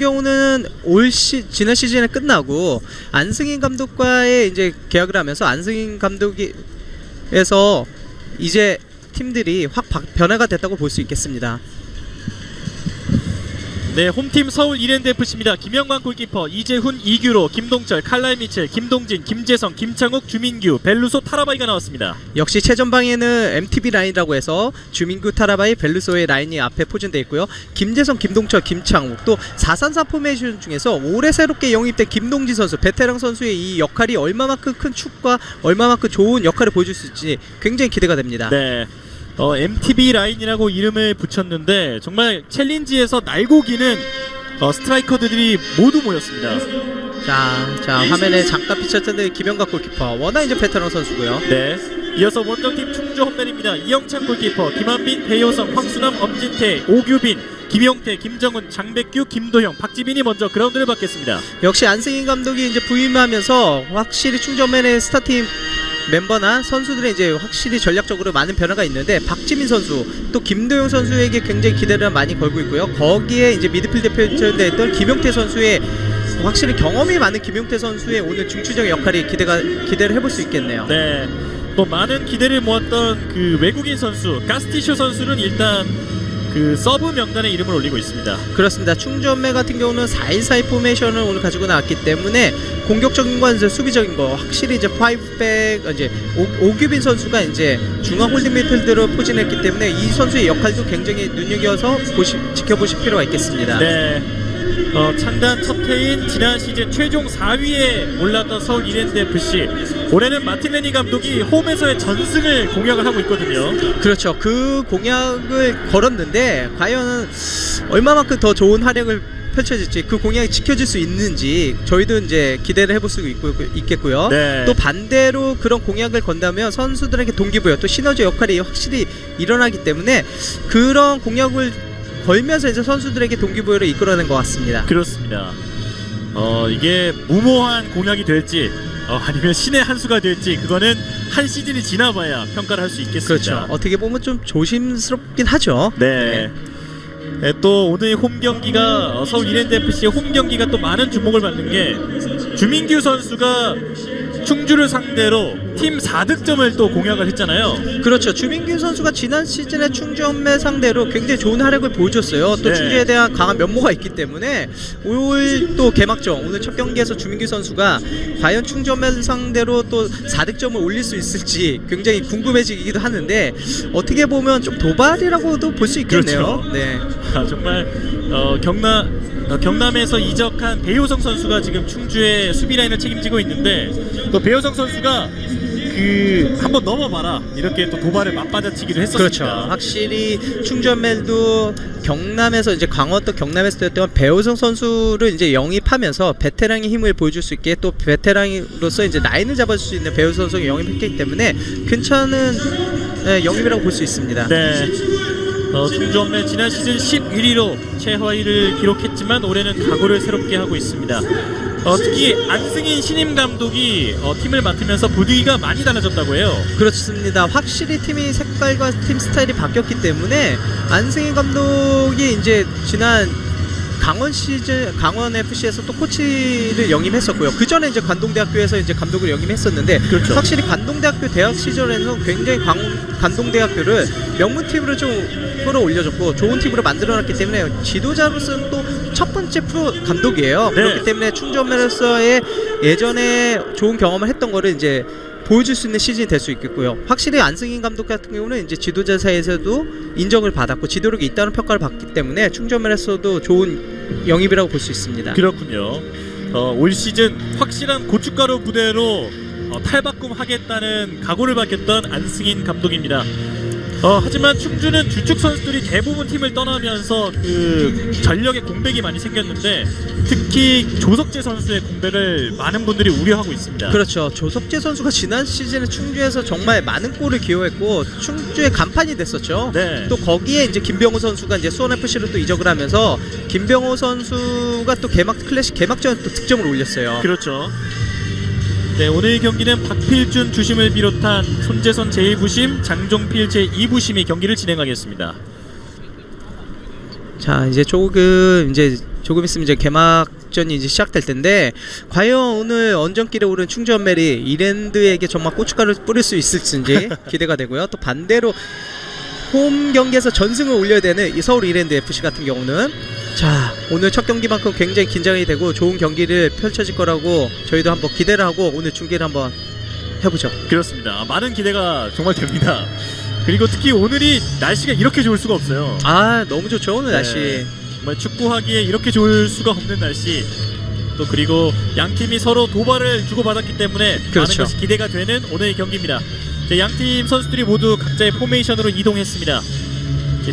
경우는 지난 시즌에 끝나고 안승인 감독과의 이제 계약을 하면서 안승인 감독에서 이제 팀들이 확 변화가 됐다고 볼 수 있겠습니다. 네, 홈팀 서울 이랜드FC입니다. 김영광 골키퍼, 이재훈, 이규로, 김동철, 칼날 미첼, 김동진, 김재성, 김창욱, 주민규, 벨루소, 타라바이가 나왔습니다. 역시 최전방에는 MTB 라인이라고 해서 주민규, 타라바이, 벨루소의 라인이 앞에 포진되어 있고요. 김재성, 김동철, 김창욱, 또 4-3-4 포메이션 중에서 올해 새롭게 영입된 김동진 선수, 베테랑 선수의 이 역할이 얼마만큼 큰 축과 얼마만큼 좋은 역할을 보여줄 수 있을지 굉장히 기대가 됩니다. 네. MTB 라인이라고 이름을 붙였는데 정말 챌린지에서 날고 기는 스트라이커들이 모두 모였습니다. 자 화면에 잠깐 비쳤던데 김영각 골키퍼 워낙 이제 베테랑 선수고요. 네. 이어서 원정팀 충주 홈맨입니다. 이영찬 골키퍼, 김한빈, 배효성, 황수남, 엄진태, 오규빈, 김용태, 김정은, 장백규, 김도형, 박지빈이 먼저 그라운드를 받겠습니다. 역시 안승인 감독이 이제 부임하면서 확실히 충전맨의 스타팀 멤버나 선수들의 이제 확실히 전략적으로 많은 변화가 있는데 박지민 선수 또 김도영 선수에게 굉장히 기대를 많이 걸고 있고요. 거기에 이제 미드필드 표현됐던 김용태 선수의 확실히 경험이 많은 김용태 선수의 오늘 중추적 역할이 기대를 해볼 수 있겠네요. 네. 또 많은 기대를 모았던 그 외국인 선수 가스티쇼 선수는 일단 그 서브 명단에 이름을 올리고 있습니다. 그렇습니다. 충전매 같은 경우는 4-1-4-2 포메이션을 오늘 가지고 나왔기 때문에 공격적인 거 이제 수비적인 거 확실히 이제 5백 이제 오규빈 선수가 이제 중앙 홀딩 미드필더로 포진했기 때문에 이 선수의 역할도 굉장히 눈여겨서 지켜보실 필요가 있겠습니다. 네. 창단 첫 해인 지난 시즌 최종 4위에 올랐던 서울 이랜드FC, 올해는 마틴 레니 감독이 홈에서의 전승을 공약을 하고 있거든요. 그렇죠. 그 공약을 걸었는데 과연 얼마만큼 더 좋은 활약을 펼쳐질지, 그 공약이 지켜질 수 있는지 저희도 이제 기대를 해볼 수 있겠고요. 네. 또 반대로 그런 공약을 건다면 선수들에게 동기부여 또 시너지 역할이 확실히 일어나기 때문에 그런 공약을 걸면서 이제 선수들에게 동기부여를 이끌어낸 것 같습니다. 그렇습니다. 이게 무모한 공약이 될지 아니면 신의 한 수가 될지 그거는 한 시즌이 지나봐야 평가를 할 수 있겠습니다. 그렇죠. 어떻게 보면 좀 조심스럽긴 하죠. 네. 네, 또 오늘 홈 경기가 서울 이랜드FC의 홈 경기가 또 많은 주목을 받는 게 주민규 선수가 충주를 상대로 팀 4득점을 또 공약을 했잖아요. 그렇죠. 주민규 선수가 지난 시즌에 충주홈매 상대로 굉장히 좋은 활약을 보여줬어요. 또 네. 충주에 대한 강한 면모가 있기 때문에 올 또 개막전 오늘 첫 경기에서 주민규 선수가 과연 충주홈매 상대로 또 4득점을 올릴 수 있을지 굉장히 궁금해지기도 하는데 어떻게 보면 좀 도발이라고도 볼 수 있겠네요. 그렇죠. 네. 정말 경남에서 이적한 배효성 선수가 지금 충주의 수비 라인을 책임지고 있는데 또 배효성 선수가 그 한번 넘어봐라 이렇게 또 도발을 맞받아치기도 했었습니다. 그렇죠. 확실히 충주홈매도 경남에서 이제 강원도 경남에서 뛰었던 배우성 선수를 이제 영입하면서 베테랑의 힘을 보여줄 수 있게 또 베테랑으로서 이제 라인을 잡아줄 수 있는 배우성 선수를 영입했기 때문에 괜찮은 영입이라고 볼 수 있습니다. 네. 충주홈매 지난 시즌 11위로 최하위를 기록했지만 올해는 각오를 새롭게 하고 있습니다. 특히 안승인 신임 감독이 팀을 맡으면서 분위기가 많이 달라졌다고 해요. 그렇습니다. 확실히 팀이 색깔과 팀 스타일이 바뀌었기 때문에 안승인 감독이 이제 지난 강원 FC에서 또 코치를 영임했었고요. 그 전에 이제 관동대학교에서 이제 감독을 영임했었는데, 그렇죠. 확실히 관동대학교 대학 시절에는 굉장히 관동대학교를 명문팀으로 좀 끌어올려줬고 좋은 팀으로 만들어놨기 때문에 지도자로서는 또 첫 번째 프로 감독이에요. 네. 그렇기 때문에 충주홈매로서의 예전에 좋은 경험을 했던 거를 이제 보여줄 수 있는 시즌이 될 수 있겠고요. 확실히 안승인 감독 같은 경우는 이제 지도자 사이에서도 인정을 받았고 지도력이 있다는 평가를 받기 때문에 충주홈매에서도 좋은 영입이라고 볼 수 있습니다. 그렇군요. 올 시즌 확실한 고춧가루 부대로 탈바꿈하겠다는 각오를 밝혔던 안승인 감독입니다. 하지만 충주는 주축 선수들이 대부분 팀을 떠나면서 그 전력의 공백이 많이 생겼는데 특히 조석재 선수의 공백을 많은 분들이 우려하고 있습니다. 그렇죠. 조석재 선수가 지난 시즌에 충주에서 정말 많은 골을 기여했고 충주의 간판이 됐었죠. 네. 또 거기에 이제 김병호 선수가 이제 수원FC로 또 이적을 하면서 김병호 선수가 또 클래식 개막전에 또 득점을 올렸어요. 그렇죠. 네, 오늘 경기는 박필준 주심을 비롯한 손재선 제1부심, 장종필 제2부심이 경기를 진행하겠습니다. 자, 이제 조금 이제 조금 있으면 이제 개막전이 이제 시작될 텐데 과연 오늘 언전길에 오른 충주헌멜이 이랜드에게 정말 고춧가루를 뿌릴 수 있을지 기대가 되고요. 또 반대로 홈 경기에서 전승을 올려야 되는 이 서울 이랜드 FC 같은 경우는 자, 오늘 첫 경기만큼 굉장히 긴장이 되고 좋은 경기를 펼쳐질 거라고 저희도 한번 기대를 하고 오늘 중계를 한번 해보죠. 그렇습니다. 많은 기대가 정말 됩니다. 그리고 특히 오늘이 날씨가 이렇게 좋을 수가 없어요. 아, 너무 좋죠 오늘 네. 날씨. 정말 축구하기에 이렇게 좋을 수가 없는 날씨. 또 그리고 양 팀이 서로 도발을 주고받았기 때문에 그렇죠. 많은 것이 기대가 되는 오늘의 경기입니다. 양 팀 선수들이 모두 각자의 포메이션으로 이동했습니다.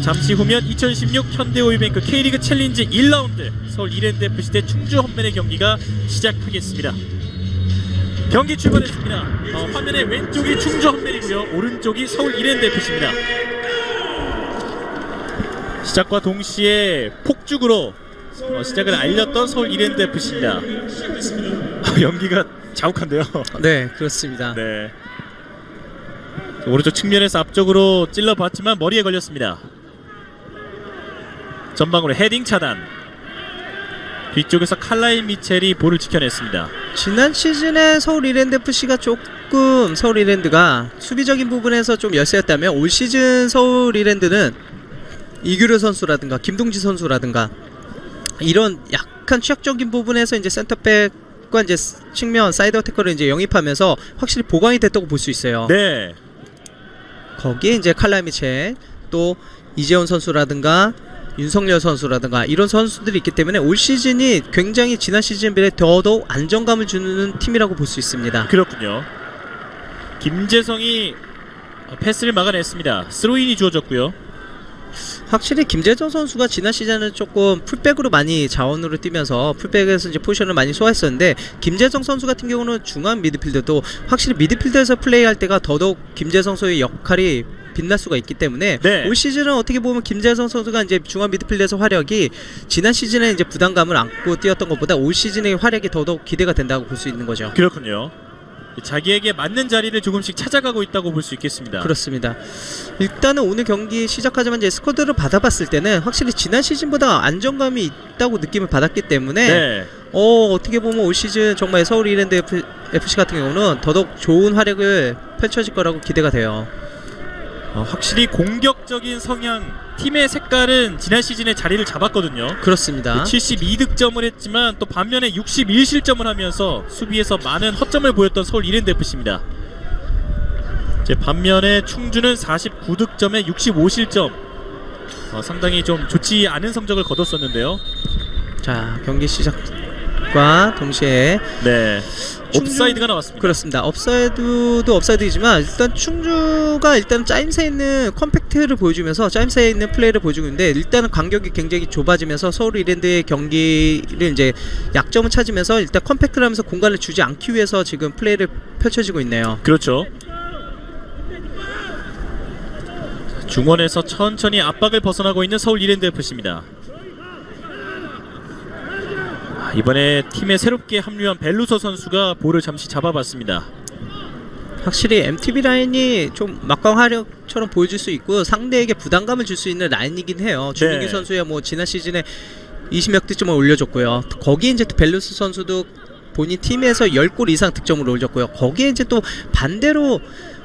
잠시 후면 2016 현대오일뱅크 K리그 챌린지 1라운드 서울 이랜드 FC 대 충주헌멜의 경기가 시작하겠습니다. 경기 출발했습니다. 화면의 왼쪽이 충주헌멜이고요, 오른쪽이 서울 이랜드 FC입니다. 시작과 동시에 폭죽으로 시작을 알렸던 서울 이랜드 FC입니다. 연기가 자욱한데요. 네, 그렇습니다. 네. 오른쪽 측면에서 앞쪽으로 찔러봤지만 머리에 걸렸습니다. 전방으로 헤딩 차단. 뒤쪽에서 칼라일 미첼이 볼을 지켜냈습니다. 지난 시즌에 서울 이랜드 FC가 조금 서울 이랜드가 수비적인 부분에서 좀 열세였다면 올 시즌 서울 이랜드는 이규르 선수라든가 김동지 선수라든가 이런 약간 취약적인 부분에서 이제 센터백과 이제 측면 사이드 어태커를 이제 영입하면서 확실히 보강이 됐다고 볼 수 있어요. 네. 거기에 이제 칼라 미첼 또 이재원 선수라든가 윤석열 선수라든가 이런 선수들이 있기 때문에 올 시즌이 굉장히 지난 시즌 비해 더더욱 안정감을 주는 팀이라고 볼 수 있습니다. 그렇군요. 김재성이 패스를 막아냈습니다. 스로인이 주어졌고요. 확실히 김재정 선수가 지난 시즌은 조금 풀백으로 많이 자원으로 뛰면서 풀백에서 이제 포지션을 많이 소화했었는데 김재정 선수 같은 경우는 중앙 미드필더도 확실히 미드필더에서 플레이할 때가 더더욱 김재성 선수의 역할이 빛날 수가 있기 때문에 네. 올 시즌은 어떻게 보면 김재성 선수가 이제 중앙 미드필더에서 활약이 지난 시즌에 이제 부담감을 안고 뛰었던 것보다 올 시즌의 활약이 더더욱 기대가 된다고 볼 수 있는 거죠. 그렇군요. 자기에게 맞는 자리를 조금씩 찾아가고 있다고 볼 수 있겠습니다. 그렇습니다. 일단은 오늘 경기 시작하자마자 이제 스쿼드를 받아봤을 때는 확실히 지난 시즌보다 안정감이 있다고 느낌을 받았기 때문에 네. 어떻게 보면 올 시즌 정말 서울 이랜드 FC 같은 경우는 더더욱 좋은 활약을 펼쳐질 거라고 기대가 돼요. 확실히 공격적인 성향, 팀의 색깔은 지난 시즌에 자리를 잡았거든요. 그렇습니다. 72득점을 했지만 또 반면에 61실점을 하면서 수비에서 많은 허점을 보였던 서울 이랜드 FC입니다. 반면에 충주는 49득점에 65실점, 상당히 좀 좋지 않은 성적을 거뒀었는데요. 자, 경기 시작과 동시에 네, 옵사이드가 나왔습니다. 그렇습니다. 옵사이드도 옵사이드이지만 일단 충주가 일단 짜임새 있는 컴팩트를 보여주면서 짜임새 있는 플레이를 보여주고 있는데 일단은 간격이 굉장히 좁아지면서 서울 이랜드의 경기를 이제 약점을 찾으면서 일단 컴팩트를 하면서 공간을 주지 않기 위해서 지금 플레이를 펼쳐지고 있네요. 그렇죠. 중원에서 천천히 압박을 벗어나고 있는 서울 이랜드 FC입니다. 이번에 팀에 새롭게 합류한 벨루소 선수가 볼을 잠시 잡아봤습니다. 확실히 MTB 라인이 좀 막강화력처럼 보여줄 수 있고 상대에게 부담감을 줄 수 있는 라인이긴 해요. 주민규 네. 선수야 뭐 지난 시즌에 20몇 득점을 올려줬고요. 거기에 이제 또 벨루스 선수도 본인 팀에서 10골 이상 득점을 올렸고요. 거기에 이제 또 반대로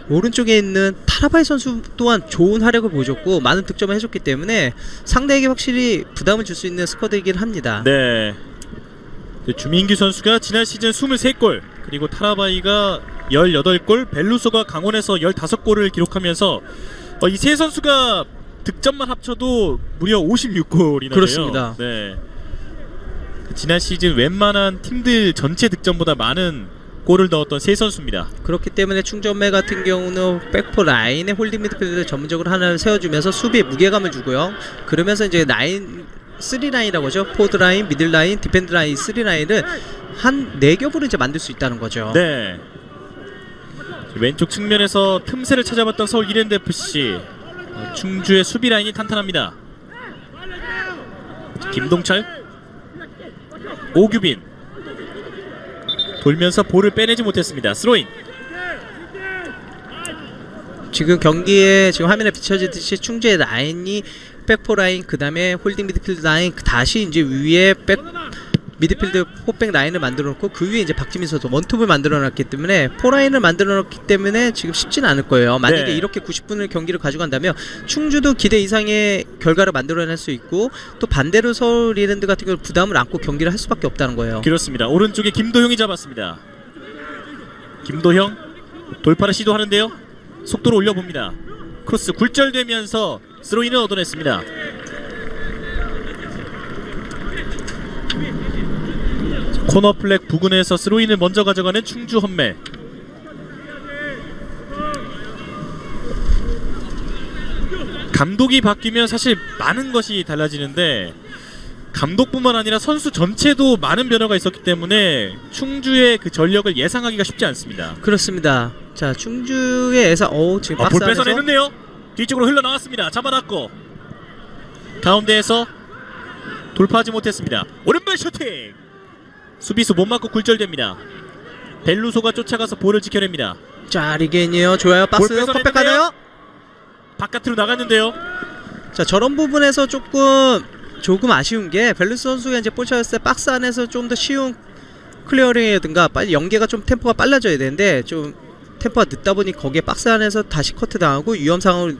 오른쪽에 있는 타라바이 선수 또한 좋은 활약을 보여줬고 많은 득점을 해줬기 때문에 상대에게 확실히 부담을 줄 수 있는 스쿼드이긴 합니다. 네. 주민규 선수가 지난 시즌 23골, 그리고 타라바이가 18골, 벨루소가 강원에서 15골을 기록하면서 이 세 선수가 득점만 합쳐도 무려 56골이나 그렇습니다. 돼요. 네. 지난 시즌 웬만한 팀들 전체 득점보다 많은 골을 넣었던 세 선수입니다. 그렇기 때문에 충전매 같은 경우는 백포 라인에 홀딩 미드필더를 전문적으로 하나를 세워주면서 수비에 무게감을 주고요. 그러면서 이제 라인 3라인이라고 하죠. 포드 라인, 미들 라인, 디펜드 라인 3라인을 한 4겹으로 이제 만들 수 있다는 거죠. 네. 왼쪽 측면에서 틈새를 찾아봤던 서울 이랜드 FC. 충주의 수비 라인이 탄탄합니다. 김동철, 오규빈 돌면서 볼을 빼내지 못했습니다. 스로인. 지금 경기에 지금 화면에 비춰지듯이 충주의 라인이 백포 라인, 그 다음에 홀딩 미드필드 라인, 다시 이제 위에 미드필드 포백 라인을 만들어 놓고 그 위에 이제 박지민 선수 원톱을 만들어 놨기 때문에 포라인을 만들어 놨기 때문에 지금 쉽진 않을 거예요. 만약에 네. 이렇게 90분을 경기를 가져간다면 충주도 기대 이상의 결과를 만들어낼 수 있고, 또 반대로 서울 이랜드 같은 경우 부담을 안고 경기를 할 수밖에 없다는 거예요. 그렇습니다. 오른쪽에 김도형이 잡았습니다. 김도형 돌파를 시도하는데요. 속도를 올려봅니다. 크로스 굴절되면서 스로인을 얻어냈습니다. 코너 플렉 부근에서 스로인을 먼저 가져가는 충주 헌멜. 감독이 바뀌면 사실 많은 것이 달라지는데 감독뿐만 아니라 선수 전체도 많은 변화가 있었기 때문에 충주의 그 전력을 예상하기가 쉽지 않습니다. 그렇습니다. 자, 충주의 예상, 지금 박스 볼 안에서 뺏어내는데요. 뒤쪽으로 흘러나왔습니다. 잡아놨고 가운데에서 돌파하지 못했습니다. 오른발 슈팅. 수비수 못 맞고 굴절됩니다. 벨루소가 쫓아가서 볼을 지켜냅니다. 자, 리게인이에요. 좋아요. 볼 박스 뺏어냈는데요. 컵백하나요? 바깥으로 나갔는데요. 자, 저런 부분에서 조금 아쉬운 게 벨루스 선수가 이제 볼 찾았을 때 박스 안에서 좀 더 쉬운 클리어링이라든가 빨리 연계가 좀 템포가 빨라져야 되는데 좀 템포가 늦다 보니 거기에 박스 안에서 다시 커트 당하고 위험 상황을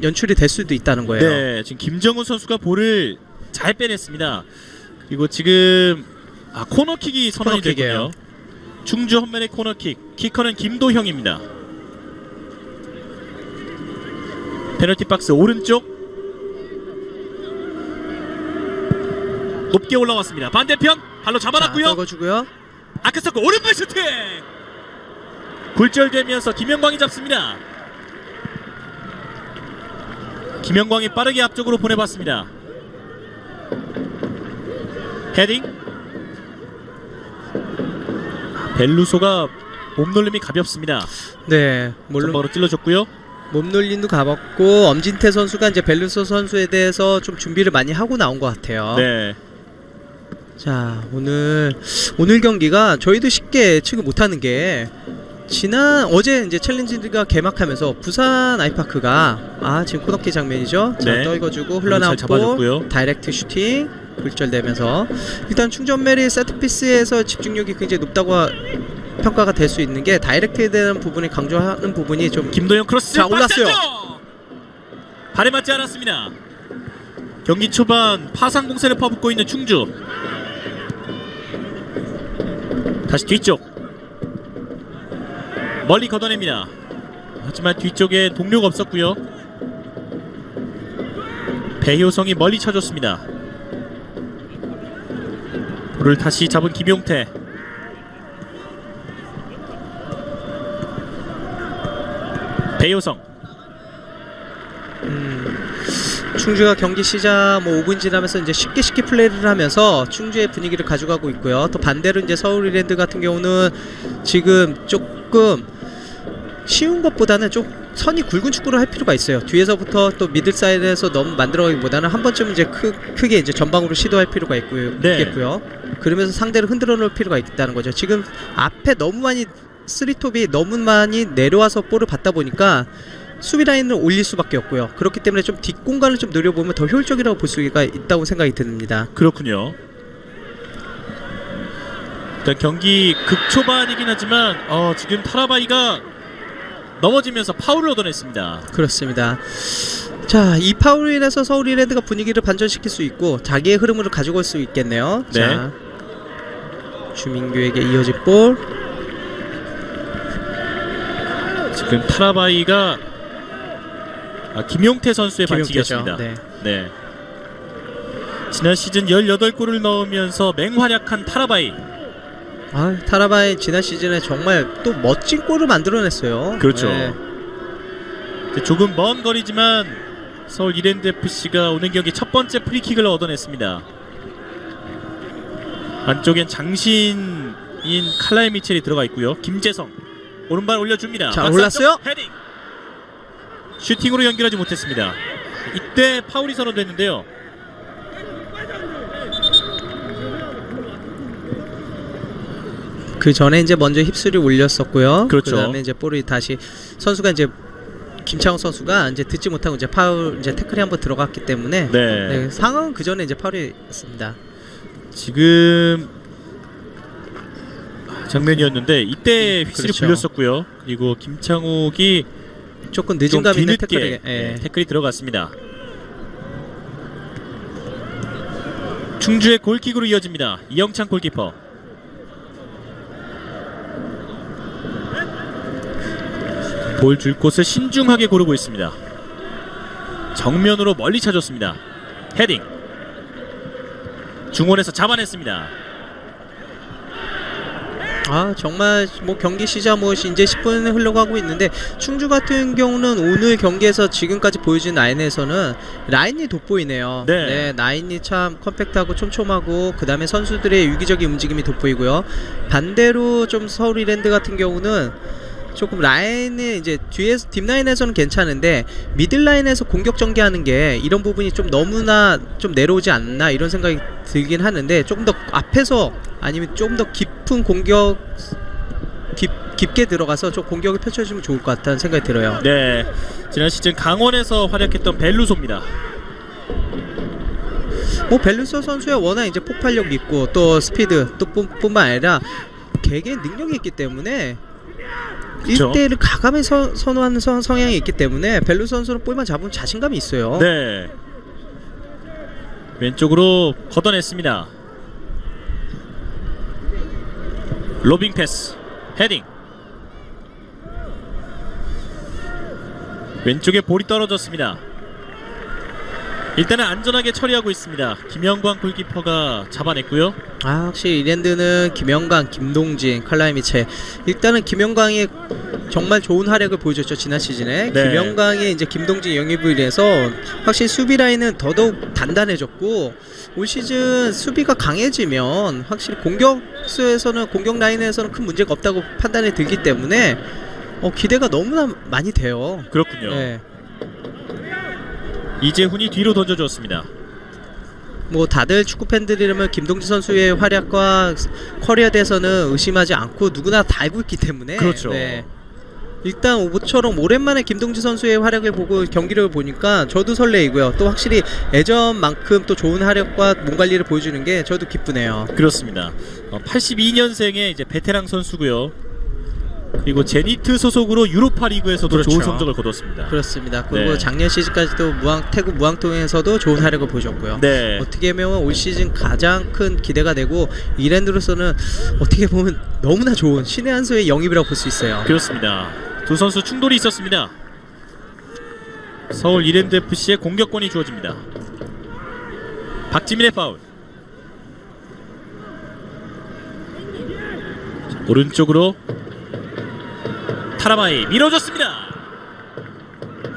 연출이 될 수도 있다는 거예요. 네, 지금 김정은 선수가 볼을 잘 빼냈습니다. 그리고 지금 코너킥이 선언이 코너킥이에요. 됐군요. 충주 헌멜의 코너킥. 키커는 김도형입니다. 페널티 박스 오른쪽 높게 올라왔습니다. 반대편 발로 잡아놨고요. 떨궈주고요. 아크서크 오른발 슈팅. 굴절되면서 김영광이 잡습니다. 김영광이 빠르게 앞쪽으로 보내봤습니다. 헤딩. 벨루소가 몸놀림이 가볍습니다. 네, 물론 전방으로 찔러줬고요. 몸놀림도 가봤고, 엄진태 선수가 이제 벨루소 선수에 대해서 좀 준비를 많이 하고 나온 것 같아요. 네. 자, 오늘 경기가 저희도 쉽게 예측을 못하는 게, 어제 이제 챌린지가 개막하면서 부산 아이파크가 지금 코너킥 장면이죠. 자, 네. 떨궈주고 잘 흘러나온 볼, 잡아줬고요. 다이렉트 슈팅 굴절되면서 일단 충전멜이 세트피스에서 집중력이 굉장히 높다고 평가가 될 수 있는 게 다이렉트에 대한 부분을 강조하는 부분이 좀 김도영 크로스. 자, 올랐어요. 발에 맞지 않았습니다. 경기 초반 파상 공세를 퍼붓고 있는 충주. 다시 뒤쪽 멀리 걷어냅니다. 하지만 뒤쪽에 동료가 없었고요. 배효성이 멀리 차줬습니다. 볼을 다시 잡은 김용태. 배효성. 충주가 경기 시작 5분 지나면서 이제 쉽게 플레이를 하면서 충주의 분위기를 가져가고 있고요. 또 반대로 이제 서울 이랜드 같은 경우는 지금 조금 쉬운 것보다는 좀 선이 굵은 축구를 할 필요가 있어요. 뒤에서부터 또 미들 사이드에서 너무 만들어가기보다는 한 번쯤 이제 크게 이제 전방으로 시도할 필요가 있겠고요. 그러면서 상대를 흔들어 놓을 필요가 있다는 거죠. 지금 앞에 너무 많이 쓰리톱이 너무 많이 내려와서 볼을 받다 보니까 수비 라인을 올릴 수밖에 없고요. 그렇기 때문에 좀 뒷공간을 좀 노려보면 더 효율적이라고 볼 수가 있다고 생각이 듭니다. 그렇군요. 일단 경기 극초반이긴 하지만 지금 타라바이가 넘어지면서 파울을 얻어냈습니다. 그렇습니다. 자, 이 파울로 인해서 서울 이랜드가 분위기를 반전시킬 수 있고 자기의 흐름으로 가지고 올 수 있겠네요. 네. 자, 주민규에게 이어질 볼. 지금 타라바이가 김용태 선수의 김용태죠. 반칙이었습니다. 네. 네. 지난 시즌 18골을 넣으면서 맹활약한 타라바이. 타라바이 지난 시즌에 정말 또 멋진 골을 만들어냈어요. 그렇죠. 네. 조금 먼 거리지만 서울 이랜드 FC가 오늘 경기 첫 번째 프리킥을 얻어냈습니다. 안쪽엔 장신인 칼라이 미첼이 들어가 있고요. 김재성 오른발 올려줍니다. 자, 올랐어요? 헤딩. 슈팅으로 연결하지 못했습니다. 이때 파울이 선언됐는데요. 그 전에 이제 먼저 힙스를 올렸었고요. 그렇죠. 그다음에 이제 볼이 다시 선수가 이제 김창호 선수가 이제 듣지 못하고 이제 파울 이제 태클이 한번 들어갔기 때문에 네. 네, 상황은 그 전에 이제 파울이었습니다. 지금 장면이었는데 이때 휘슬이 그렇죠. 불렸었고요. 그리고 김창욱이 조금 좀 늦은 감 있는 뒤늦게 태클이 네, 태클이 들어갔습니다. 충주의 골킥으로 이어집니다. 이영찬 골키퍼. 볼 줄 곳을 신중하게 고르고 있습니다. 정면으로 멀리 차줬습니다. 헤딩. 중원에서 잡아냈습니다. 아 정말 뭐 경기 시작 뭐 이제 10분 흘러가고 있는데 충주 같은 경우는 오늘 경기에서 지금까지 보여준 라인에서는 라인이 돋보이네요. 네. 라인이 참 컴팩트하고 촘촘하고 그 다음에 선수들의 유기적인 움직임이 돋보이고요. 반대로 좀 서울 이랜드 같은 경우는 조금 라인이 이제 뒤에서 딥라인에서는 괜찮은데 미들라인에서 공격 전개하는 게 이런 부분이 좀 너무나 좀 내려오지 않나 이런 생각이 들긴 하는데 조금 더 앞에서 아니면 좀 더 깊은 공격 깊게 들어가서 좀 공격을 펼쳐주면 좋을 것 같다는 생각이 들어요. 네, 지난 시즌 강원에서 활약했던 벨루소입니다. 뭐 벨루소 선수야 워낙 이제 폭발력 있고 또 스피드 또 뿐만 아니라 개개인 능력이 있기 때문에 그쵸? 1대1을 가감히 선호하는 성향이 있기 때문에 벨루 선수는 볼만 잡으면 자신감이 있어요. 네, 왼쪽으로 걷어냈습니다. 로빙 패스, 헤딩. 왼쪽에 볼이 떨어졌습니다. 일단은 안전하게 처리하고 있습니다. 김영광 골키퍼가 잡아냈고요. 아 확실히 이랜드는 김영광, 김동진, 칼라이미체 일단은 김영광이 정말 좋은 활약을 보여줬죠 지난 시즌에. 네. 김영광이 이제 김동진 영입을 인해서 확실히 수비 라인은 더더욱 단단해졌고 올 시즌 수비가 강해지면 확실히 공격수에서는 공격 라인에서는 큰 문제가 없다고 판단이 들기 때문에 기대가 너무나 많이 돼요. 그렇군요. 네. 이재훈이 뒤로 던져줬습니다. 뭐 다들 축구 팬들이라면 김동진 선수의 활약과 커리어에 대해서는 의심하지 않고 누구나 다 알고 있기 때문에 그렇죠. 네. 일단 모처럼 오랜만에 김동진 선수의 활약을 보고 경기를 보니까 저도 설레이고요. 또 확실히 예전만큼 또 좋은 활약과 몸 관리를 보여주는 게 저도 기쁘네요. 그렇습니다. 82년생의 이제 베테랑 선수고요. 그리고 제니트 소속으로 유로파 리그에서도 그렇죠. 좋은 성적을 거뒀습니다. 그렇습니다. 그리고 네. 작년 시즌까지도 태국 무앙통에서도 좋은 활약을 보여줬고요. 네. 어떻게 보면 올 시즌 가장 큰 기대가 되고 이랜드로서는 어떻게 보면 너무나 좋은 신의 한 수의 영입이라고 볼 수 있어요. 그렇습니다. 두 선수 충돌이 있었습니다. 서울 이랜드 FC의 공격권이 주어집니다. 박지민의 파울. 오른쪽으로 타라마이 밀어줬습니다.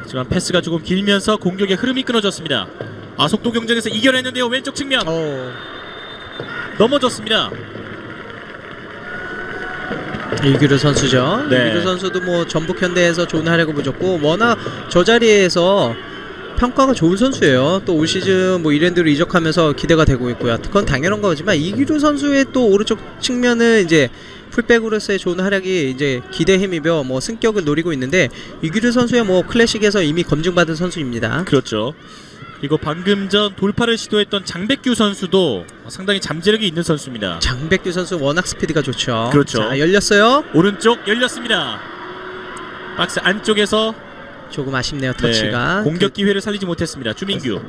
하지만 패스가 조금 길면서 공격의 흐름이 끊어졌습니다. 속도 경쟁에서 이겨냈는데요. 왼쪽 측면 넘어졌습니다. 이규르 선수죠. 네. 이규르 선수도 뭐 전북 현대에서 좋은 활약을 보여줬고 워낙 저 자리에서 평가가 좋은 선수예요. 또 올 시즌 뭐 이랜드로 이적하면서 기대가 되고 있고요. 그건 당연한 거지만 이규르 선수의 또 오른쪽 측면은 이제 풀백으로서의 좋은 활약이 이제 기대 힘이며 뭐 승격을 노리고 있는데 이규르 선수의 뭐 클래식에서 이미 검증받은 선수입니다. 그렇죠. 그리고 방금 전 돌파를 시도했던 장백규 선수도 상당히 잠재력이 있는 선수입니다. 장백규 선수 워낙 스피드가 좋죠. 그렇죠. 자, 열렸어요. 오른쪽 열렸습니다. 박스 안쪽에서 조금 아쉽네요. 터치가. 공격 기회를 살리지 못했습니다. 주민규.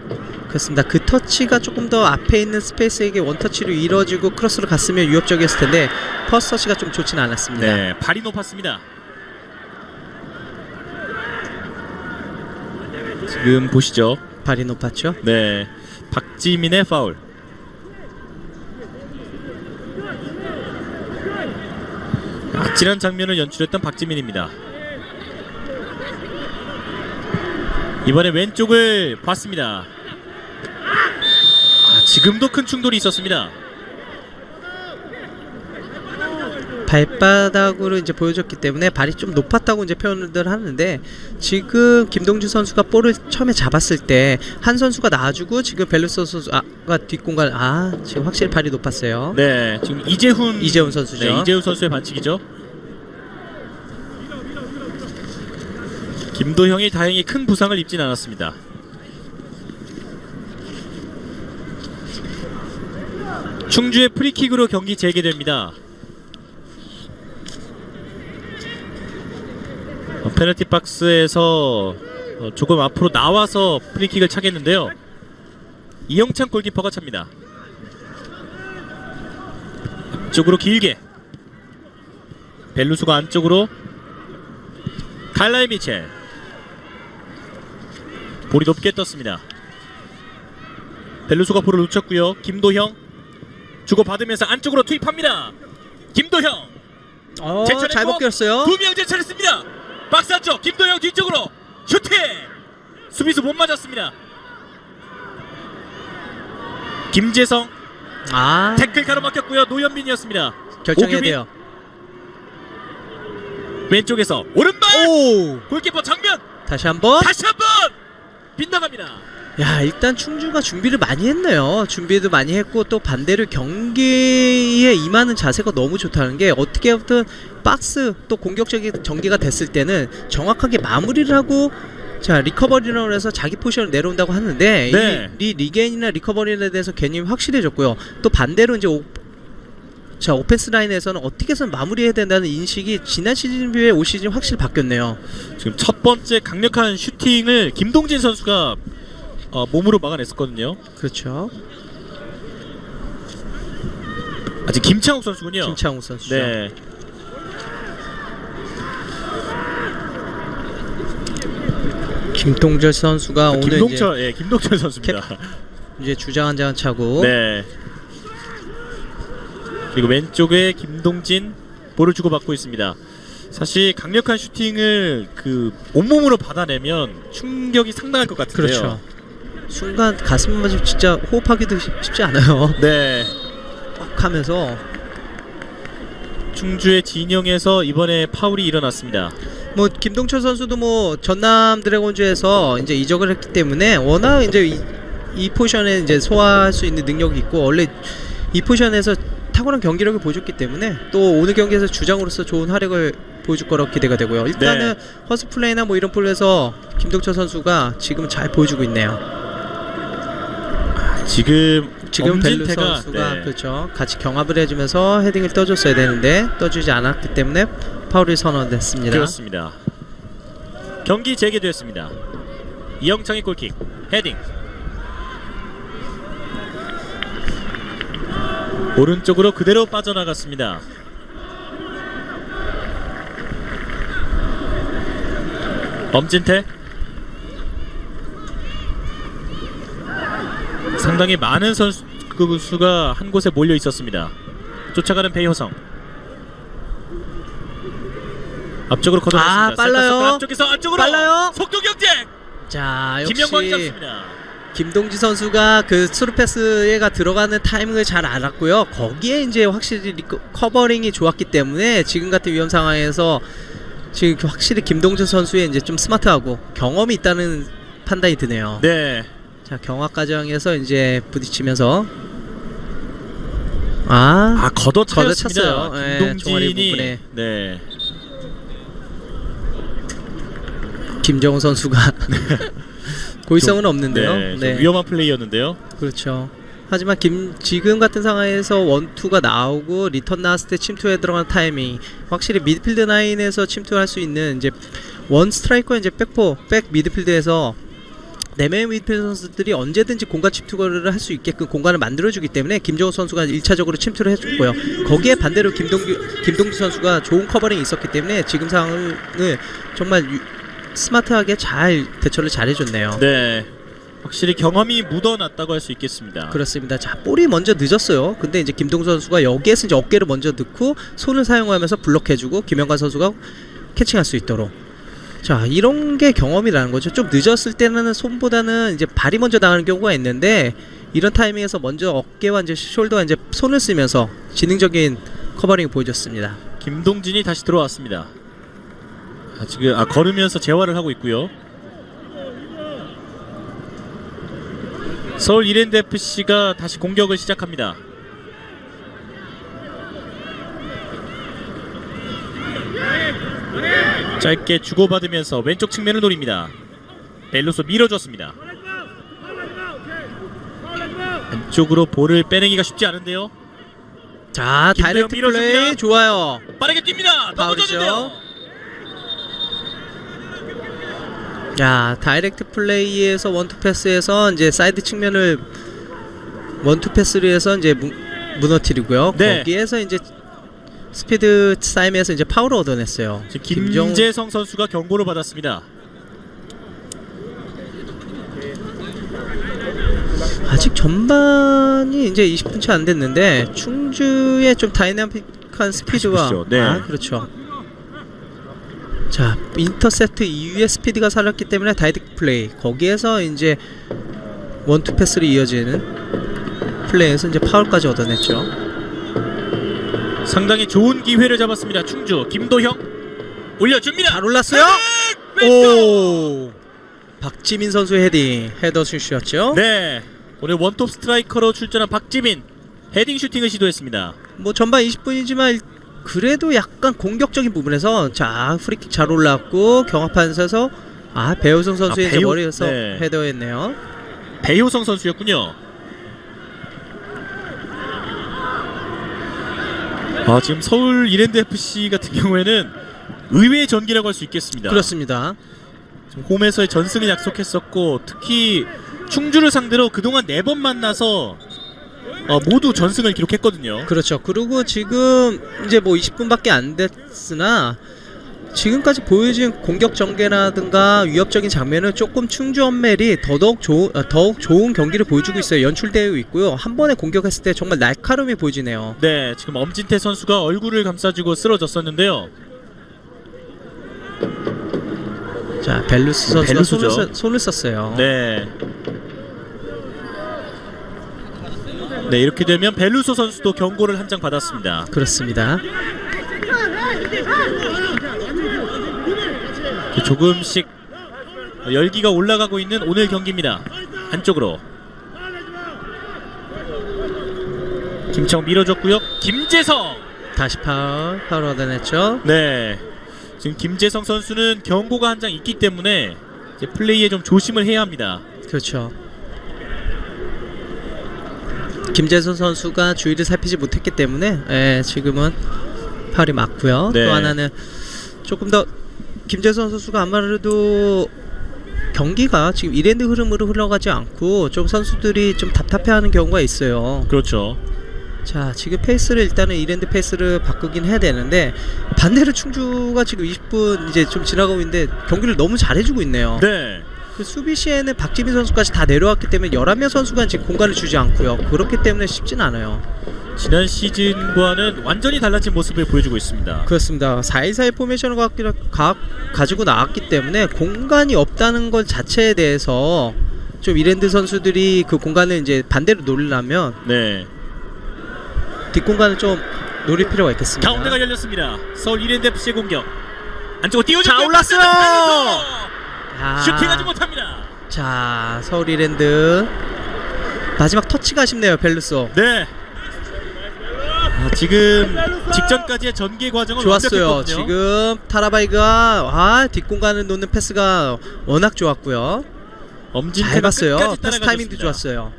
그렇습니다. 그 터치가 조금 더 앞에 있는 스페이스에게 원터치로 이뤄지고 크로스로 갔으면 위협적이었을 텐데 퍼스트 터치가 좀 좋지는 않았습니다. 네, 발이 높았습니다. 지금 보시죠. 발이 높았죠. 네, 박지민의 파울. 아찔한 장면을 연출했던 박지민입니다. 이번에 왼쪽을 봤습니다. 지금도 큰 충돌이 있었습니다. 발바닥으로 이제 보여줬기 때문에 발이 좀 높았다고 이제 표현을 하는데 지금 김동준 선수가 볼을 처음에 잡았을 때 한 선수가 놔주고 지금 벨루스 선수가 뒷공간 지금 확실히 발이 높았어요. 네, 지금 이재훈 선수죠. 네, 이재훈 선수의 반칙이죠. 김도형이 다행히 큰 부상을 입진 않았습니다. 충주의 프리킥으로 경기 재개됩니다. 페널티 박스에서 조금 앞으로 나와서 프리킥을 차겠는데요. 이영찬 골키퍼가 찹니다. 앞쪽으로 길게 벨루스가 안쪽으로 칼라이 미첼. 볼이 높게 떴습니다. 벨루스가 볼을 놓쳤고요. 김도형 주고받으면서 안쪽으로 투입합니다. 김도형 잘 벗겼어요. 2명 제쳐냈습니다. 박스 안쪽 김도형 뒤쪽으로 슈팅. 수비수 못 맞았습니다. 김재성 태클 가로막혔고요. 노현민이었습니다. 결정해야 오규민. 돼요. 왼쪽에서 오른발 골키퍼 정면 다시 한번 빗나갑니다. 야, 일단 충주가 준비를 많이 했네요. 준비도 많이 했고 또 반대로 경기에 임하는 자세가 너무 좋다는 게 어떻게든 박스 또 공격적인 전개가 됐을 때는 정확하게 마무리를 하고 자 리커버리라고 해서 자기 포지션을 내려온다고 하는데 네. 이 리게인이나 리커버리에 대해서 개념이 확실해졌고요. 또 반대로 이제 오펜스 라인에서는 어떻게 해서 마무리해야 된다는 인식이 지난 시즌 비해 올 시즌 확실히 바뀌었네요. 지금 첫 번째 강력한 슈팅을 김동진 선수가 몸으로 막아냈었거든요. 그렇죠. 아직 김창욱 선수군요. 김창욱 선수죠. 네. 김동철 선수가 오늘 김동철 선수입니다. 이제 주장 한 장 차고. 네. 그리고 왼쪽에 김동진 볼을 주고받고 있습니다. 사실 강력한 슈팅을 그 온몸으로 받아내면 충격이 상당할 것 같은데요. 그렇죠. 순간 가슴 맞으면 진짜 호흡하기도 쉽지 않아요. 네. 꽉 하면서 충주의 진영에서 이번에 파울이 일어났습니다. 뭐 김동철 선수도 뭐 전남 드래곤즈에서 이제 이적을 했기 때문에 워낙 이제 이 포지션에 이제 소화할 수 있는 능력이 있고 원래 이 포지션에서 탁월한 경기력을 보여줬기 때문에 또 오늘 경기에서 주장으로서 좋은 활약을 보여줄 거라고 기대가 되고요. 일단은 허스 플레이나 뭐 이런 플레이에서 김동철 선수가 지금 잘 보여주고 있네요. 지금 벨루 엄진태가 선수가 그렇죠. 같이 경합을 해주면서 헤딩을 떠줬어야 되는데 떠주지 않았기 때문에 파울이 선언됐습니다. 그렇습니다. 경기 재개되었습니다. 이영창의 골킥 헤딩 오른쪽으로 그대로 빠져나갔습니다. 엄진태 상당히 많은 선수가 한 곳에 몰려 있었습니다. 쫓아가는 배효성 앞쪽으로 걷어냈습니다. 빨라요. 앞쪽에서 안쪽으로 빨라요. 속도 경쟁. 자, 김영광이 역시 잡습니다. 김동지 선수가 그 스루 패스가 들어가는 타이밍을 잘 알았고요. 거기에 이제 확실히 커버링이 좋았기 때문에 지금 같은 위험 상황에서 지금 확실히 김동준 선수의 이제 좀 스마트하고 경험이 있다는 판단이 드네요. 네. 자, 경합 과정에서 이제 부딪히면서 걷어찼어요. 네, 종아리 김동진이 부분에. 네. 김정은 선수가 고의성은 없는데요. 좀 위험한 플레이였는데요. 그렇죠. 하지만 지금 같은 상황에서 원투가 나오고 리턴 나왔을 때 침투에 들어가는 타이밍 확실히 미드필드 라인에서 침투할 수 있는 이제 원 스트라이커 이제 백 미드필드에서 4명의 미드필드 선수들이 언제든지 공간 침투를 할 수 있게끔 공간을 만들어주기 때문에 김정우 선수가 1차적으로 침투를 해줬고요. 거기에 반대로 김동주 선수가 좋은 커버링이 있었기 때문에 지금 상황을 정말 스마트하게 잘 대처를 잘해줬네요. 네. 확실히 경험이 묻어났다고 할 수 있겠습니다. 그렇습니다. 자, 볼이 먼저 늦었어요. 근데 이제 김동수 선수가 여기에서 이제 어깨를 먼저 넣고 손을 사용하면서 블록해주고 김영관 선수가 캐칭할 수 있도록. 자, 이런 게 경험이라는 거죠. 좀 늦었을 때는 손보다는 이제 발이 먼저 나가는 경우가 있는데 이런 타이밍에서 먼저 어깨와 이제 숄더와 이제 손을 쓰면서 지능적인 커버링을 보여줬습니다. 김동진이 다시 들어왔습니다. 지금 걸으면서 재활을 하고 있고요. 서울 이랜드 FC가 다시 공격을 시작합니다. 짧게 주고받으면서 왼쪽 측면을 노립니다. 벨루소 밀어줬습니다. 안쪽으로 볼을 빼내기가 쉽지 않은데요. 자, 다이렉트 김도영 플레이 밀어줍니다. 좋아요. 빠르게 뜁니다. 파울이죠. 넘어졌는데요. 야, 다이렉트 플레이에서 원투 패스에서 이제 사이드 측면을 원투 패스를 해서 이제 무너뜨리고요. 네. 거기에서 이제 스피드 싸움에서 이제 파울을 얻어냈어요. 김재성 선수가 경고를 받았습니다. 아직 전반이 이제 20분 채 안 됐는데 충주의 좀 다이나믹한 스피드와 아쉽죠. 네. 아, 그렇죠. 자, 인터셉트 이후에 스피드가 살았기 때문에 다이렉트 플레이 거기에서 이제 원투 패스로 이어지는 플레이에서 이제 파울까지 얻어냈죠. 상당히 좋은 기회를 잡았습니다. 충주 김도형 올려줍니다. 잘 올랐어요. 오, 박지민 선수 헤딩 헤더 슛이었죠. 네, 오늘 원톱 스트라이커로 출전한 박지민 헤딩 슈팅을 시도했습니다. 뭐 전반 20분이지만 그래도 약간 공격적인 부분에서 자 프리킥 잘 올랐고 경합하면서 배효성 선수의 이제 머리에서 네. 헤더했네요. 배효성 선수였군요. 지금 서울 이랜드 FC 같은 경우에는 의외의 전기라고 할 수 있겠습니다. 그렇습니다. 지금 홈에서의 전승을 약속했었고 특히 충주를 상대로 그동안 4번 만나서 모두 전승을 기록했거든요. 그렇죠. 그리고 지금 이제 뭐 20분밖에 안 됐으나 지금까지 보여진 공격 전개라든가 위협적인 장면은 조금 충주 엄멜이 더욱 좋은 경기를 보여주고 있어요. 연출되어 있고요. 한 번에 공격했을 때 정말 날카로움이 보여지네요. 네, 지금 엄진태 선수가 얼굴을 감싸주고 쓰러졌었는데요. 자, 벨루스 선수가 벨루스죠. 손을 썼어요. 네. 네, 이렇게 되면 벨루소 선수도 경고를 한 장 받았습니다. 그렇습니다. 조금씩 열기가 올라가고 있는 오늘 경기입니다. 안쪽으로 김청 밀어줬고요. 김재성 다시 파울 얻어냈죠. 네, 지금 김재성 선수는 경고가 한 장 있기 때문에 이제 플레이에 좀 조심을 해야 합니다. 그렇죠. 김재선 선수가 주의를 살피지 못했기 때문에 지금은 파울이 맞고요. 네. 또 하나는 조금 더 김재선 선수가 아무래도 경기가 지금 이랜드 흐름으로 흘러가지 않고 좀 선수들이 좀 답답해하는 경우가 있어요. 그렇죠. 자, 지금 페이스를 일단은 이랜드 페이스를 바꾸긴 해야 되는데 반대로 충주가 지금 20분 이제 좀 지나가고 있는데 경기를 너무 잘해주고 있네요. 네. 그 수비 시에는 박지민 선수까지 다 내려왔기 때문에 11명 선수가 지금 공간을 주지 않고요. 그렇기 때문에 쉽진 않아요. 지난 시즌과는 완전히 달라진 모습을 보여주고 있습니다. 그렇습니다. 4-2-4-1 포메이션을 가지고 나왔기 때문에 공간이 없다는 것 자체에 대해서 좀 이랜드 선수들이 그 공간을 이제 반대로 노리려면 네. 뒷공간을 좀 노릴 필요가 있겠습니다. 가운데가 열렸습니다. 서울 이랜드 FC의 공격. 안쪽으로 띄워줘. 자, 올랐어요. 슈팅하지 못합니다. 자, 서울 이랜드 마지막 터치가 아쉽네요. 벨루소. 네. 지금 직전까지의 전개 과정은 좋았어요. 완벽했거든요. 지금 타라바이가 뒷공간을 놓는 패스가 워낙 좋았고요. 잘 봤어요. 패스 타이밍도 좋았어요.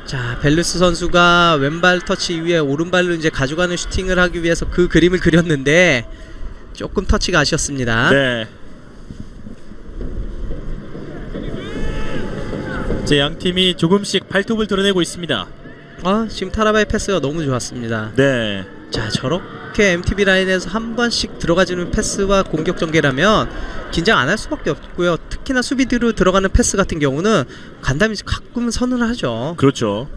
자, 벨루스 선수가 왼발 터치 이후에 오른발로 이제 가져가는 슈팅을 하기 위해서 그 그림을 그렸는데 조금 터치가 아쉬웠습니다. 네. 제 양 팀이 조금씩 발톱을 드러내고 있습니다. 지금 타라바이 패스가 너무 좋았습니다. 네. 자, 저렇게 MTB 라인에서 한 번씩 들어가지는 패스와 공격 전개라면 긴장 안 할 수밖에 없고요. 특히나 수비뒤로 들어가는 패스 같은 경우는 간담이 가끔은 선언을 하죠. 그렇죠.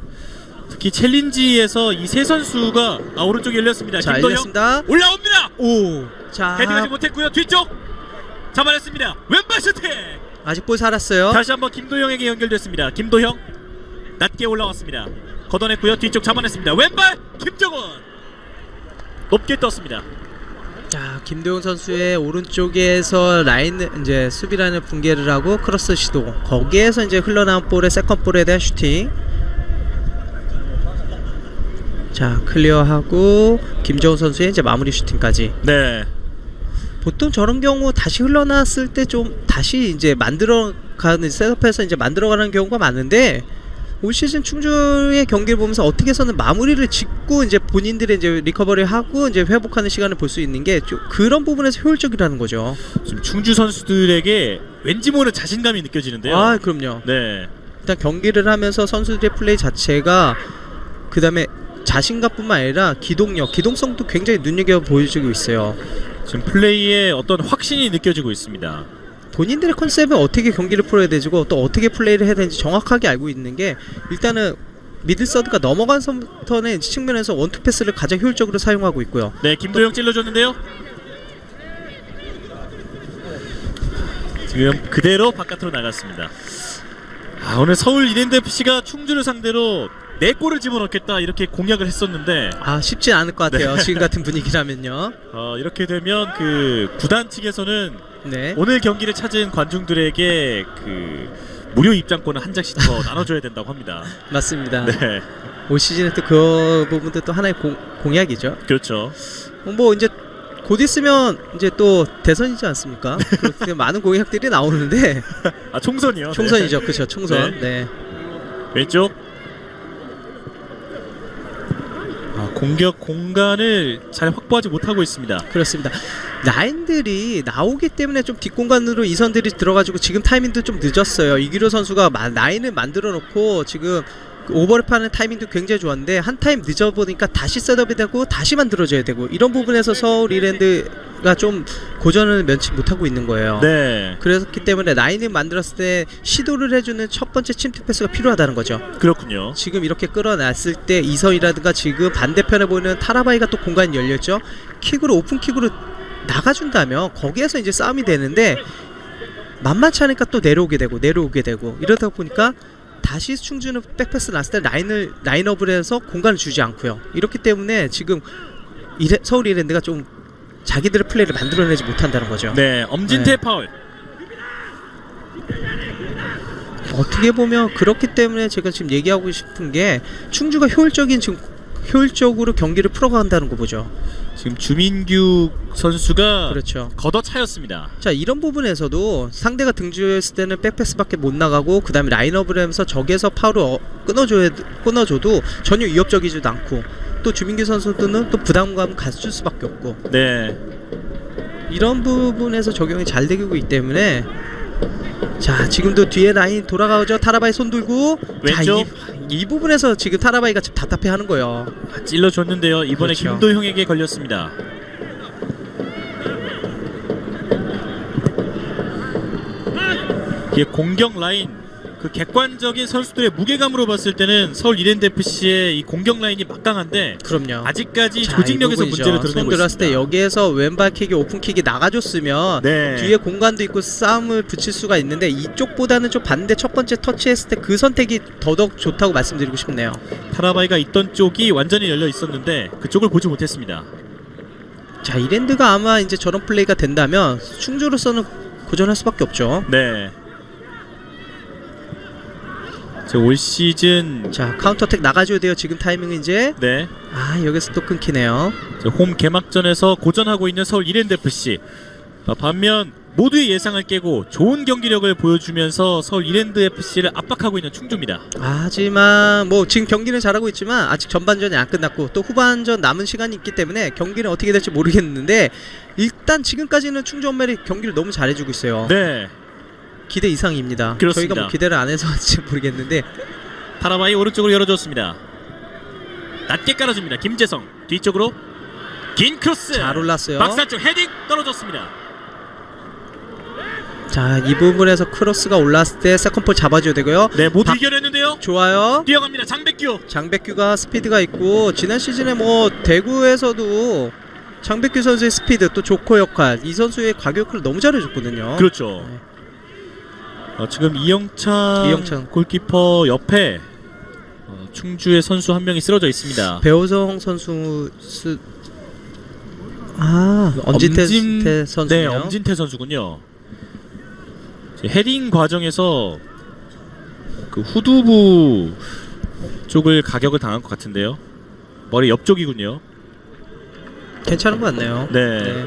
특히 챌린지에서 이 세 선수가 오른쪽에 열렸습니다. 자, 김도영 열렸습니다. 올라옵니다. 오, 자, 헤딩하지 못했고요. 뒤쪽 잡아냈습니다. 왼발 슈팅. 아직 볼 살았어요. 다시 한번 김도영에게 연결됐습니다. 김도영 낮게 올라왔습니다. 걷어냈고요. 뒤쪽 잡아냈습니다. 왼발 김정은 높게 떴습니다. 자, 김도영 선수의 오른쪽에서 라인 이제 수비 라인을 붕괴를 하고 크로스 시도. 거기에서 이제 흘러나온 볼의 세컨 볼에 대한 슈팅. 자, 클리어하고 김정은 선수의 이제 마무리 슈팅까지. 네. 보통 저런 경우 다시 흘러나왔을 때 좀 다시 이제 만들어가는 셋업해서 이제 만들어가는 경우가 많은데 올 시즌 충주의 경기를 보면서 어떻게 해서는 마무리를 짓고 이제 본인들의 이제 리커버리 하고 이제 회복하는 시간을 볼 수 있는 게 좀 그런 부분에서 효율적이라는 거죠. 지금 충주 선수들에게 왠지 모르는 자신감이 느껴지는데요. 아, 그럼요. 네. 일단 경기를 하면서 선수들의 플레이 자체가 그 다음에 자신감뿐만 아니라 기동성도 굉장히 눈여겨 보여주고 있어요. 지금 플레이에 어떤 확신이 느껴지고 있습니다. 본인들의 컨셉을 어떻게 경기를 풀어야 되고 또 어떻게 플레이를 해야 되는지 정확하게 알고 있는 게 일단은 미들 서드가 넘어간 턴의 측면에서 원투 패스를 가장 효율적으로 사용하고 있고요. 네, 김도영 찔러줬는데요. 지금 그대로 바깥으로 나갔습니다. 아, 오늘 서울 이랜드 FC가 충주를 상대로 4골을 집어넣겠다 이렇게 공약을 했었는데 아, 쉽진 않을 것 같아요. 네. 지금 같은 분위기라면요. 이렇게 되면 그 구단 측에서는 네. 오늘 경기를 찾은 관중들에게 그 무료 입장권을 한 장씩 더 나눠줘야 된다고 합니다. 맞습니다. 네, 올 시즌에 또 그 부분도 또 하나의 공약이죠. 그렇죠. 뭐 이제 곧 있으면 이제 또 대선이지 않습니까? 그렇게 많은 공약들이 나오는데 아, 총선이요? 총선이죠, 그렇죠? 총선. 네. 네. 왼쪽. 공격 공간을 잘 확보하지 못하고 있습니다. 그렇습니다. 라인들이 나오기 때문에 좀 뒷공간으로 이선들이 들어가지고 지금 타이밍도 좀 늦었어요. 이기로 선수가 라인을 만들어 놓고 지금 오버랩하는 타이밍도 굉장히 좋았는데 한 타임 늦어보니까 다시 셋업이 되고 다시 만들어져야 되고 이런 부분에서 서울 이랜드가 좀 고전을 면치 못하고 있는 거예요. 네, 그렇기 때문에 라인을 만들었을 때 시도를 해주는 첫 번째 침투 패스가 필요하다는 거죠. 그렇군요. 지금 이렇게 끌어놨을 때 이선이라든가 지금 반대편에 보이는 타라바이가 또 공간이 열렸죠. 킥으로 오픈킥으로 나가준다면 거기에서 이제 싸움이 되는데 만만치 않으니까 또 내려오게 되고 이러다 보니까 다시 충주는 백패스 났을 때 라인업을 해서 공간을 주지 않고요. 이렇기 때문에 지금 서울 이랜드가 좀 자기들의 플레이를 만들어내지 못한다는 거죠. 네, 엄진태 네. 파울. 어떻게 보면 그렇기 때문에 제가 지금 얘기하고 싶은 게 충주가 효율적으로 경기를 풀어간다는 거 보죠. 지금 주민규 선수가 그렇죠. 걷어차였습니다. 자, 이런 부분에서도 상대가 등주했을 때는 백패스밖에 못 나가고 그 다음에 라인업을 하면서 적에서 파울을 끊어줘도 전혀 위협적이지도 않고 또 주민규 선수들은 또 부담감을 가질 수밖에 없고 네, 이런 부분에서 적용이 잘 되고 있기 때문에 자, 지금도 뒤에 라인 돌아가죠. 타라바이 손 들고 왼쪽. 자, 이 부분에서 지금 타라바이가 지금 답답해하는 거예요. 찔러줬는데요. 이번에 그렇죠. 김도형에게 걸렸습니다. 이게 공격 라인, 그 객관적인 선수들의 무게감으로 봤을 때는 서울 이랜드 FC의 이 공격 라인이 막강한데 그럼요. 아직까지 자, 조직력에서 이 부분이죠. 문제를 드러내고 손 들었을 있습니다. 때 여기에서 왼발킥이 오픈킥이 나가줬으면 네. 뒤에 공간도 있고 싸움을 붙일 수가 있는데 이쪽보다는 좀 반대 첫 번째 터치했을 때 그 선택이 더더욱 좋다고 말씀드리고 싶네요. 타라바이가 있던 쪽이 완전히 열려 있었는데 그쪽을 보지 못했습니다. 자, 이랜드가 아마 이제 저런 플레이가 된다면 충주로서는 고전할 수밖에 없죠. 네. 올 시즌 자, 카운터택 나가줘야 돼요. 지금 타이밍은 이제 네, 여기서 또 끊기네요. 홈 개막전에서 고전하고 있는 서울 이랜드 FC. 반면 모두의 예상을 깨고 좋은 경기력을 보여주면서 서울 이랜드 FC를 압박하고 있는 충주입니다. 하지만 뭐 지금 경기는 잘하고 있지만 아직 전반전이 안 끝났고 또 후반전 남은 시간이 있기 때문에 경기는 어떻게 될지 모르겠는데 일단 지금까지는 충주 원멜이 경기를 너무 잘해주고 있어요. 네, 기대 이상입니다. 그렇습니다. 저희가 뭐 기대를 안 해서 할지 모르겠는데 타라바이 오른쪽으로 열어줬습니다. 낮게 깔아줍니다. 김재성 뒤쪽으로 긴 크로스. 잘 올랐어요. 박사 쪽 헤딩 떨어졌습니다. 자, 이 부분에서 크로스가 올랐을 때 세컨볼 잡아줘야 되고요. 네, 모두 이겨냈는데요. 좋아요. 뛰어갑니다. 장백규. 장백규가 스피드가 있고 지난 시즌에 뭐 대구에서도 장백규 선수의 스피드 또 조커 역할 이 선수의 과격 역할을 너무 잘해줬거든요. 그렇죠. 네. 지금 이영찬 골키퍼 옆에 충주의 선수 한 명이 쓰러져 있습니다. 배호성 선수 엄진태 선수네요. 네, 엄진태 선수군요. 헤딩 과정에서 그 후두부 쪽을 가격을 당한 것 같은데요. 머리 옆쪽이군요. 괜찮은 것 같네요. 네. 네.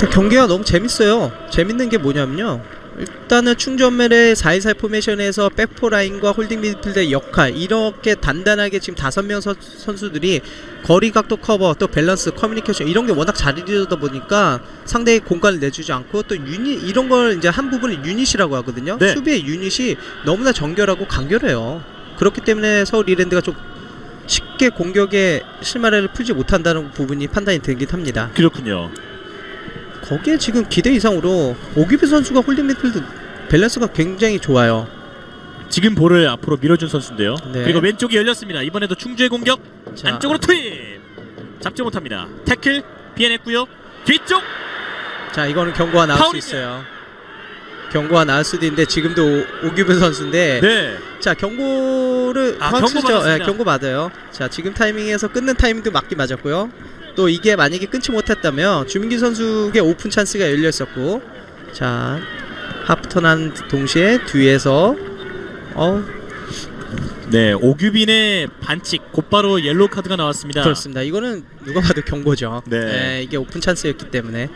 일단 경기가 너무 재밌어요. 재밌는 게 뭐냐면요, 일단은 충전멜의 4-2-4 포메이션에서 백포라인과 홀딩 미드필더의 역할, 이렇게 단단하게 지금 5명 선수들이 거리 각도 커버, 또 밸런스, 커뮤니케이션 이런 게 워낙 잘 이루어다 보니까 상대의 공간을 내주지 않고, 또 유닛, 이런 걸 이제 한 부분을 유닛이라고 하거든요. 네. 수비의 유닛이 너무나 정결하고 간결해요. 그렇기 때문에 서울 이랜드가 좀 쉽게 공격에 실마리를 풀지 못한다는 부분이 판단이 되긴 합니다. 그렇군요. 거기에 지금 기대 이상으로 오규비 선수가 홀딩 미드필드 밸런스가 굉장히 좋아요. 지금 볼을 앞으로 밀어준 선수인데요. 네. 그리고 왼쪽이 열렸습니다. 이번에도 충주의 공격. 자, 안쪽으로 투입. 잡지 못합니다. 태클 피해냈고요. 뒤쪽. 자, 이거는 경고가 나올 파울입니다. 수 있어요. 경고가 나올 수도 있는데 지금도 오규비 선수인데, 네. 자, 경고를 경고 받았습니다. 경고 받아요. 자, 지금 타이밍에서 끊는 타이밍도 맞긴 맞았고요. 또 이게 만약에 끊지 못했다면 주민기 선수에게 오픈 찬스가 열려 있었고, 자, 하프턴한 동시에 뒤에서 네, 오규빈의 반칙 곧바로 옐로우 카드가 나왔습니다. 그렇습니다. 이거는 누가 봐도 경고죠. 네. 이게 오픈 찬스였기 때문에.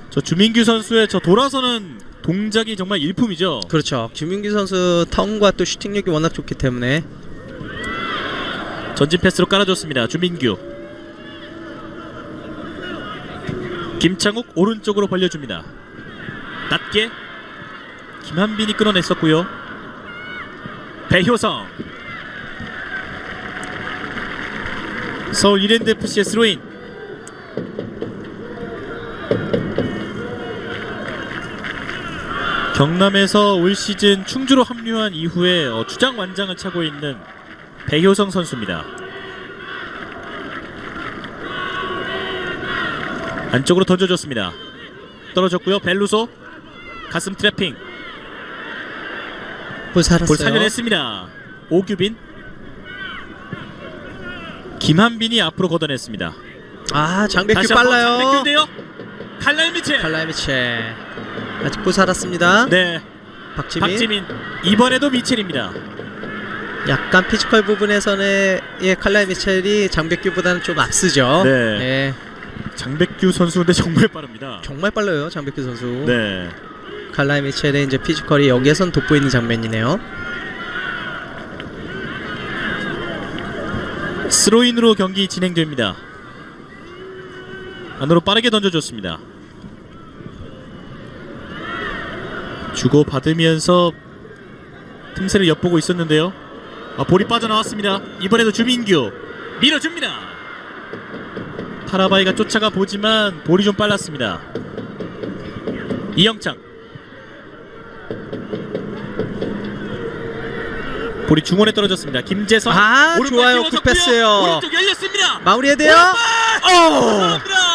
저 주민규 선수의 저 돌아서는 동작이 정말 일품이죠. 그렇죠. 주민기 선수 턴과 또 슈팅력이 워낙 좋기 때문에. 전진 패스로 깔아줬습니다. 주민규. 김창욱 오른쪽으로 벌려줍니다. 낮게 김한빈이 끊어냈었고요. 배효성. 서울 이랜드 FC의 스로인. 경남에서 올 시즌 충주로 합류한 이후에 주장 완장을 차고 있는 배효성 선수입니다. 안쪽으로 던져줬습니다. 떨어졌고요. 벨루소 가슴 트래핑. 볼 살았어요. 볼 살려냈습니다. 오규빈. 김한빈이 앞으로 걷어냈습니다. 아, 장백규 다시 한번 빨라요. 장백규인데요. 칼날 미첼. 칼라이 미첼 아직 볼 살았습니다. 네, 박지민. 이번에도 미첼입니다. 약간 피지컬 부분에서는 칼라이 미첼이 장백규보다는 좀 앞서죠. 네. 장백규 선수인데 정말 빠릅니다. 정말 빨라요, 장백규 선수. 네. 칼라이 미첼의 이제 피지컬이 여기에선 돋보이는 장면이네요. 스로인으로 경기 진행됩니다. 안으로 빠르게 던져줬습니다. 주고 받으면서 틈새를 엿보고 있었는데요. 볼이 빠져나왔습니다. 이번에도 주민규 밀어줍니다. 타라바이가 쫓아가 보지만 볼이 좀 빨랐습니다. 이영창. 볼이 중원에 떨어졌습니다. 김재성. 아, 오른발 좋아요. 띄워줬고요. 굿패스예요. 오른쪽 열렸습니다. 마무리해야 돼요. 감사합니다.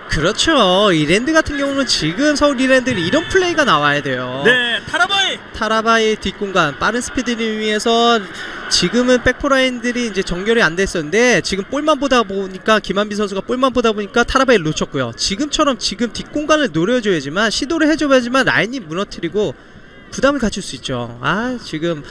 그렇죠. 이랜드 같은 경우는 지금 서울 이랜드는 이런 플레이가 나와야 돼요. 네, 타라바이. 타라바의 뒷공간 빠른 스피드를 위해서 지금은 백포라인들이 이제 정결이 안 됐었는데, 지금 볼만 보다 보니까 김한빈 선수가 볼만 보다 보니까 타라바이를 놓쳤고요. 지금처럼 지금 뒷공간을 노려줘야지만, 시도를 해줘야지만 라인이 무너뜨리고 부담을 갖출 수 있죠. 아, 지금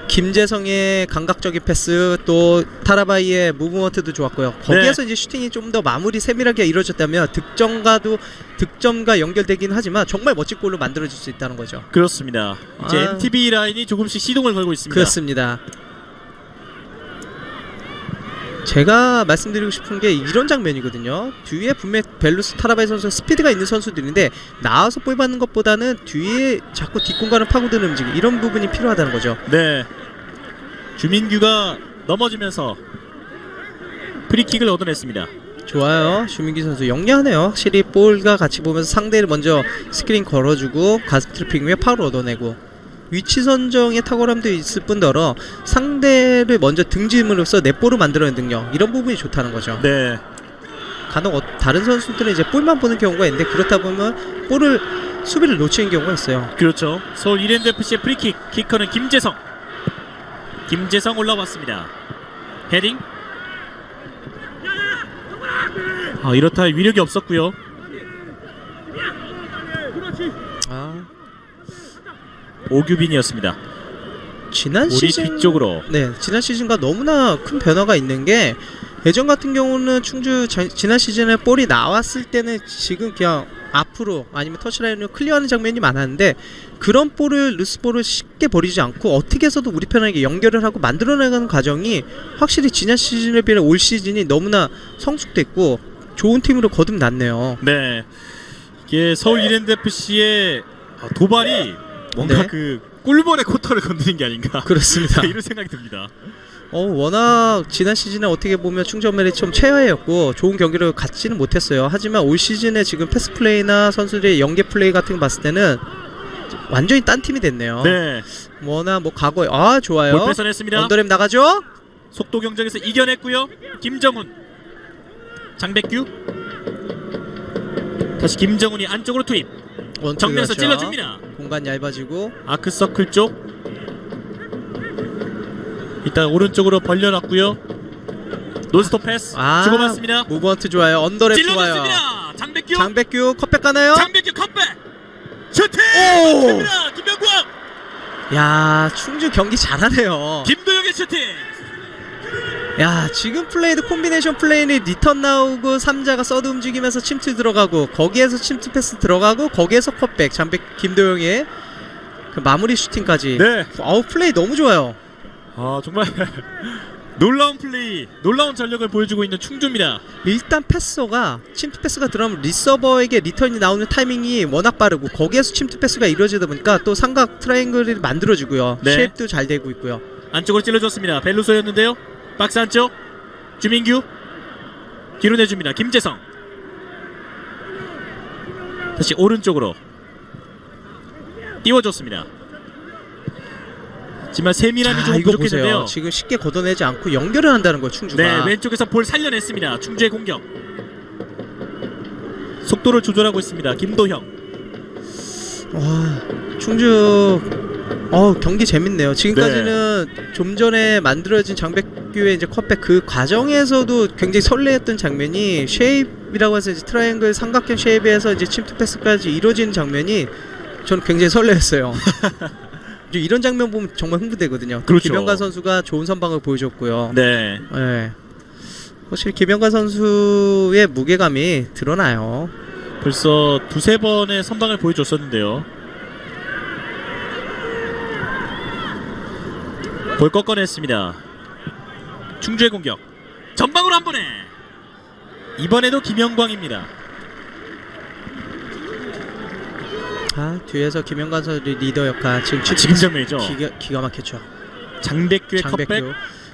김재성의 감각적인 패스, 또 타라바이의 무브먼트도 좋았고요. 거기에서 이제 슈팅이 좀 더 마무리 세밀하게 이루어졌다면 득점과 연결되긴 하지만 정말 멋진 골로 만들어질 수 있다는 거죠. 그렇습니다. 이제 MTB 라인이 조금씩 시동을 걸고 있습니다. 그렇습니다. 제가 말씀드리고 싶은 게 이런 장면이거든요. 뒤에 분명 벨루스, 타라바이 선수 스피드가 있는 선수들인데 나와서 볼 받는 것보다는 뒤에 자꾸 뒷공간을 파고드는 움직임, 이런 부분이 필요하다는 거죠. 네. 주민규가 넘어지면서 프리킥을 얻어냈습니다. 좋아요. 주민기 선수 영리하네요. 확실히 볼과 같이 보면서 상대를 먼저 스크린 걸어주고 가슴 트래핑 후에 파울 얻어내고, 위치 선정의 탁월함도 있을 뿐더러 상대를 먼저 등짐으로써 내 볼을 만들어내는 능력, 이런 부분이 좋다는 거죠. 네. 간혹 다른 선수들은 이제 볼만 보는 경우가 있는데, 그렇다 보면 수비를 놓치는 경우가 있어요. 그렇죠. 서울 이랜드 FC의 프리킥. 키커는 김재성. 김재성 올라왔습니다. 헤딩. 이렇다 할 위력이 없었고요. 오규빈이었습니다. 지난 우리 시즌 뒤쪽으로. 네, 지난 시즌과 너무나 큰 변화가 있는 게, 예전 같은 경우는 충주 지난 시즌에 볼이 나왔을 때는 지금 그냥 앞으로 아니면 터치라인으로 클리어하는 장면이 많았는데 그런 볼을 루스볼을 쉽게 버리지 않고 어떻게 해서도 우리 편에게 연결을 하고 만들어내가는 과정이 확실히 지난 시즌에 비해 올 시즌이 너무나 성숙됐고 좋은 팀으로 거듭났네요. 네, 이게 서울 이랜드 FC의 도발이 뭔가 네. 그 꿀벌의 코터를 건드린 게 아닌가 그렇습니다. 이런 생각이 듭니다. 워낙 지난 시즌에 어떻게 보면 충전맨이 좀 최하였고 좋은 경기를 갖지는 못했어요. 하지만 올 시즌에 지금 패스 플레이나 선수들의 연계 플레이 같은 거 봤을 때는 완전히 딴 팀이 됐네요. 네, 워낙 뭐 과거에 좋아요. 볼 뺏어냈습니다. 언더램 나가죠? 속도 경쟁에서 이겨냈고요. 김정훈, 장백규, 다시 김정훈이 안쪽으로 투입. 정면에서 들어갔죠. 찔러줍니다. 공간 얇아지고 아크 서클 쪽. 일단 오른쪽으로 벌려놨고요. 논스톱 패스 주고받습니다. 무브먼트 좋아요. 언더랩 좋아요. 찔러줬습니다. 장백규. 장백규 컵백 가나요? 장백규 컵백. 슈팅! 오! 됩니다. 김명광. 야, 충주 경기 잘하네요. 김도영의 슈팅. 야, 지금 플레이도 콤비네이션 플레이니 리턴 나오고 3자가 서드 움직이면서 침투 들어가고 거기에서 침투 패스 들어가고 거기에서 컵백 김도영의 그 마무리 슈팅까지. 네. 플레이 너무 좋아요. 정말 놀라운 플레이, 놀라운 전력을 보여주고 있는 충주입니다. 일단 패스가 침투 패스가 들어가면 리서버에게 리턴이 나오는 타이밍이 워낙 빠르고 거기에서 침투 패스가 이루어지다 보니까 또 삼각 트라이앵글이 만들어지고요. 네. 쉐입도 잘 되고 있고요. 안쪽으로 찔러줬습니다. 벨루소였는데요. 박스 안쪽 주민규 뒤로 내줍니다. 김재성 다시 오른쪽으로 띄워줬습니다. 하지만 세밀함이 좀 이거 부족했는데요. 보세요. 지금 쉽게 걷어내지 않고 연결을 한다는 거예요. 충주가. 네, 왼쪽에서 볼 살려냈습니다. 충주의 공격. 속도를 조절하고 있습니다. 김도형. 충주 경기 재밌네요. 지금까지는 좀 전에 만들어진 장백규의 이제 컷백 그 과정에서도 굉장히 설레했던 장면이 쉐입이라고 해서 이제 트라이앵글 삼각형 쉐입에서 이제 침투 패스까지 이루어지는 장면이 저는 굉장히 설레었어요. 이런 장면 보면 정말 흥분되거든요. 그렇죠. 김영관 선수가 좋은 선방을 보여줬고요. 네. 네. 확실히 김영관 선수의 무게감이 드러나요. 벌써 두세 번의 선방을 보여줬었는데요. 볼 꺾어냈습니다. 충주의 공격. 전방으로 한 번에. 이번에도 김영광입니다. 뒤에서 김영관 선수 리더 역할 지금 장면이죠. 기가 막혔죠. 장백규의 컵백.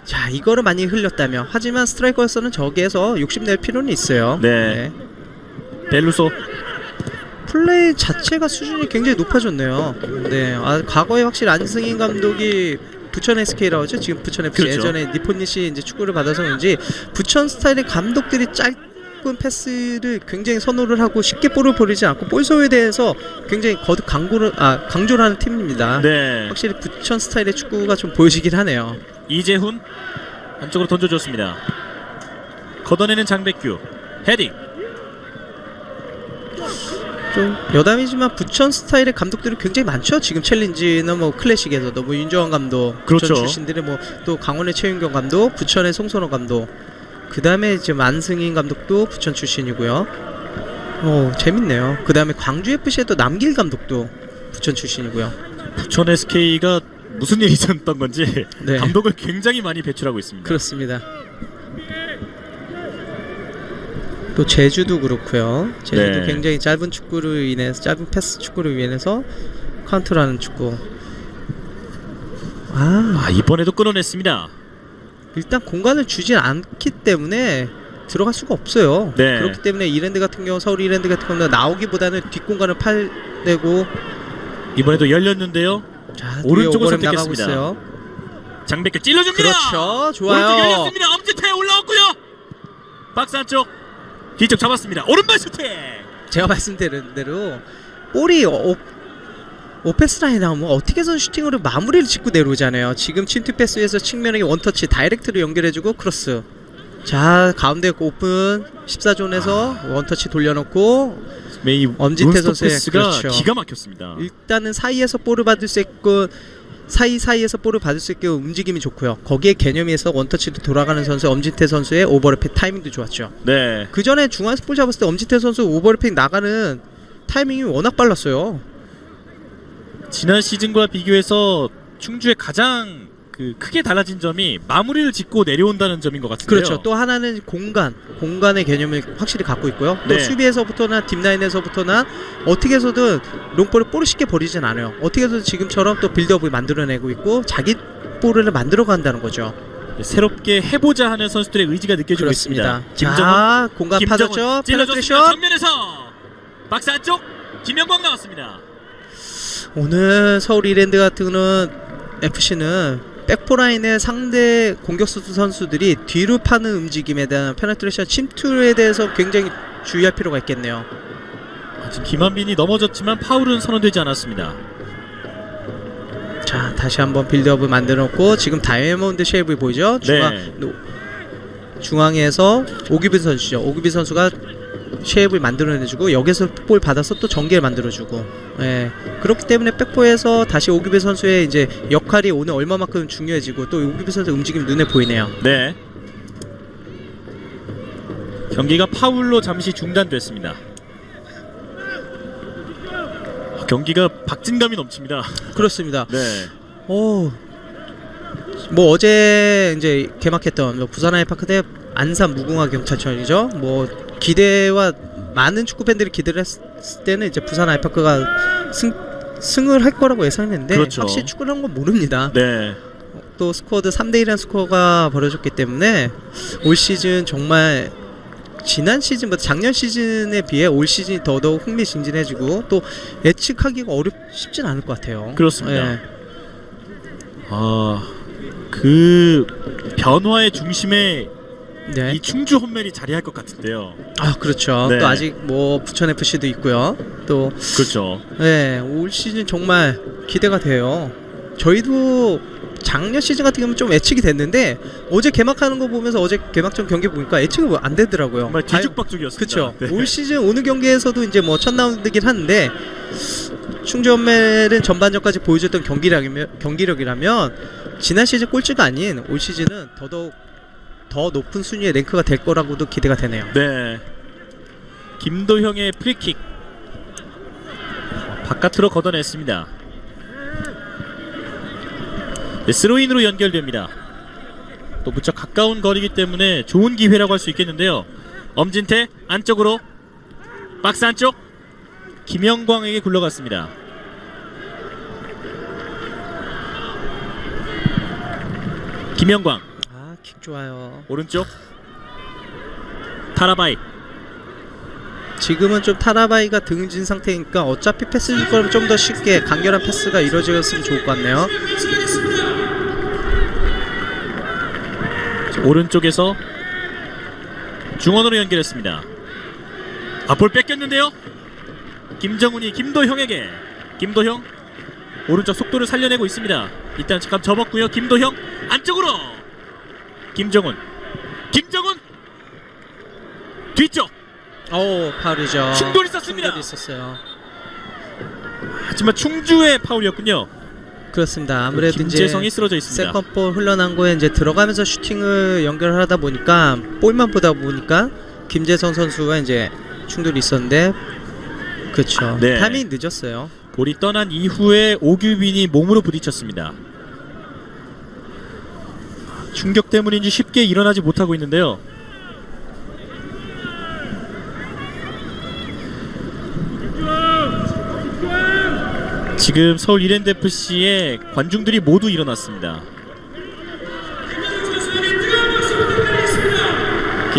자, 이거를 많이 흘렸다며. 하지만 스트라이커로서는 저기에서 욕심낼 필요는 있어요. 네. 벨루소. 플레이 자체가 수준이 굉장히 높아졌네요. 네. 과거에 확실히 안승인 감독이 부천 SK라고 하죠. 지금 부천 FC. 그렇죠. 예전에 니폰니시 이제 축구를 받아서 그런지 부천 스타일의 감독들이 짧은 패스를 굉장히 선호를 하고 쉽게 볼을 버리지 않고 볼 소유에 대해서 굉장히 거듭 강조를 하는 팀입니다. 네. 확실히 부천 스타일의 축구가 좀 보여지긴 하네요. 이재훈 안쪽으로 던져줬습니다. 걷어내는 장백규 헤딩. 좀 여담이지만 부천 스타일의 감독들이 굉장히 많죠. 지금 챌린지나 뭐 클래식에서도 뭐 윤정환 감독, 그렇죠. 부천 출신들이 뭐 또 강원의 최윤경 감독, 부천의 송선호 감독, 그 다음에 지금 안승인 감독도 부천 출신이고요. 재밌네요. 그 다음에 광주 FC의 또 남길 감독도 부천 출신이고요. 부천 SK가 무슨 일이 있었던 건지 네. 감독을 굉장히 많이 배출하고 있습니다. 그렇습니다. 또 제주도 그렇고요. 제주도 네. 굉장히 짧은 축구로 인해서 짧은 패스 축구로 인해서 카운터라는 축구. 이번에도 끊어냈습니다. 일단 공간을 주진 않기 때문에 들어갈 수가 없어요. 네. 그렇기 때문에 이랜드 같은 경우, 서울 이랜드 같은 경우는 나오기보다는 뒷공간을 팔내고. 이번에도 열렸는데요. 자, 오른쪽으로 오버랩 나가고 선택했습니다. 있어요. 장백규 찔러줍니다. 그렇죠. 좋아요. 오른쪽 열렸습니다. 엄지태 올라왔고요. 박스 안쪽 뒤쪽 잡았습니다. 오른발 슈팅. 제가 말씀드린 대로 볼이 오페스 라인에 나오면 어떻게 해서 슈팅으로 마무리를 짓고 내려오잖아요. 지금 침투 패스에서 측면에 원터치 다이렉트로 연결해주고 크로스. 자, 가운데 오픈 14존에서 원터치 돌려놓고 엄지태 선수의 패스가 그렇죠. 기가 막혔습니다. 일단은 사이에서 볼을 받을 수 있고 사이사이에서 볼을 받을 수 있게 움직임이 좋고요. 거기에 개념에서 원터치로 돌아가는 선수 엄지태 선수의 오버래픽 타이밍도 좋았죠. 네. 그 전에 중앙에서 볼 잡았을 때 엄지태 선수 오버래픽 나가는 타이밍이 워낙 빨랐어요. 지난 시즌과 비교해서 충주의 가장 크게 달라진 점이 마무리를 짓고 내려온다는 점인 것 같은데요. 그렇죠. 또 하나는 공간의 개념을 확실히 갖고 있고요. 또 네. 수비에서부터나 딥라인에서부터나 어떻게 해서든 롱볼을 볼을 쉽게 버리진 않아요. 어떻게 해서든 지금처럼 또 빌드업을 만들어내고 있고 자기 볼을 만들어간다는 거죠. 새롭게 해보자 하는 선수들의 의지가 느껴지고 있습니다. 자, 공간 파졌죠. 찔러줬습니다. 정면에서 박스 안쪽 김영광 나왔습니다. 오늘 서울 이랜드 같은 경우는 FC는 백포라인의 상대 공격수 선수들이 뒤로 파는 움직임에 대한 페네트레이션 침투에 대해서 굉장히 주의할 필요가 있겠네요. 지금 김한빈이 넘어졌지만 파울은 선언되지 않았습니다. 자, 다시 한번 빌드업을 만들었고 지금 다이아몬드 쉐입을 보이죠? 중앙에서 오규빈 선수죠. 오규빈 선수가 쉐입을 만들어내주고 여기서 볼 받아서 또 전개를 만들어주고, 예. 그렇기 때문에 백포에서 다시 오규빈 선수의 이제 역할이 오늘 얼마만큼 중요해지고 또 오규빈 선수의 움직임이 눈에 보이네요. 네. 경기가 파울로 잠시 중단됐습니다. 경기가 박진감이 넘칩니다. 그렇습니다. 네. 뭐 어제 이제 개막했던 부산 아이파크 대 안산 무궁화 경찰청이죠. 뭐 기대와 많은 축구 팬들이 기대를 했을 때는 이제 부산 아이파크가 승을 할 거라고 예상했는데 그렇죠. 확실히 축구라는 건 모릅니다. 네. 또 스코어도 3대1이라는 스코어가 벌어졌기 때문에 올 시즌 정말 지난 시즌보다 작년 시즌에 비해 올 시즌이 더더욱 흥미진진해지고 또 예측하기가 쉽진 않을 것 같아요. 그렇습니다. 예. 그 변화의 중심에 네. 이 충주 홈멜이 자리할 것 같은데요. 그렇죠. 네. 또 아직 뭐 부천 FC도 있고요. 또 그렇죠. 네, 올 시즌 정말 기대가 돼요. 저희도 작년 시즌 같은 경우는 좀 예측이 됐는데 어제 개막하는 거 보면서 어제 개막전 경기 보니까 예측이 안 되더라고요. 정말 뒤죽박죽이었습니다. 그렇죠. 네. 올 시즌 어느 경기에서도 이제 뭐 첫 라운드긴 한데 충주홈멜은 전반전까지 보여줬던 경기력이라면 지난 시즌 꼴찌가 아닌 올 시즌은 더더욱 더 높은 순위의 랭크가 될 거라고도 기대가 되네요. 네. 김도형의 프리킥 바깥으로 걷어냈습니다. 네, 스로인으로 연결됩니다. 또 무척 가까운 거리이기 때문에 좋은 기회라고 할 수 있겠는데요. 엄진태 안쪽으로 박스 안쪽 김영광에게 굴러갔습니다. 김영광 킥 좋아요. 오른쪽 타라바이. 지금은 좀 타라바이가 등진 상태니까 어차피 패스 줄 거면 좀 더 쉽게 간결한 패스가 이루어졌으면 좋을 것 같네요. 오른쪽에서 중원으로 연결했습니다. 볼 뺏겼는데요. 김정훈이 김도형에게. 김도형 오른쪽 속도를 살려내고 있습니다. 일단 잠깐 접었고요. 김도형 안쪽으로 김정훈 뒤쪽 파울이죠. 충돌이 있었습니다. 충돌이 있었어요. 하지만 충주의 파울이었군요. 그렇습니다. 아무래도 김재성이 이제 쓰러져 있습니다. 세컨볼 흘러난 거에 이제 들어가면서 슈팅을 연결하다 보니까 볼만 보다 보니까 김재성 선수가 이제 충돌이 있었는데 그렇죠. 네. 타이밍이 늦었어요. 볼이 떠난 이후에 오규빈이 몸으로 부딪혔습니다. 충격 때문인지 쉽게 일어나지 못하고 있는데요. 지금 서울 이랜드 FC의 관중들이 모두 일어났습니다.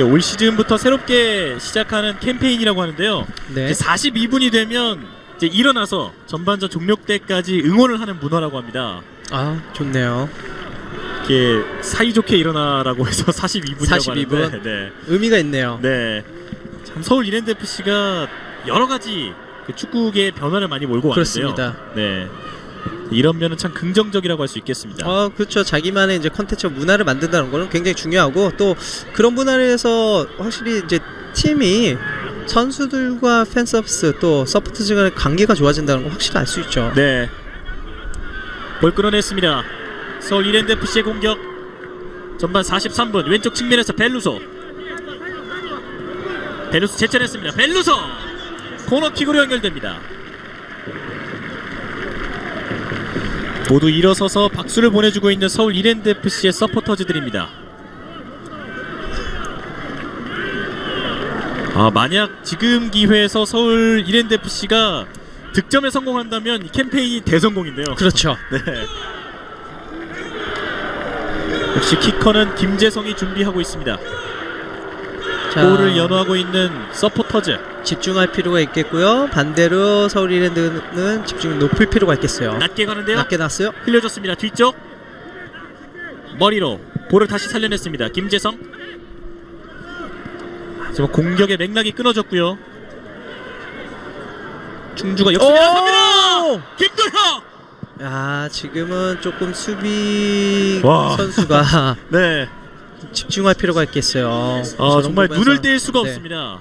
올 시즌부터 새롭게 시작하는 캠페인이라고 하는데요. 네. 42분이 되면 이제 일어나서 전반전 종료 때까지 응원을 하는 문화라고 합니다. 좋네요. 이게 사이좋게 일어나라고 해서 42분이라고 42분? 하는데 네. 의미가 있네요. 네. 참 서울 이랜드 FC가 여러 가지 축구계의 변화를 많이 몰고 왔는데요. 그렇습니다. 네. 이런 면은 참 긍정적이라고 할 수 있겠습니다. 그렇죠. 자기만의 이제 컨텐츠 문화를 만든다는 거는 굉장히 중요하고 또 그런 문화에서 확실히 이제 팀이 선수들과 팬 서비스 또 서포터즈 간의 관계가 좋아진다는 거 확실히 알 수 있죠. 네. 볼 끌어냈습니다. 서울 이랜드 FC의 공격. 전반 43분 왼쪽 측면에서 벨루소 제쳐냈습니다. 벨루소 코너킥으로 연결됩니다. 모두 일어서서 박수를 보내주고 있는 서울 이랜드FC의 서포터즈들입니다. 만약 지금 기회에서 서울 이랜드FC가 득점에 성공한다면 이 캠페인이 대성공인데요. 그렇죠. 네. 역시 키커는 김재성이 준비하고 있습니다. 자, 골을 연호하고 있는 서포터즈. 집중할 필요가 있겠고요. 반대로 서울 이랜드는 집중을 높일 필요가 있겠어요. 낮게 가는데요. 낮게 났어요. 흘려줬습니다. 뒤쪽 머리로 볼을 다시 살려냈습니다. 김재성. 지금 공격의 맥락이 끊어졌고요. 충주가 역습을 합니다. 김도혁. 야, 지금은 조금 수비 와. 선수가 네. 집중할 필요가 있겠어요. 정말 보면서. 눈을 뗄 수가 네. 없습니다.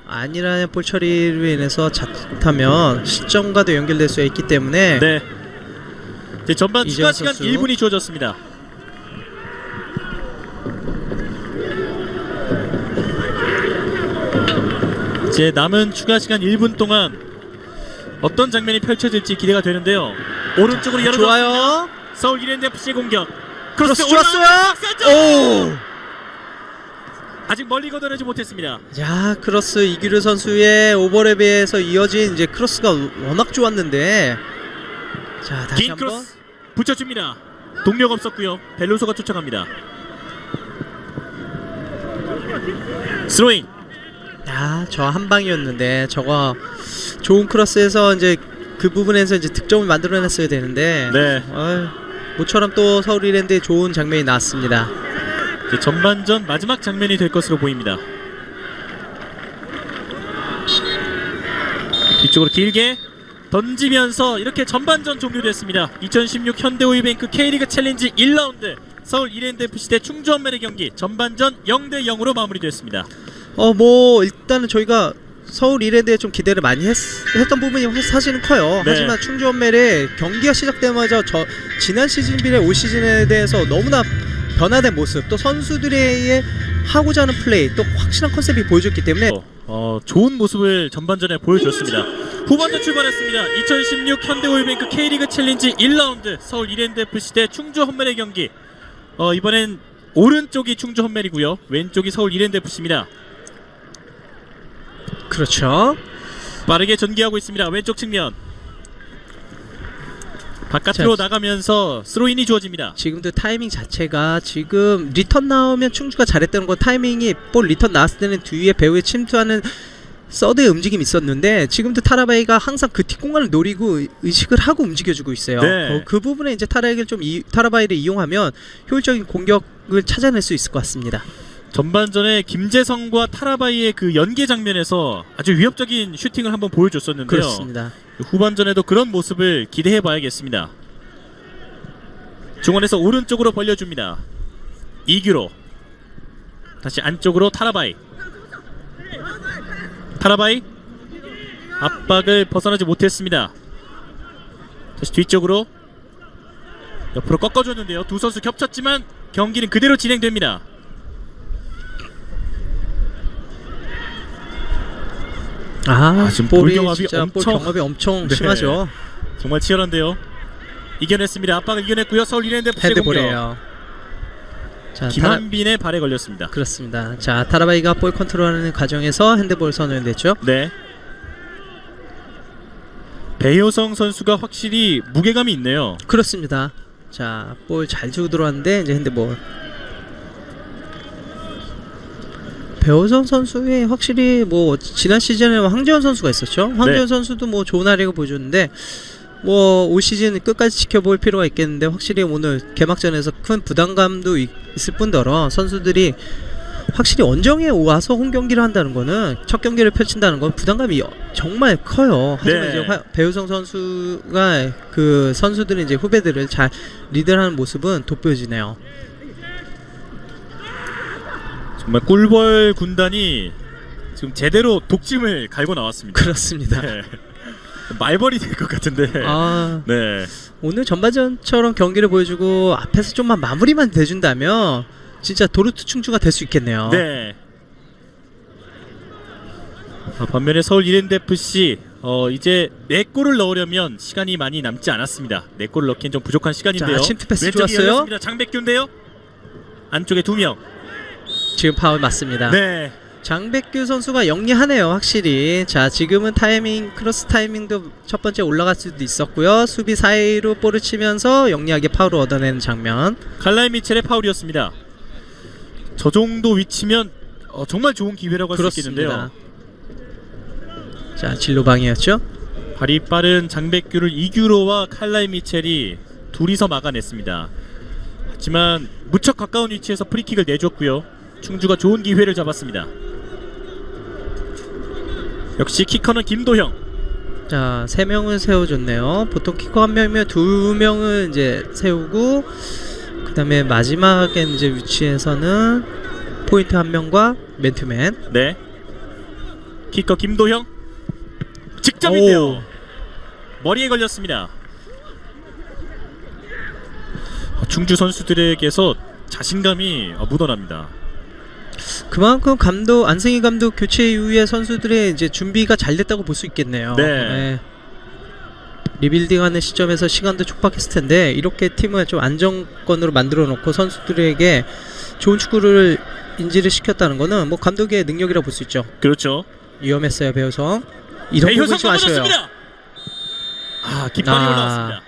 아니라는 볼 처리로 인해서 자칫하면 실점과도 연결될 수 있기 때문에 네. 이제 전반 추가 시간 선수. 1분이 주어졌습니다. 이제 남은 추가 시간 1분 동안 어떤 장면이 펼쳐질지 기대가 되는데요. 오른쪽으로 열어줬습니다. 좋아요. 서울 이랜드FC 공격. 크로스 올라오는 좋았어요. 오! 아직 멀리 걷어내지 못했습니다. 야, 크로스 이규르 선수의 오버랩에서 이어진 이제 크로스가 워낙 좋았는데, 자, 다시 긴 한번. 크로스 붙여줍니다. 동력 없었고요. 벨로소가 쫓아갑니다. 스로잉. 야, 저 한 방이었는데 저거 좋은 크로스에서 이제 그 부분에서 이제 득점을 만들어냈어야 되는데, 네. 모처럼 또 서울 이랜드의 좋은 장면이 나왔습니다. 이제 전반전 마지막 장면이 될 것으로 보입니다. 뒤쪽으로 길게 던지면서 이렇게 전반전 종료됐습니다. 2016 현대오일뱅크 K리그 챌린지 1라운드 서울 이랜드FC 대 충주원맨의 경기 전반전 0대0으로 마무리됐습니다. 뭐 일단은 저희가 서울 이랜드에 좀 기대를 많이 했던 부분이 사실은 커요. 네. 하지만 충주원멜의 경기가 시작되자마자 지난 시즌 비례 올 시즌에 대해서 너무나 변화된 모습, 또 선수들의 하고자 하는 플레이, 또 확실한 컨셉이 보여줬기 때문에 좋은 모습을 전반전에 보여줬습니다. 후반전 출발했습니다. 2016 현대오일뱅크 K리그 챌린지 1라운드 서울 이랜드FC 대 충주 헌멜의 경기. 이번엔 오른쪽이 충주 헌멜이고요. 왼쪽이 서울 이랜드FC입니다. 그렇죠. 빠르게 전개하고 있습니다. 왼쪽 측면 바깥으로 나가면서 스로인이 주어집니다. 지금도 타이밍 자체가 지금 리턴 나오면 충주가 잘했다는 건 타이밍이 볼 리턴 나왔을 때는 뒤에 배우에 침투하는 서드의 움직임이 있었는데 지금도 타라바이가 항상 그 뒷공간을 노리고 의식을 하고 움직여주고 있어요. 네. 그 부분에 이제 타라바이를 이용하면 효율적인 공격을 찾아낼 수 있을 것 같습니다. 전반전에 김재성과 타라바이의 그 연계 장면에서 아주 위협적인 슈팅을 한번 보여줬었는데요. 그렇습니다. 후반전에도 그런 모습을 기대해봐야겠습니다. 중원에서 오른쪽으로 벌려줍니다. 이규로 다시 안쪽으로 타라바이 압박을 벗어나지 못했습니다. 다시 뒤쪽으로 옆으로 꺾어줬는데요. 두 선수 겹쳤지만 경기는 그대로 진행됩니다. 지금 볼이 볼경합이 진짜 볼 엄청- 경합이 엄청 네. 심하죠. 정말 치열한데요. 이겨냈습니다. 압박을 이겨냈고요. 서울 이랜드FC의 공격. 헤드볼이에요. 자, 김한빈의 발에 걸렸습니다. 그렇습니다. 자, 타라바이가 볼 컨트롤하는 과정에서 핸드볼 선언됐죠. 네. 배효성 선수가 확실히 무게감이 있네요. 그렇습니다. 자, 볼 잘 주고 들어왔는데 이제 핸드볼. 배우성 선수의 확실히 뭐 지난 시즌에 황재원 선수가 있었죠. 황재원 선수도 뭐 좋은 활약을 보여줬는데 뭐 올 시즌 끝까지 지켜볼 필요가 있겠는데 확실히 오늘 개막전에서 큰 부담감도 있을 뿐더러 선수들이 확실히 원정에 와서 홈 경기를 한다는 거는 첫 경기를 펼친다는 건 부담감이 정말 커요. 하지만 네. 이제 배우성 선수가 그 선수들이 이제 후배들을 잘 리드하는 모습은 돋보여지네요. 정말 꿀벌 군단이 지금 제대로 독침을 갈고 나왔습니다. 그렇습니다. 네. 말벌이 될 것 같은데. 네. 오늘 전반전처럼 경기를 보여주고 앞에서 좀만 마무리만 돼준다면 진짜 도르트 충주가 될 수 있겠네요. 네. 반면에 서울 이랜드 FC 이제 4골을 넣으려면 시간이 많이 남지 않았습니다. 4골을 넣기엔 좀 부족한 시간인데요. 자, 침투 패스 왼쪽이 좋았어요. 열렸습니다. 장백규인데요. 안쪽에 2명. 지금 파울 맞습니다. 네. 장백규 선수가 영리하네요, 확실히. 자, 지금은 타이밍, 크로스 타이밍도 첫 번째 올라갈 수도 있었고요. 수비 사이로 볼을 치면서 영리하게 파울을 얻어내는 장면. 칼라이 미첼의 파울이었습니다. 저 정도 위치면 정말 좋은 기회라고 할 수 있겠는데요. 자, 진로방이었죠. 발이 빠른 장백규를 이규로와 칼라이 미첼이 둘이서 막아냈습니다. 하지만 무척 가까운 위치에서 프리킥을 내줬고요. 충주가 좋은 기회를 잡았습니다. 역시 키커는 김도형. 자, 3명을 세워줬네요. 보통 키커 1명이면 2명을 이제 세우고, 그 다음에 마지막에 이제 위치에서는 포인트 1명과 맨투맨. 네. 키커 김도형. 직접인데요. 오. 머리에 걸렸습니다. 충주 선수들에게서 자신감이 묻어납니다. 그만큼 감독, 안승희 감독 교체 이후에 선수들의 이제 준비가 잘 됐다고 볼 수 있겠네요. 네. 리빌딩하는 시점에서 시간도 촉박했을 텐데 이렇게 팀을 좀 안정권으로 만들어 놓고 선수들에게 좋은 축구를 인지를 시켰다는 거는 뭐 감독의 능력이라고 볼 수 있죠. 그렇죠. 위험했어요, 배우성. 이런 부분이 좀 아쉬워요. 깃발이 올라왔습니다.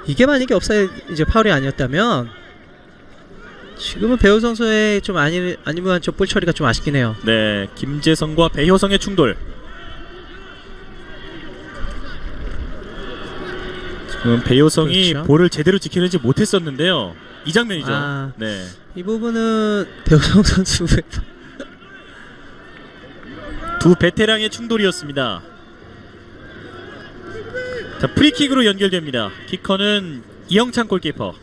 이게 만약에 업사이드 이제 파울이 아니었다면 지금은 배우 선수의 좀 아니면 저 볼 처리가 좀 아쉽긴 해요. 네, 김재성과 배효성의 충돌. 지금 배효성이 그렇죠. 볼을 제대로 지켜내지 못했었는데요. 이 장면이죠. 네. 이 부분은 배우성 선수의 두 베테랑의 충돌이었습니다. 자, 프리킥으로 연결됩니다. 키커는 이영찬 골키퍼.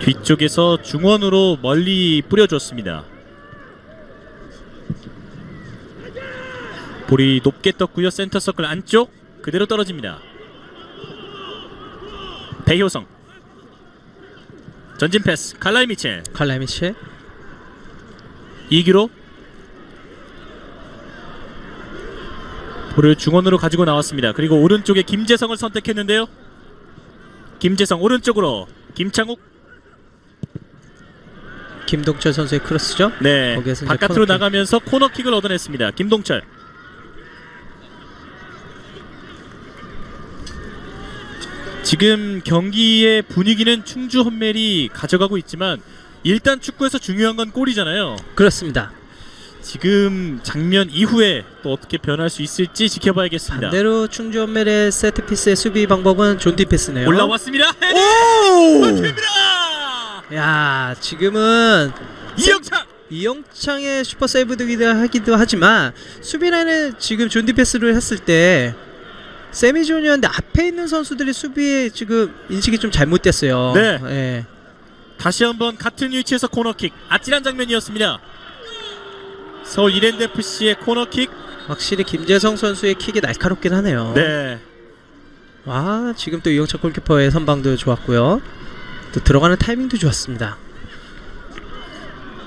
뒤쪽에서 중원으로 멀리 뿌려줬습니다. 볼이 높게 떴고요. 센터 서클 안쪽 그대로 떨어집니다. 배효성 전진 패스 칼라이 미첼. 칼라이 미첼. 이기로 볼을 중원으로 가지고 나왔습니다. 그리고 오른쪽에 김재성을 선택했는데요. 김재성 오른쪽으로 김창욱. 김동철 선수의 크로스죠. 네, 거기에서 이제 바깥으로 코너킥. 나가면서 코너킥을 얻어냈습니다. 김동철. 지금 경기의 분위기는 충주 헌멜이 가져가고 있지만 일단 축구에서 중요한 건 골이잖아요. 그렇습니다. 지금 장면 이후에 또 어떻게 변할 수 있을지 지켜봐야겠습니다. 반대로 충주 헌멜의 세트피스의 수비 방법은 존디 패스네요. 올라왔습니다. 오! 맞습니다. 야, 지금은 이영창의 슈퍼 세이브이기도 하기도 하지만 수비라인은 지금 존디 패스를 했을 때 세미존이었는데 앞에 있는 선수들이 수비에 지금 인식이 좀 잘못됐어요. 네. 예. 다시 한번 같은 위치에서 코너킥. 아찔한 장면이었습니다. 서울 이랜드 FC의 코너킥. 확실히 김재성 선수의 킥이 날카롭긴 하네요. 네. 와, 지금 또 이영찬 골키퍼의 선방도 좋았고요. 또 들어가는 타이밍도 좋았습니다.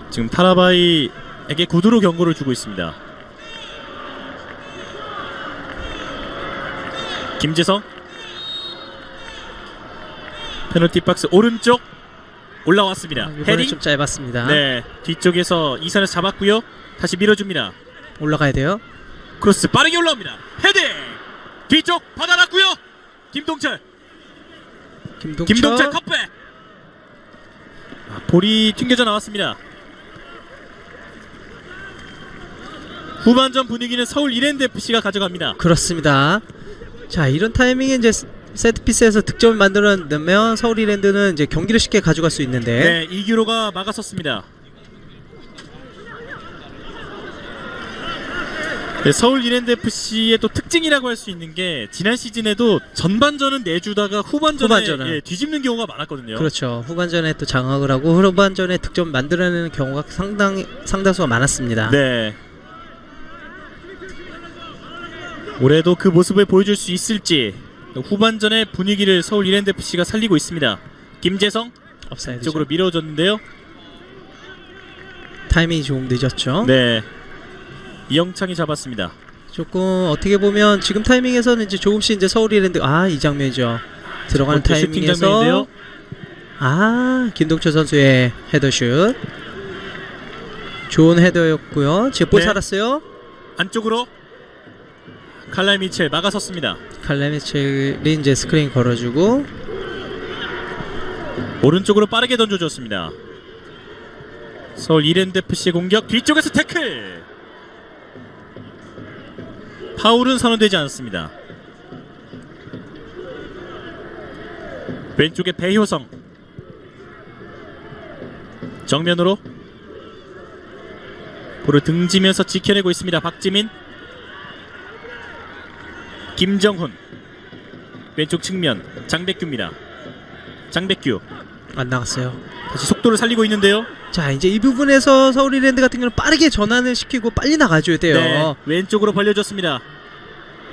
지금 타라바이에게 구두로 경고를 주고 있습니다. 김재성 페널티 박스 오른쪽 올라왔습니다. 이번에 헤딩. 좀 짧았습니다. 네, 뒤쪽에서 이선을 잡았고요. 다시 밀어줍니다. 올라가야 돼요. 크로스 빠르게 올라옵니다. 헤딩 뒤쪽 받아놨고요. 김동철 컵백. 볼이 튕겨져 나왔습니다. 후반전 분위기는 서울 이랜드 FC가 가져갑니다. 그렇습니다. 자, 이런 타이밍에 이제 세트피스에서 득점을 만들어내면 서울 이랜드는 이제 경기를 쉽게 가져갈 수 있는데. 네, 이규로가 막아섰습니다. 네, 서울 이랜드 FC의 또 특징이라고 할 수 있는 게 지난 시즌에도 전반전은 내주다가 후반전에 예, 뒤집는 경우가 많았거든요. 그렇죠. 후반전에 또 장악을 하고 후반전에 득점 만들어내는 경우가 상당수가 많았습니다. 네. 올해도 그 모습을 보여줄 수 있을지 후반전의 분위기를 서울 이랜드 FC가 살리고 있습니다. 김재성 업사이드 쪽으로 밀어줬는데요. 타이밍이 조금 늦었죠. 네. 이영창이 잡았습니다. 조금 어떻게 보면 지금 타이밍에서는 이제 조금씩 이제 서울 이랜드 이 장면이죠. 들어가는 첫 번째 슈팅 타이밍에서 장면인데요. 김동철 선수의 헤더슛. 좋은 헤더였고요. 지금 볼 네. 살았어요. 안쪽으로 칼라이 미첼 막아섰습니다. 칼레미첼이 이제 스크린 걸어주고 오른쪽으로 빠르게 던져줬습니다. 서울 이랜드 FC의 공격 뒤쪽에서 태클. 파울은 선언되지 않습니다. 왼쪽에 배효성 정면으로 볼을 등지면서 지켜내고 있습니다. 박지민, 김정훈 왼쪽 측면 장백규입니다. 장백규 안 나갔어요. 다시 속도를 살리고 있는데요. 자, 이제 이 부분에서 서울 이랜드 같은 경우는 빠르게 전환을 시키고 빨리 나가줘야 돼요. 네, 왼쪽으로 벌려줬습니다.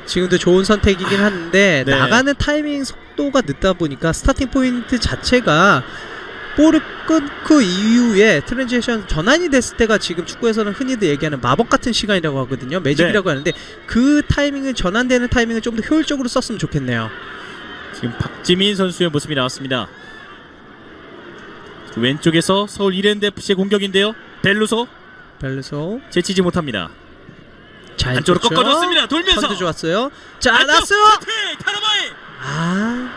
지금도 좋은 선택이긴 한데 네. 나가는 타이밍 속도가 늦다 보니까 스타팅 포인트 자체가 볼을 끊고 이후에 트랜지션 전환이 됐을 때가 지금 축구에서는 흔히들 얘기하는 마법 같은 시간이라고 하거든요. 매직이라고 하는데 그 타이밍을 전환되는 타이밍을 좀 더 효율적으로 썼으면 좋겠네요. 지금 박지민 선수의 모습이 나왔습니다. 왼쪽에서 서울 이랜드 FC의 공격인데요. 벨루소 제치지 못합니다. 자, 안쪽으로 그렇죠. 꺾어줬습니다. 돌면서 선두 좋았어요. 자, 안쪽 나왔어요. 슈팅! 타라바이!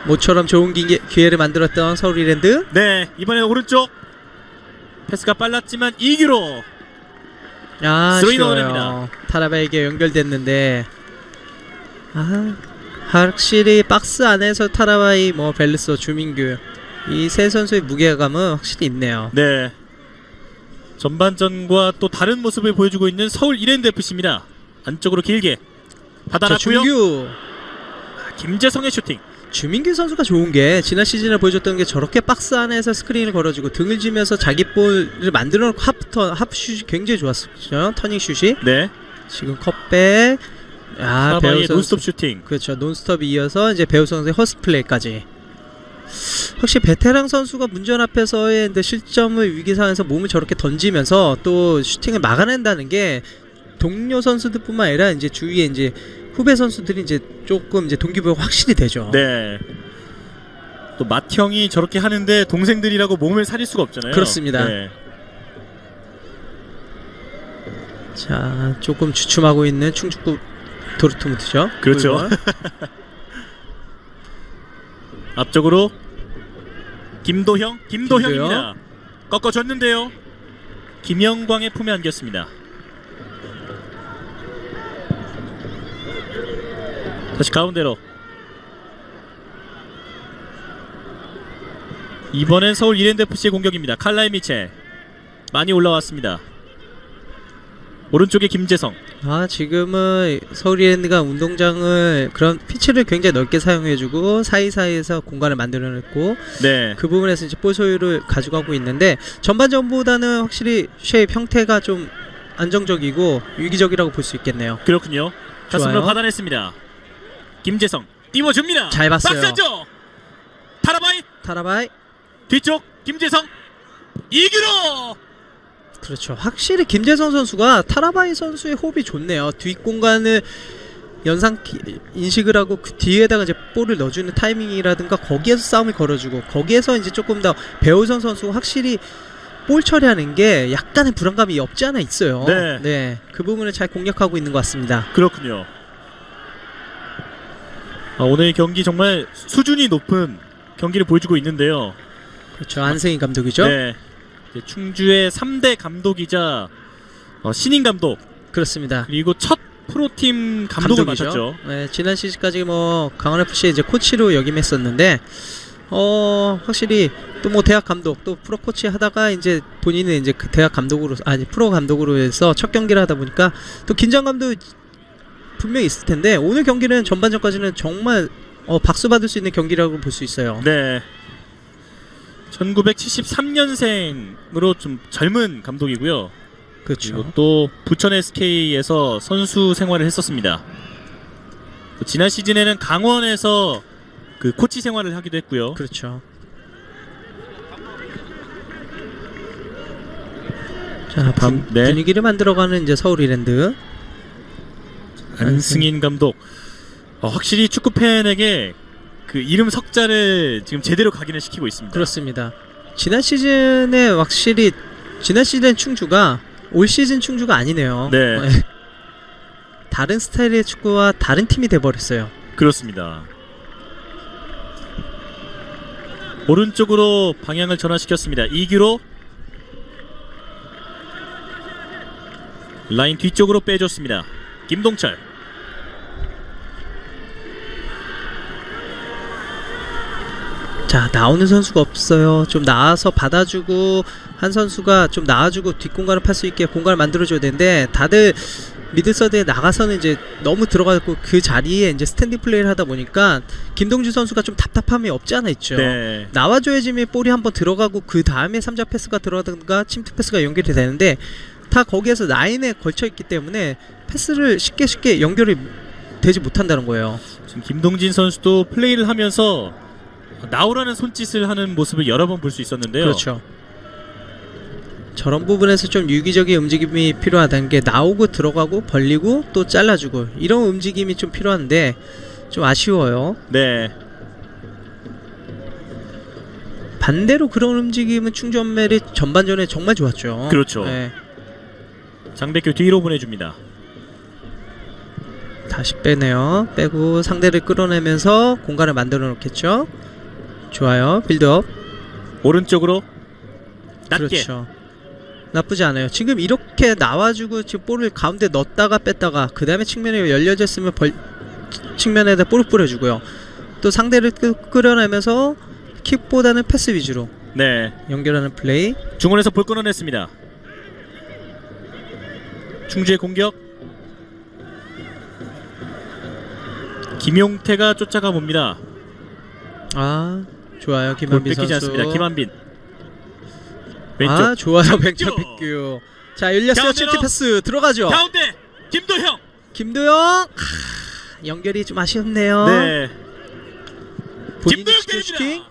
모처럼 좋은 기회를 만들었던 서울 이랜드. 네, 이번에는 오른쪽 패스가 빨랐지만 이기로 스로잉 넣어냅니다. 쉬워요. 타라바에게 연결됐는데 확실히 박스 안에서 타라바이 벨르소 주민규 이 세 선수의 무게감은 확실히 있네요. 네, 전반전과 또 다른 모습을 보여주고 있는 서울 이랜드 FC입니다. 안쪽으로 길게 받아놨고요. 주민규 김재성의 슈팅. 주민규 선수가 좋은 게 지난 시즌에 보여줬던 게 저렇게 박스 안에서 스크린을 걸어주고 등을 지면서 자기 볼을 만들어 놓고 하프슛이 굉장히 좋았었죠. 터닝 슛이. 네, 지금 컵백. 타라바이의 논스톱 슈팅. 그렇죠. 논스톱이 이어서 이제 배우 선수의 허스 플레이까지. 확실히 베테랑 선수가 문전 앞에서의 실점을 위기 상황에서 몸을 저렇게 던지면서 또 슈팅을 막아낸다는 게 동료 선수들뿐만 아니라 이제 주위에 이제 후배 선수들이 이제 조금 이제 동기부여가 확실히 되죠. 네. 또 맏형이 저렇게 하는데 동생들이라고 몸을 사릴 수가 없잖아요. 그렇습니다. 네. 자, 조금 주춤하고 있는 충북 도르트문트죠. 그렇죠. 앞쪽으로 김도형입니다. 꺾어줬는데요. 김영광의 품에 안겼습니다. 다시 가운데로. 이번엔 서울 이랜드 FC의 공격입니다. 칼라이 미첼 많이 올라왔습니다. 오른쪽에 김재성. 지금은 서울 이랜드가 운동장을 그런 피치를 굉장히 넓게 사용해주고 사이사이에서 공간을 만들어냈고 네. 그 부분에서 이제 볼 소유를 가져가고 있는데 전반전보다는 확실히 쉐입 형태가 좀 안정적이고 유기적이라고 볼 수 있겠네요. 그렇군요. 가슴으로 좋아요. 받아냈습니다. 김재성 띄워줍니다. 잘 봤어요. 박스죠. 타라바이 뒤쪽 김재성 이기로. 그렇죠. 확실히 김재성 선수가 타라바이 선수의 호흡이 좋네요. 뒷공간을 연상 인식을 하고 그 뒤에다가 이제 볼을 넣어주는 타이밍이라든가 거기에서 싸움을 걸어주고 거기에서 이제 조금 더 배우선 선수가 확실히 볼 처리하는 게 약간의 불안감이 없지 않아 있어요. 네. 그 부분을 잘 공략하고 있는 것 같습니다. 그렇군요. 오늘 경기 정말 수준이 높은 경기를 보여주고 있는데요. 그렇죠. 안승희 감독이죠. 네. 충주의 3대 감독이자 신인 감독, 그렇습니다. 그리고 첫 프로팀 감독을 감독이죠. 맡았죠. 네, 지난 시즌까지 강원FC에 이제 코치로 역임했었는데 확실히 또 대학 감독 또 프로 코치 하다가 이제 본인은 이제 그 대학 감독으로 프로 감독으로 해서 첫 경기를 하다 보니까 또 긴장감도 분명히 있을 텐데 오늘 경기는 전반전까지는 정말 박수 받을 수 있는 경기라고 볼 수 있어요. 네. 1973년생으로 좀 젊은 감독이고요. 그렇죠. 그리고 또 부천 SK에서 선수 생활을 했었습니다. 지난 시즌에는 강원에서 그 코치 생활을 하기도 했고요. 그렇죠. 자, 네. 분위기를 만들어가는 이제 서울 이랜드. 안승인 감독. 확실히 축구 팬에게 그 이름 석자를 지금 제대로 각인을 시키고 있습니다. 그렇습니다. 지난 시즌에 확실히 지난 시즌 충주가 올 시즌 충주가 아니네요. 네. 다른 스타일의 축구와 다른 팀이 돼버렸어요. 그렇습니다. 오른쪽으로 방향을 전환시켰습니다. 이규로 라인 뒤쪽으로 빼줬습니다. 김동철. 자, 나오는 선수가 없어요. 좀 나와서 받아주고 한 선수가 좀 나와주고 뒷공간을 팔 수 있게 공간을 만들어줘야 되는데 다들 미들서드에 나가서는 이제 너무 들어가고 그 자리에 이제 스탠딩 플레이를 하다 보니까 김동준 선수가 좀 답답함이 없지 않아 있죠. 네. 나와줘야지 볼이 한번 들어가고 그 다음에 3자 패스가 들어가든가 침투 패스가 연결이 되는데 다 거기에서 라인에 걸쳐 있기 때문에 패스를 쉽게 연결이 되지 못한다는 거예요. 지금 김동진 선수도 플레이를 하면서 나오라는 손짓을 하는 모습을 여러 번 볼 수 있었는데요. 그렇죠. 저런 부분에서 좀 유기적인 움직임이 필요하다는 게 나오고 들어가고 벌리고 또 잘라주고 이런 움직임이 좀 필요한데 좀 아쉬워요. 네. 반대로 그런 움직임은 충전멜이 전반전에 정말 좋았죠. 그렇죠. 네. 장백규 뒤로 보내줍니다. 다시 빼네요. 빼고 상대를 끌어내면서 공간을 만들어 놓겠죠. 좋아요. 빌드업. 오른쪽으로 낮게. 그렇죠. 나쁘지 않아요. 지금 이렇게 나와주고 지금 볼을 가운데 넣었다가 뺐다가 그 다음에 측면에 열려져 있으면 측면에다 볼을 뿌려주고요. 또 상대를 끌어내면서 킥보다는 패스 위주로 네. 연결하는 플레이. 중원에서 볼 끊어냈습니다. 충주의 공격. 김용태가 쫓아가 봅니다. 아, 좋아요. 볼 김한빈 뺏기지 선수. 않습니다. 김한빈. 왼쪽. 아, 좋아요. 장백규. 백규. 자, 열렸어요. 가운데로. 침투 패스 들어가죠. 가운데 김도형. 김도영. 연결이 좀 아쉬웠네요. 네. 본인이 김도영 시킨 슈팅. 때립니다.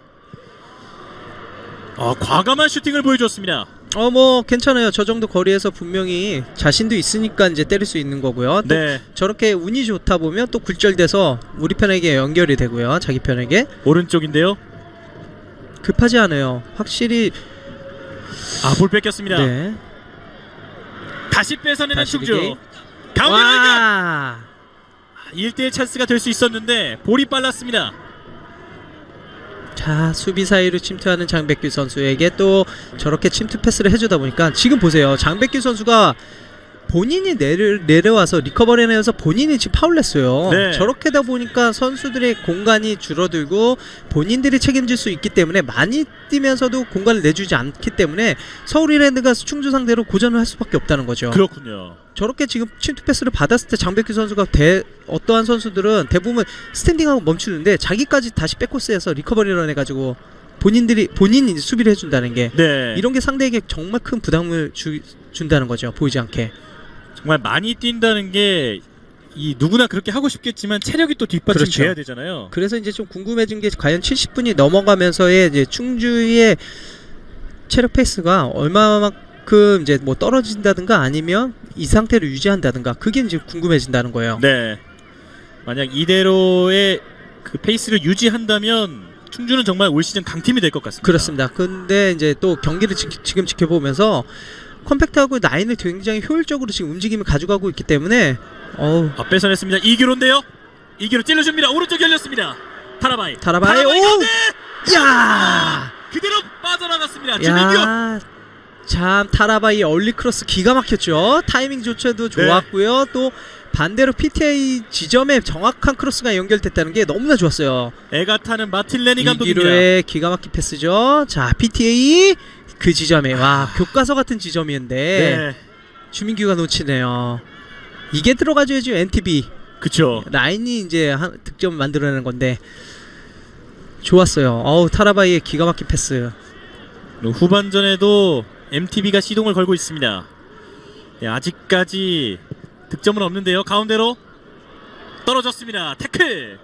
과감한 슈팅을 보여줬습니다. 뭐 괜찮아요. 저 정도 거리에서 분명히 자신도 있으니까 이제 때릴 수 있는 거고요. 또 네. 저렇게 운이 좋다 보면 또 굴절돼서 우리 편에게 연결이 되고요. 자기 편에게. 오른쪽인데요. 급하지 않아요. 확실히. 볼 뺏겼습니다. 네. 다시 뺏어내는 다시 충주. 기기. 가운데 연결. 와. 1대1 찬스가 될 수 있었는데 볼이 빨랐습니다. 자, 수비 사이로 침투하는 장백규 선수에게 또 저렇게 침투 패스를 해주다 보니까 지금 보세요. 장백규 선수가 본인이 내려와서 리커버리 내서 본인이 지금 파울 냈어요. 네. 저렇게 다 보니까 선수들의 공간이 줄어들고 본인들이 책임질 수 있기 때문에 많이 뛰면서도 공간을 내주지 않기 때문에 서울 이랜드가 충주 상대로 고전을 할 수밖에 없다는 거죠. 그렇군요. 저렇게 지금 침투 패스를 받았을 때 장백규 선수가 어떠한 선수들은 대부분 스탠딩하고 멈추는데 자기까지 다시 백코스에서 리커버리를 해가지고 본인이 수비를 해준다는 게 네. 이런 게 상대에게 정말 큰 부담을 준다는 거죠. 보이지 않게. 정말 많이 뛴다는 게 누구나 그렇게 하고 싶겠지만 체력이 또 뒷받침돼야 그렇죠. 되잖아요. 그래서 이제 좀 궁금해진 게 과연 70분이 넘어가면서의 이제 충주의 체력 페이스가 얼마만큼 이제 뭐 떨어진다든가 아니면 이 상태를 유지한다든가 그게 이제 궁금해진다는 거예요. 네. 만약 이대로의 그 페이스를 유지한다면 충주는 정말 올 시즌 강팀이 될 것 같습니다. 그렇습니다. 근데 이제 또 경기를 지금 지켜보면서 컴팩트하고 라인을 굉장히 효율적으로 지금 움직임을 가져가고 있기 때문에 뺏어냈습니다. 이규로인데요. 이규로 찔러줍니다. 오른쪽 열렸습니다. 타라바이. 오! 가운데! 야! 그대로 빠져나갔습니다. 주민규. 야! 참 타라바이 얼리 크로스 기가 막혔죠. 타이밍조차도 좋았고요. 또 반대로 PTA 지점에 정확한 크로스가 연결됐다는 게 너무나 좋았어요. 애가 타는 마틴 레니 감독입니다. 이기로의 기가 막힌 패스죠. 자, PTA 그 지점에 교과서 같은 지점이었는데 네. 주민규가 놓치네요. 이게 들어가줘야죠. NTB 그쵸. 라인이 이제 득점을 만들어내는 건데 좋았어요. 타라바이의 기가 막힌 패스. 후반전에도 MTB가 시동을 걸고 있습니다. 네, 아직까지 득점은 없는데요. 가운데로 떨어졌습니다. 태클.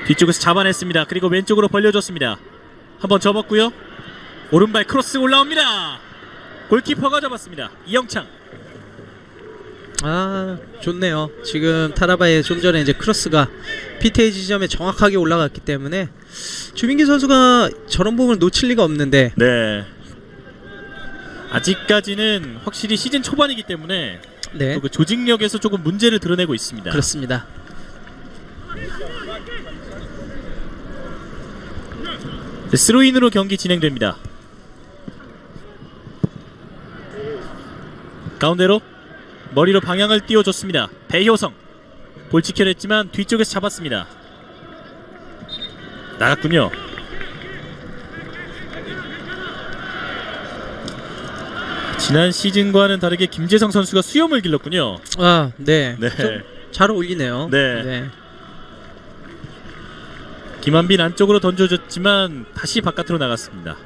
뒤쪽에서 잡아냈습니다. 그리고 왼쪽으로 벌려줬습니다. 한번 접었고요. 오른발 크로스 올라옵니다. 골키퍼가 잡았습니다. 이영창. 아, 좋네요. 지금 타라바의 좀 전에 이제 크로스가 PTA 지점에 정확하게 올라갔기 때문에 주민기 선수가 저런 부분을 놓칠 리가 없는데. 네. 아직까지는 확실히 시즌 초반이기 때문에 네, 또 그 조직력에서 조금 문제를 드러내고 있습니다. 그렇습니다. 네, 스로인으로 경기 진행됩니다. 가운데로 머리로 방향을 띄워줬습니다. 배효성. 볼 지켜냈지만 뒤쪽에서 잡았습니다. 나갔군요. 지난 시즌과는 다르게 김재성 선수가 수염을 길렀군요. 아, 네. 네. 좀 잘 어울리네요. 네. 김한빈 안쪽으로 던져줬지만 다시 바깥으로 나갔습니다.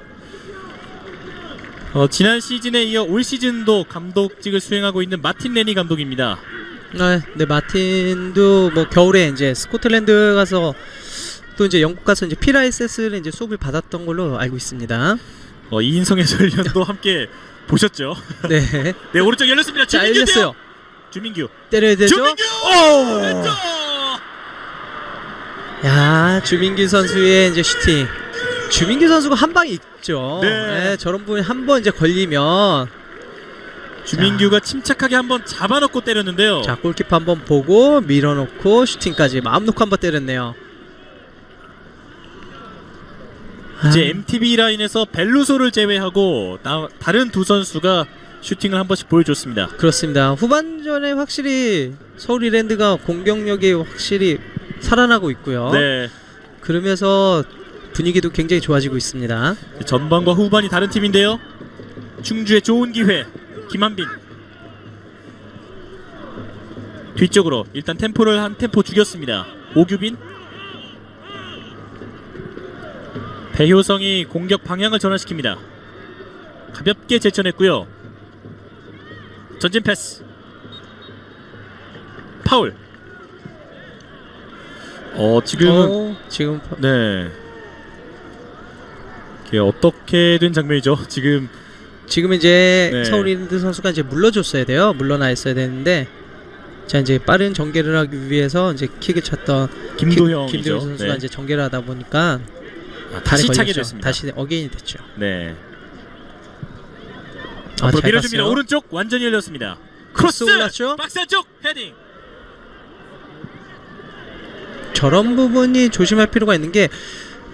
지난 시즌에 이어 올 시즌도 감독직을 수행하고 있는 마틴 레니 감독입니다. 네, 마틴도 뭐 겨울에 이제 스코틀랜드 가서 또 이제 영국 가서 이제 피라이세스를 이제 수업을 받았던 걸로 알고 있습니다. 이인성 해설위원도 함께 보셨죠? 네. 네, 오른쪽 열렸습니다. 자, 주민규 열렸어요. 주민규. 때려야 되죠? 주민규! 오! 왼쪽! 야, 주민규 선수의 이제 슈팅. 주민규 선수가 한 방이 있죠. 네. 저런 부분이 한번 이제 걸리면 주민규가 침착하게 한번 잡아놓고 때렸는데요. 자, 골키퍼 한번 보고 밀어놓고 슈팅까지 마음 놓고 한번 때렸네요. 이제 MTB 라인에서 벨루소를 제외하고 다른 두 선수가 슈팅을 한 번씩 보여줬습니다. 그렇습니다. 후반전에 확실히 서울 이랜드가 공격력이 확실히 살아나고 있고요. 네. 그러면서 분위기도 굉장히 좋아지고 있습니다. 전반과 후반이 다른 팀인데요. 충주의 좋은 기회. 김한빈. 뒤쪽으로 일단 템포를 한 템포 죽였습니다. 오규빈. 배효성이 공격 방향을 전환시킵니다. 가볍게 제쳐냈고요. 전진 패스. 파울. 지금은 지금 네. 이게 어떻게 된 장면이죠? 지금 이제 네. 서울 이랜드 선수가 이제 물러줬어야 돼요. 물러나 있어야 되는데, 자, 이제 빠른 전개를 하기 위해서 이제 킥을 찼던 김도형 김도영 선수가 네. 이제 전개를 하다 보니까 다시 차게 걸렸죠. 됐습니다. 다시 어게인이 됐죠. 네. 아, 앞으로 잘 밀어줍니다. 봤어요. 오른쪽 완전히 열렸습니다. 크로스 크로스 올랐죠? 박스 안쪽 헤딩. 저런 부분이 조심할 필요가 있는 게,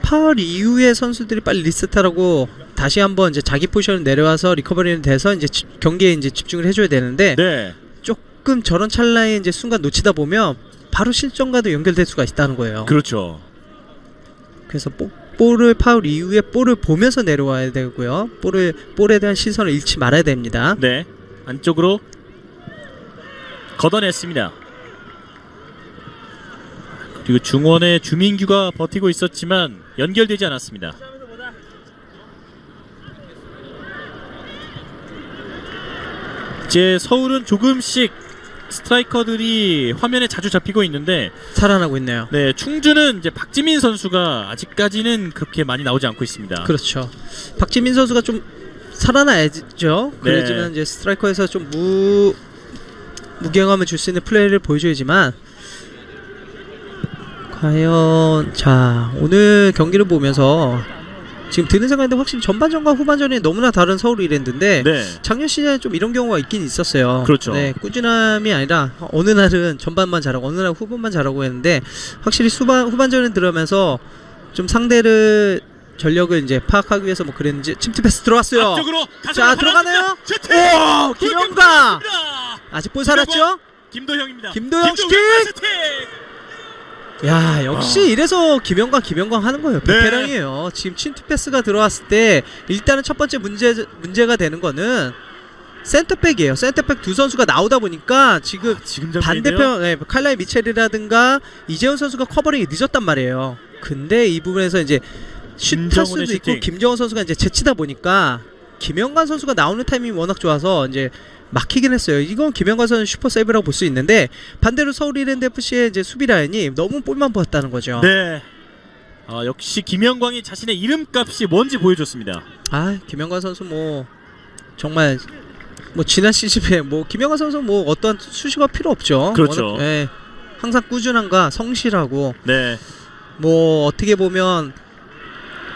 파울 이후에 선수들이 빨리 리스트하라고 다시 한번 이제 자기 포지션을 내려와서 리커버리는 돼서 이제 경기에 이제 집중을 해줘야 되는데, 네. 조금 저런 찰나에 이제 순간 놓치다 보면 바로 실점과도 연결될 수가 있다는 거예요. 그렇죠. 그래서 볼을 파울 이후에 볼을 보면서 내려와야 되고요. 볼에 대한 시선을 잃지 말아야 됩니다. 네. 안쪽으로 걷어냈습니다. 그리고 중원의 주민규가 버티고 있었지만 연결되지 않았습니다. 이제 서울은 조금씩 스트라이커들이 화면에 자주 잡히고 있는데, 살아나고 있네요. 네, 충주는 이제 박지민 선수가 아직까지는 그렇게 많이 나오지 않고 있습니다. 그렇죠. 박지민 선수가 좀 살아나야죠. 그래야지만 네. 이제 스트라이커에서 좀 무경함을 줄 수 있는 플레이를 보여줘야지만, 과연 자, 오늘 경기를 보면서 지금 드는 생각인데 확실히 전반전과 후반전이 너무나 다른 서울 이랜드인데, 네. 작년 시즌에 좀 이런 경우가 있긴 있었어요. 그렇죠. 네, 꾸준함이 아니라 어느 날은 전반만 잘하고 어느 날 후반만 잘하고 했는데, 확실히 후반전에 들어가면서 좀 상대를 전력을 이제 파악하기 위해서 뭐 그랬는지 침투 패스 들어왔어요. 앞쪽으로 자, 들어가네요. 슈팅! 오, 김영가 아직 볼 살았죠? 김도형입니다. 김도형 슈팅! 슈팅! 야, 역시 이래서 김영광 하는 거예요. 네. 베테랑이에요. 지금 침투 패스가 들어왔을 때 일단은 첫 번째 문제가 되는 거는 센터백이에요. 센터백 두 선수가 나오다 보니까 지금 지금 장면인데요? 반대편, 네, 칼라이 미첼이라든가 이재훈 선수가 커버링이 늦었단 말이에요. 근데 이 부분에서 이제 슛할 수도 김정훈의 있고 슈팅. 김정훈 선수가 이제 제치다 보니까 김영관 선수가 나오는 타이밍이 워낙 좋아서 이제 막히긴 했어요. 이건 김영관 선수 슈퍼 세이브라고 볼 수 있는데, 반대로 서울 이랜드 FC의 이제 수비 라인이 너무 볼만 보았다는 거죠. 네. 역시 김영광이 자신의 이름값이 뭔지 보여줬습니다. 김영관 선수 뭐 정말 뭐 지난 시즌에 뭐 김영관 선수 뭐 어떠한 수식어 필요 없죠. 그렇죠. 예, 항상 꾸준함과 성실하고 네, 뭐 어떻게 보면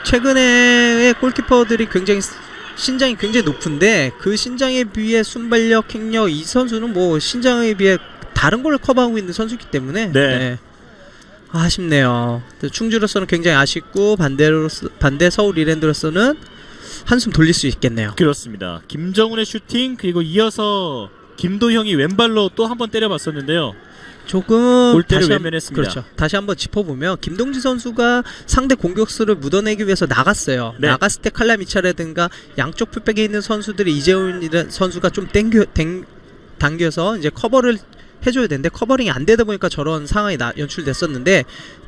최근에 골키퍼들이 굉장히 신장이 굉장히 높은데 그 신장에 비해 순발력, 행력 이 선수는 뭐 신장에 비해 다른 걸 커버하고 있는 선수이기 때문에 네. 아쉽네요. 충주로서는 굉장히 아쉽고 반대 서울 이랜드로서는 한숨 돌릴 수 있겠네요. 그렇습니다. 김정훈의 슈팅 그리고 이어서 김도형이 왼발로 또 한 번 때려봤었는데요. 조금 골대를 외면했습니다. 그렇죠. 다시 한번 짚어보면 김동지 선수가 상대 공격수를 묻어내기 위해서 나갔어요. 네. 나갔을 때 칼라미차라든가 양쪽 풀백에 있는 선수들이 이재훈이라는 선수가 좀 당겨서 이제 커버를 해줘야 되는데 커버링이 안 되다 보니까 저런 상황이 연출됐었는데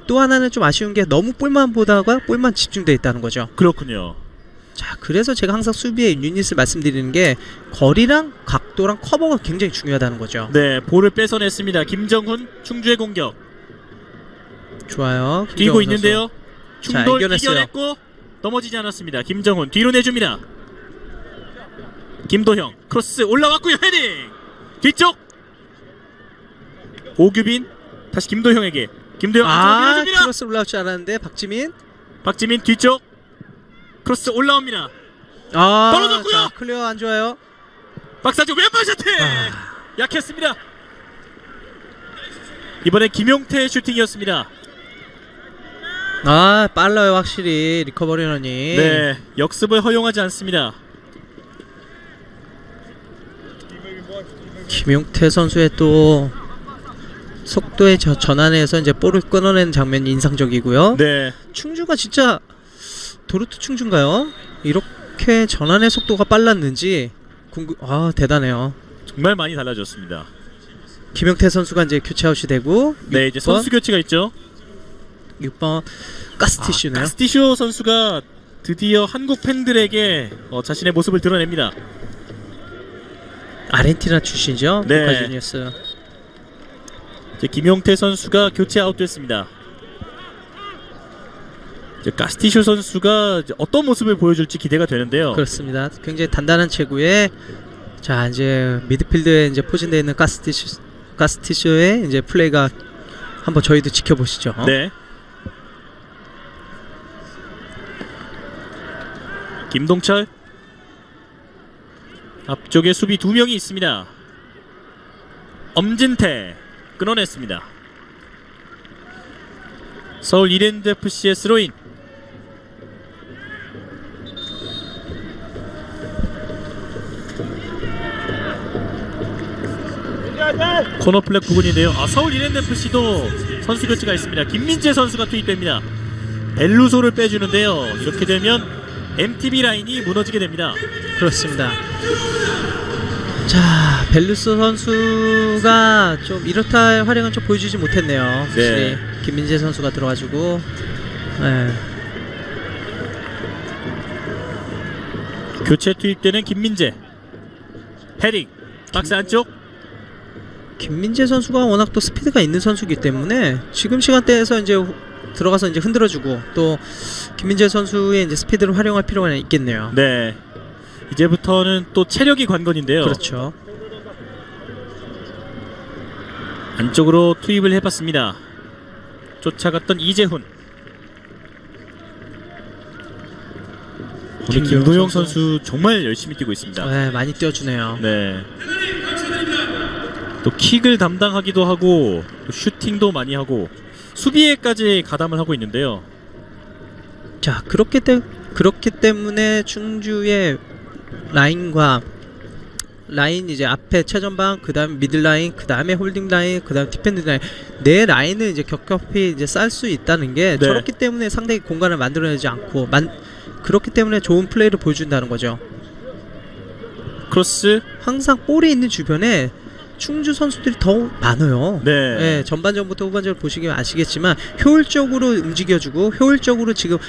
또 하나는 좀 아쉬운 게 너무 볼만 보다가 볼만 집중돼 있다는 거죠. 그렇군요. 자, 그래서 제가 항상 수비의 유닛을 말씀드리는 게 거리랑 각도랑 커버가 굉장히 중요하다는 거죠. 네, 볼을 뺏어냈습니다. 김정훈 충주의 공격 좋아요. 뛰고 김정훈 있는데요. 자, 충돌 이겨냈어요. 이겨냈고 넘어지지 않았습니다. 김정훈 뒤로 내줍니다. 김도형 크로스 올라왔고요. 헤딩 뒤쪽 오규빈 다시 김도형에게 김도형 안쪽으로 밀어줍니다. 크로스 올라올 줄 알았는데 박지민 뒤쪽 크로스 올라옵니다. 떨어졌고요. 자, 클리어 안 좋아요. 박사주 왼발 슈팅 약했습니다. 이번엔 김용태의 슈팅이었습니다. 빨라요 확실히 리커버리런이. 네, 역습을 허용하지 않습니다. 김용태 선수의 또 속도의 전환에서 이제 볼을 끊어내는 장면이 인상적이고요. 네, 충주가 진짜 도르트 충주인가요? 이렇게 전환의 속도가 빨랐는지 대단해요. 정말 많이 달라졌습니다. 김용태 선수가 이제 교체아웃이 되고 네, 이제 선수 교체가 있죠. 6번 가스티슈네요. 가스티슈 선수가 드디어 한국 팬들에게 자신의 모습을 드러냅니다. 아르헨티나 출신이죠. 네. 보카 주니어스. 이제 김용태 선수가 교체 아웃됐습니다. 이제 가스티슈 선수가 이제 어떤 모습을 보여줄지 기대가 되는데요. 그렇습니다. 굉장히 단단한 체구에 자 이제 미드필드에 이제 포진되어 있는 가스티슈의 이제 플레이가 한번 저희도 지켜보시죠. 네. 김동철 앞쪽에 수비 2명이 있습니다. 엄진태 끊어냈습니다. 서울 이랜드 FC의 스로인. 코너플렉 부근인데요. 서울 이랜드 FC도 선수 교체가 있습니다. 김민재 선수가 투입됩니다. 벨루소를 빼주는데요. 이렇게 되면 MTB 라인이 무너지게 됩니다. 그렇습니다. 자 벨루스 선수가 좀 이렇다 할 활약은 좀 보여주지 못했네요. 확실히 네. 김민재 선수가 들어가지고 교체 투입되는 김민재. 헤딩 박스 안쪽. 김민재 선수가 워낙 또 스피드가 있는 선수이기 때문에 지금 시간대에서 이제 들어가서 이제 흔들어주고 또 김민재 선수의 이제 스피드를 활용할 필요가 있겠네요. 네. 이제부터는 또 체력이 관건인데요. 그렇죠. 안쪽으로 투입을 해봤습니다. 쫓아갔던 이재훈. 오늘 김도영 선수 정말 열심히 뛰고 있습니다. 네, 많이 뛰어주네요. 네. 또 킥을 담당하기도 하고 또 슈팅도 많이 하고 수비에까지 가담을 하고 있는데요. 자 그렇기 때문에 충주의 라인 이제 앞에 최전방 그다음에 미들라인 그다음에 홀딩라인 그다음에 디펜딩라인 네 라인을 이제 겹겹이 이제 쌀 수 있다는 게 네. 저렇기 때문에 상대의 공간을 만들어내지 않고 그렇기 때문에 좋은 플레이를 보여준다는 거죠. 크로스. 항상 볼이 있는 주변에 충주 선수들이 더 많아요. 네. 네, 전반전부터 후반전을 보시면 아시겠지만 효율적으로 움직여주고 효율적으로 지금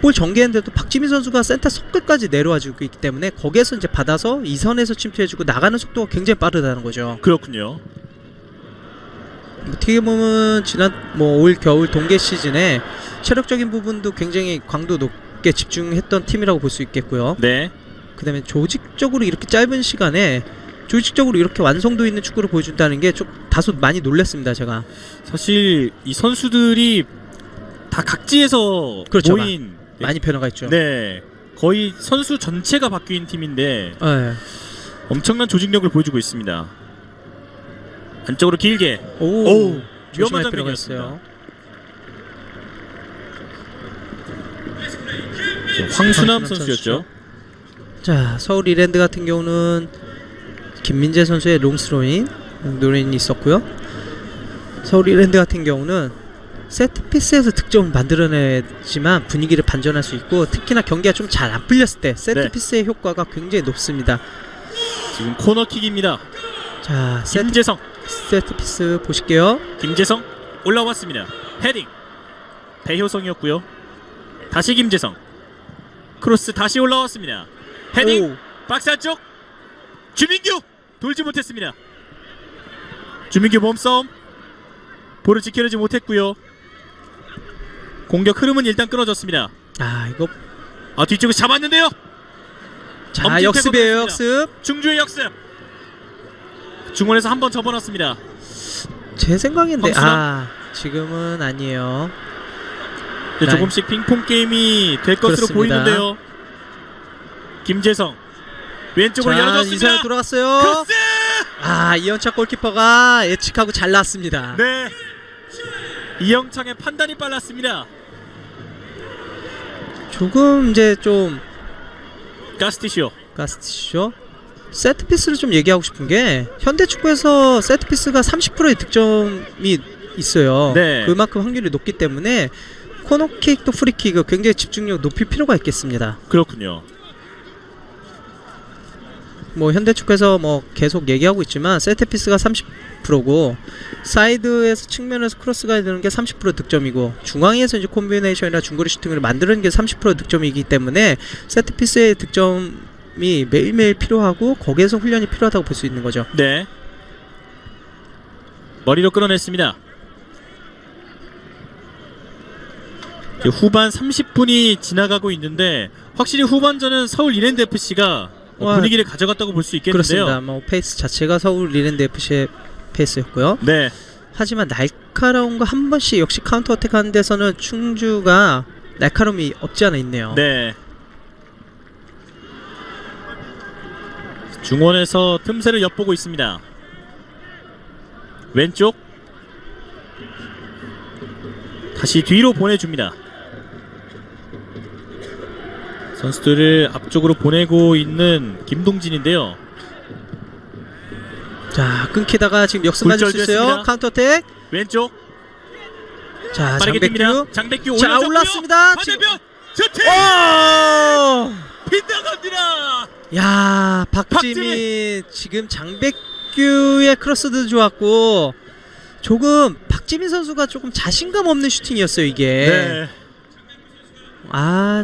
볼 전개했는데도 박지민 선수가 센터 속끝까지 내려와주고 있기 때문에 거기에서 이제 받아서 이선에서 침투해주고 나가는 속도가 굉장히 빠르다는 거죠. 그렇군요. 어떻게 보면 지난 올 겨울 동계 시즌에 체력적인 부분도 굉장히 강도 높게 집중했던 팀이라고 볼 수 있겠고요. 네. 그다음에 조직적으로 이렇게 짧은 시간에 조직적으로 이렇게 완성도 있는 축구를 보여준다는 게 좀 다소 많이 놀랐습니다. 제가. 사실 이 선수들이 다 각지에서 그렇죠. 모인 많이 변화가 있죠. 네. 거의 선수 전체가 바뀐 팀인데 네. 엄청난 조직력을 보여주고 있습니다. 안쪽으로 길게. 오, 위험한 조심할 필요가 장면이었습니다. 있어요. 황순남 선수였죠. 자, 서울 이랜드 같은 경우는 김민재 선수의 롱스로인 노린이 있었고요. 서울 이랜드 같은 경우는 세트피스에서 득점을 만들어내지만 분위기를 반전할 수 있고, 특히나 경기가 좀 잘 안 풀렸을 때 세트피스의 효과가 굉장히 높습니다. 지금 코너킥입니다. 자, 김재성. 세트피스 보실게요. 김재성 올라왔습니다. 헤딩. 배효성이었고요. 다시 김재성. 크로스 다시 올라왔습니다. 헤딩. 오. 박스 안쪽. 주민규 돌지 못했습니다. 주민규 몸싸움. 볼을 지켜내지 못했고요. 공격 흐름은 일단 끊어졌습니다. 아, 이거 뒤쪽에서 잡았는데요. 자, 엄지 역습이에요. 빼고 역습. 중주의 역습. 중원에서 한번 접어놨습니다. 제 생각인데 황순남? 지금은 아니에요. 조금씩 핑퐁 게임이 될 것으로 그렇습니다. 보이는데요. 김재성 왼쪽으로 자, 열어줬습니다. 이사를 돌아갔어요. 크로스! 이현창 골키퍼가 예측하고 잘 나왔습니다. 네. 이영창의 판단이 빨랐습니다. 조금 이제 좀 가스티시오. 세트피스를 좀 얘기하고 싶은 게, 현대축구에서 세트피스가 30%의 득점이 있어요. 네. 그만큼 확률이 높기 때문에 코너킥 또 프리킥 굉장히 집중력 높일 필요가 있겠습니다. 그렇군요. 현대축구에서 계속 얘기하고 있지만 세트피스가 30%고, 사이드에서 측면에서 크로스가 되는 게 30% 득점이고, 중앙에서 이제 콤비네이션이나 중거리 슈팅을 만드는 게 30% 득점이기 때문에 세트피스의 득점이 매일매일 필요하고, 거기에서 훈련이 필요하다고 볼 수 있는 거죠. 네. 머리로 끌어냈습니다. 후반 30분이 지나가고 있는데 확실히 후반전은 서울 이랜드 FC가 분위기를 가져갔다고 볼 수 있겠는데요. 그렇습니다. 페이스 자체가 서울 이랜드 FC의 페이스였고요. 네. 하지만 날카로운 거 한 번씩 역시 카운터 어택 하는 데서는 충주가 날카로움이 없지 않아 있네요. 네. 중원에서 틈새를 엿보고 있습니다. 왼쪽 다시 뒤로 보내줍니다. 선수들을 앞쪽으로 보내고 있는 김동진인데요. 자, 끊기다가 지금 역습 맞을 수 있어요. 굴절됐습니다. 카운터 어택. 왼쪽 자, 빠르게 장백규. 뜁니다. 장백규 자, 올라섰고요. 올랐습니다. 반대편 슈팅! 오! 빗나갑니다. 야, 박지민 지금 장백규의 크로스도 좋았고, 조금 박지민 선수가 조금 자신감 없는 슈팅이었어요, 이게. 네.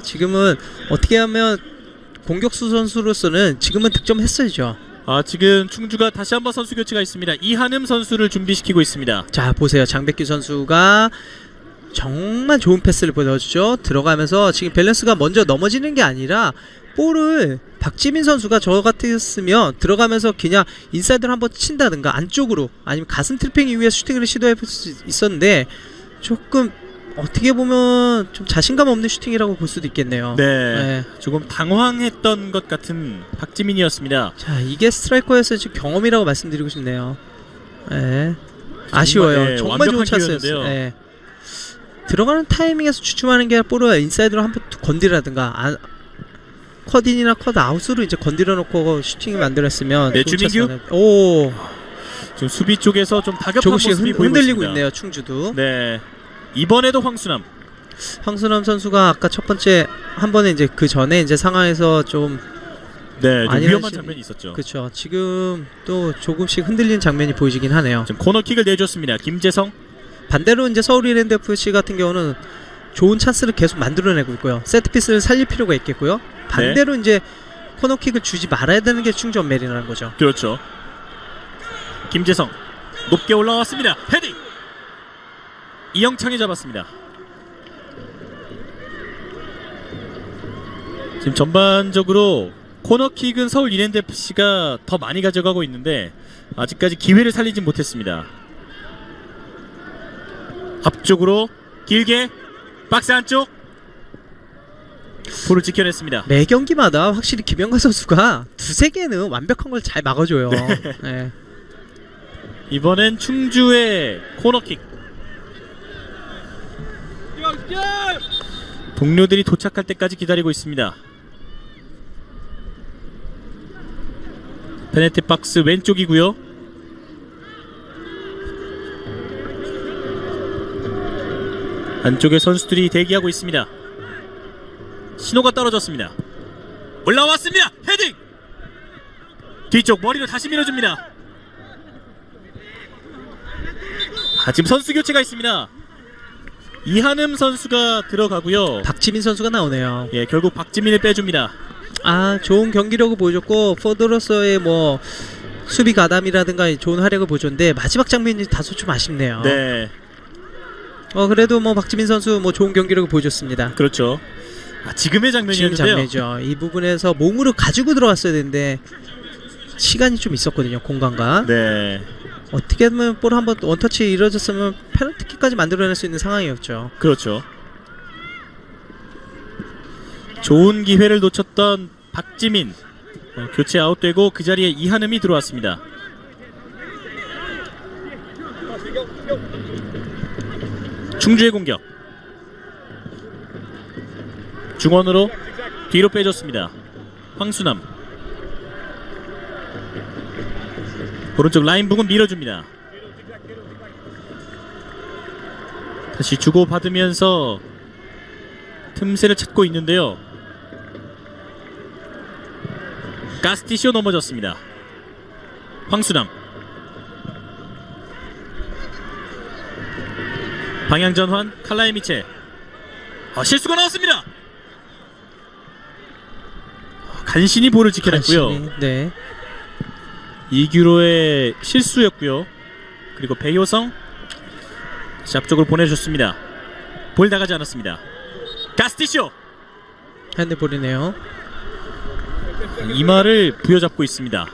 지금은 어떻게 하면 공격수 선수로서는 지금은 득점했어야죠. 지금 충주가 다시 한번 선수 교체가 있습니다. 이한음 선수를 준비시키고 있습니다. 자, 보세요. 장백규 선수가 정말 좋은 패스를 보여주죠. 들어가면서 지금 밸런스가 먼저 넘어지는 게 아니라, 볼을 박지민 선수가 저 같았으면 들어가면서 그냥 인사이드로 한번 친다든가 안쪽으로, 아니면 가슴 트래핑 이후에 슈팅을 시도해 볼 수 있었는데, 조금 어떻게 보면 좀 자신감 없는 슈팅이라고 볼 수도 있겠네요. 네. 조금 당황했던 것 같은 박지민이었습니다. 자, 이게 스트라이커에서 지금 경험이라고 말씀드리고 싶네요. 아쉬워요. 네, 정말 좋은 완벽한 찬스였어요. 기회였는데요. 들어가는 타이밍에서 주춤하는 게 아니라 볼을 인사이드로 한번 건드리라든가, 컷인이나 컷아웃으로 이제 건드려 놓고 슈팅을 만들었으면. 네, 좋은 주민규? 찬스였는데. 오, 지금 수비 쪽에서 좀 다급한 조금씩 모습이 보이고 흔들리고 있습니다. 있네요, 충주도. 네. 이번에도 황순남. 황순남 선수가 아까 첫 번째 한 번에 이제 그 전에 이제 상황에서 좀 네, 좀 아니, 위험한 사실- 장면이 있었죠. 그렇죠. 지금 또 조금씩 흔들리는 장면이 보이긴 하네요. 지금 코너킥을 내줬습니다. 김재성. 반대로 이제 서울 이랜드 FC 같은 경우는 좋은 찬스를 계속 만들어내고 있고요. 세트피스를 살릴 필요가 있겠고요. 반대로 이제 코너킥을 주지 말아야 되는 게 충주 원메리라는 거죠. 그렇죠. 김재성 높게 올라왔습니다. 헤딩. 이영창이 잡았습니다. 지금 전반적으로 코너킥은 서울 이랜드FC가 더 많이 가져가고 있는데 아직까지 기회를 살리진 못했습니다. 앞쪽으로 길게 박스 안쪽 볼을 지켜냈습니다. 매 경기마다 확실히 김영가 선수가 두세 개는 완벽한 걸 잘 막아줘요. 네. 이번엔 충주의 코너킥. 동료들이 도착할 때까지 기다리고 있습니다. 페널티 박스 왼쪽이고요. 안쪽에 선수들이 대기하고 있습니다. 신호가 떨어졌습니다. 올라왔습니다. 헤딩! 뒤쪽 머리로 다시 밀어줍니다. 지금 선수 교체가 있습니다. 이한음 선수가 들어가고요. 박지민 선수가 나오네요. 예, 결국 박지민을 빼줍니다. 아, 좋은 경기력을 보여줬고 포드로서의 뭐 수비 가담이라든가 좋은 활약을 보여줬는데 마지막 장면이 다소 좀 아쉽네요. 네, 그래도 뭐 박지민 선수 뭐 좋은 경기력을 보여줬습니다. 그렇죠. 지금의 지금 장면이었는데요. 장면이죠. 이 부분에서 몸으로 가지고 들어갔어야 되는데 시간이 좀 있었거든요. 공간과. 네, 어떻게 하면 볼 한번 원터치 이루어졌으면 페널티킥까지 만들어낼 수 있는 상황이었죠. 그렇죠. 좋은 기회를 놓쳤던 박지민 교체 아웃되고 그 자리에 이한음이 들어왔습니다. 충주의 공격. 중원으로 뒤로 빼줬습니다. 황수남. 오른쪽 라인 부근 밀어줍니다. 다시 주고받으면서 틈새를 찾고 있는데요. 가스티쇼 넘어졌습니다. 황수남. 방향전환 칼라의 미체. 실수가 나왔습니다. 간신히 볼을 지켜냈고요. 간신히, 네. 이규로의 실수였고요. 그리고 배효성 다시 앞쪽으로 보내줬습니다. 볼 나가지 않았습니다. 가스티쇼 핸드볼이네요. 이마를 부여잡고 있습니다.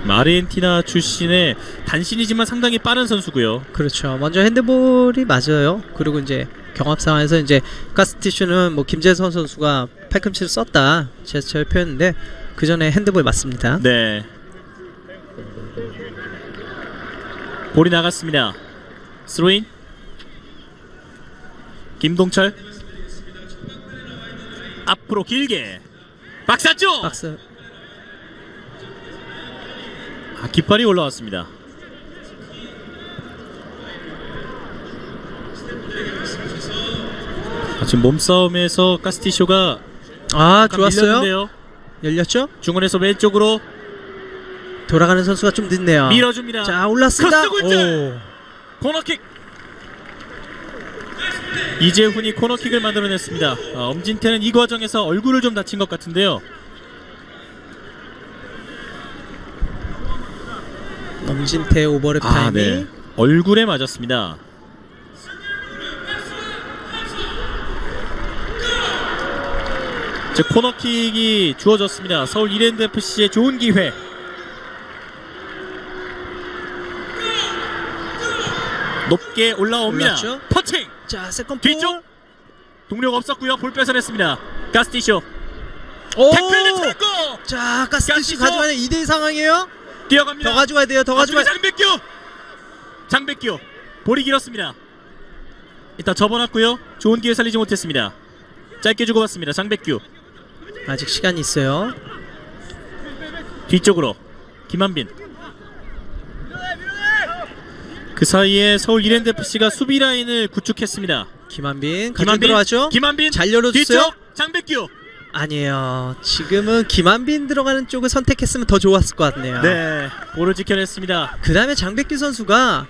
아르헨티나 출신의 단신이지만 상당히 빠른 선수고요. 그렇죠. 먼저 핸드볼이 맞아요. 그리고 이제 경합 상황에서 이제 가스티슈는 뭐 김재선 선수가 팔꿈치를 썼다 제스처를 표현했는데 그 전에 핸드볼 맞습니다. 네. 볼이 나갔습니다. 스로인. 김동철. 앞으로 길게. 박스 안쪽. 박스. 깃발이 올라왔습니다. 지금 몸싸움에서 가스티쇼가 좋았어요. 밀렸는데요. 열렸죠? 중원에서 왼쪽으로 돌아가는 선수가 좀 늦네요. 밀어줍니다. 자, 올랐습니다. 크로스 골! 코너킥. 이재훈이 코너킥을 만들어냈습니다. 엄진태는 이 과정에서 얼굴을 좀 다친 것 같은데요. 엄진태 오버랩 타이밍. 네. 얼굴에 맞았습니다. 즉 코너킥이 주어졌습니다. 서울 이랜드FC의 좋은 기회. 높게 올라옵니다. 올랐죠? 터칭. 자, 세컨 뒤쪽. 동료가 없었고요. 볼 뺏어냈습니다. 가스티쇼. 오! 태클을 찾고. 자, 가스티슈 가스티슈. 가져가는 2대2 상황이에요. 뛰어갑니다. 더 가져가야 돼요. 더 가져가야 돼요. 장백규. 볼이 길었습니다. 일단 접어놨고요. 좋은 기회 살리지 못했습니다. 짧게 주고받습니다. 장백규. 아직 시간이 있어요. 뒤쪽으로 김한빈. 그 사이에 서울 이랜드FC가 수비 라인을 구축했습니다. 김한빈 들어왔죠? 김한빈 잘 열어줬어요. 뒤쪽 장백규. 아니에요. 지금은 김한빈 들어가는 쪽을 선택했으면 더 좋았을 것 같네요. 네, 볼을 지켜냈습니다. 그 다음에 장백규 선수가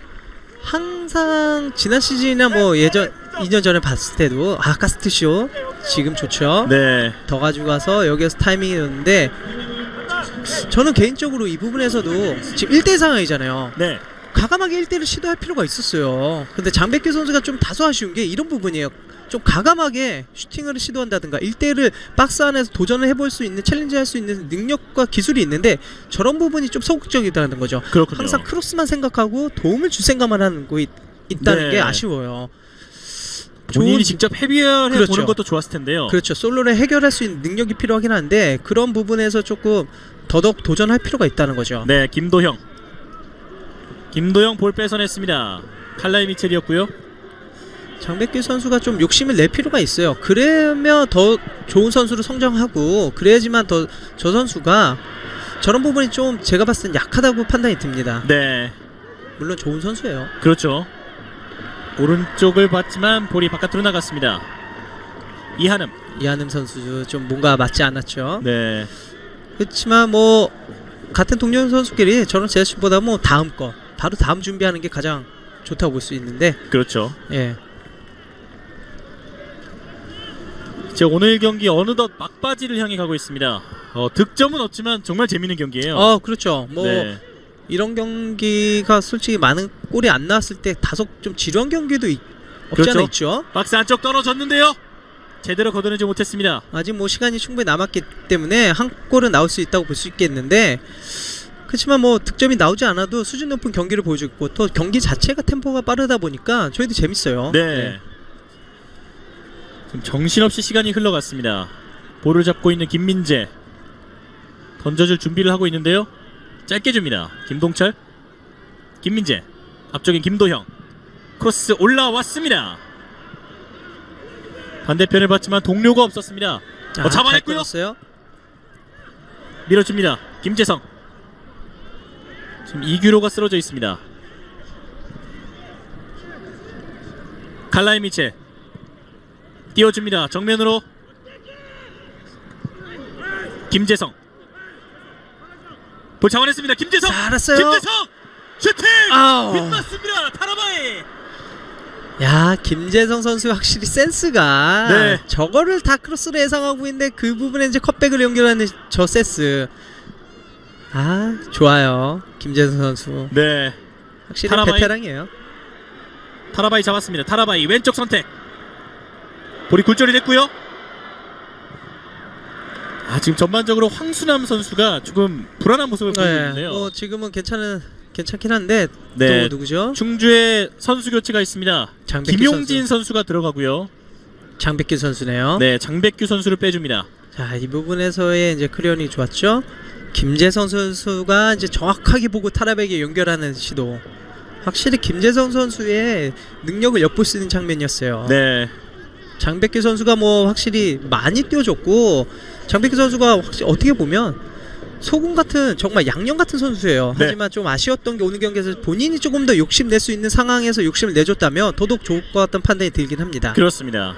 항상 지난 시즌이나 뭐 예전 2년 전에 봤을 때도 가스트쇼 지금 좋죠. 네, 더 가지고 가서 여기에서 타이밍이었는데 저는 개인적으로 이 부분에서도 지금 1대1 상황이잖아요. 네. 과감하게 1대1을 시도할 필요가 있었어요. 근데 장백규 선수가 좀 다소 아쉬운 게 이런 부분이에요. 좀 과감하게 슈팅을 시도한다든가 1대1을 박스 안에서 도전을 해볼 수 있는, 챌린지할 수 있는 능력과 기술이 있는데 저런 부분이 좀 소극적이다는 거죠. 그렇군요. 항상 크로스만 생각하고 도움을 줄 생각만 하는 거 있다는 네. 게 아쉬워요. 본인이 직접 헤비어해 그렇죠. 보는 것도 좋았을 텐데요. 그렇죠. 솔로를 해결할 수 있는 능력이 필요하긴 한데 그런 부분에서 조금 더더욱 도전할 필요가 있다는 거죠. 네, 김도형 볼 뺏어냈습니다. 칼라이 미첼이었고요. 장백규 선수가 좀 욕심을 낼 필요가 있어요. 그러면 더 좋은 선수로 성장하고 그래야지만 더 저 선수가 저런 부분이 좀 제가 봤을 땐 약하다고 판단이 듭니다. 네, 물론 좋은 선수예요. 그렇죠. 오른쪽을 봤지만 볼이 바깥으로 나갔습니다. 이한음 선수 좀 뭔가 맞지 않았죠. 네, 그렇지만 뭐 같은 동료 선수끼리 저런 제스처보다 뭐 다음 거 바로 다음 준비하는 게 가장 좋다고 볼 수 있는데 그렇죠. 예. 이제 오늘 경기 어느덧 막바지를 향해 가고 있습니다. 득점은 없지만 정말 재밌는 경기예요. 그렇죠. 뭐 네, 이런 경기가 솔직히 많은 골이 안 나왔을 때 다소 좀 지루한 경기도 없지 그렇죠. 않아 있죠. 박스 안쪽 떨어졌는데요. 제대로 걷어내지 못했습니다. 아직 뭐 시간이 충분히 남았기 때문에 한 골은 나올 수 있다고 볼 수 있겠는데 그렇지만 뭐 득점이 나오지 않아도 수준 높은 경기를 보여주고 있고 또 경기 자체가 템포가 빠르다 보니까 저희도 재밌어요. 네. 좀 정신없이 시간이 흘러갔습니다. 볼을 잡고 있는 김민재 던져줄 준비를 하고 있는데요. 짧게 줍니다. 김동철, 김민재, 앞쪽엔 김도형, 크로스 올라왔습니다. 반대편을 봤지만 동료가 없었습니다. 잡아냈고요. 끊었어요. 밀어줍니다. 김재성. 지금 이규로가 쓰러져 있습니다. 칼라이 미첼 띄워줍니다. 정면으로 김재성. 볼 잡아냈습니다. 김재성. 잘했어요. 김재성 슈팅 아우. 빗맞습니다. 타라바이. 야, 김재성 선수 확실히 센스가 네. 저거를 다 크로스로 예상하고 있는데 그 부분에 이제 컷백을 연결하는 저 센스. 아, 좋아요. 김재성 선수. 네, 확실히 타라바이. 베테랑이에요. 타라바이 잡았습니다. 타라바이 왼쪽 선택. 볼이 굴절이 됐고요. 지금 전반적으로 황순남 선수가 조금 불안한 모습을 보이고 있는데요. 지금은 괜찮긴 한데 네. 또 누구죠? 충주에 선수 교체가 있습니다. 장백규 김용진 선수가 들어가고요. 장백규 선수네요. 네, 장백규 선수를 빼줍니다. 자, 이 부분에서의 이제 클리어링이 좋았죠. 김재성 선수가 이제 정확하게 보고 타라백에 연결하는 시도. 확실히 김재성 선수의 능력을 엿볼 수 있는 장면이었어요. 네, 장백규 선수가 뭐 확실히 많이 뛰어줬고 장백규 선수가 확실히 어떻게 보면 소금 같은 정말 양념 같은 선수예요. 네. 하지만 좀 아쉬웠던 게 오늘 경기에서 본인이 조금 더 욕심 낼 수 있는 상황에서 욕심을 내줬다면 더더욱 좋을 것 같다는 판단이 들긴 합니다. 그렇습니다.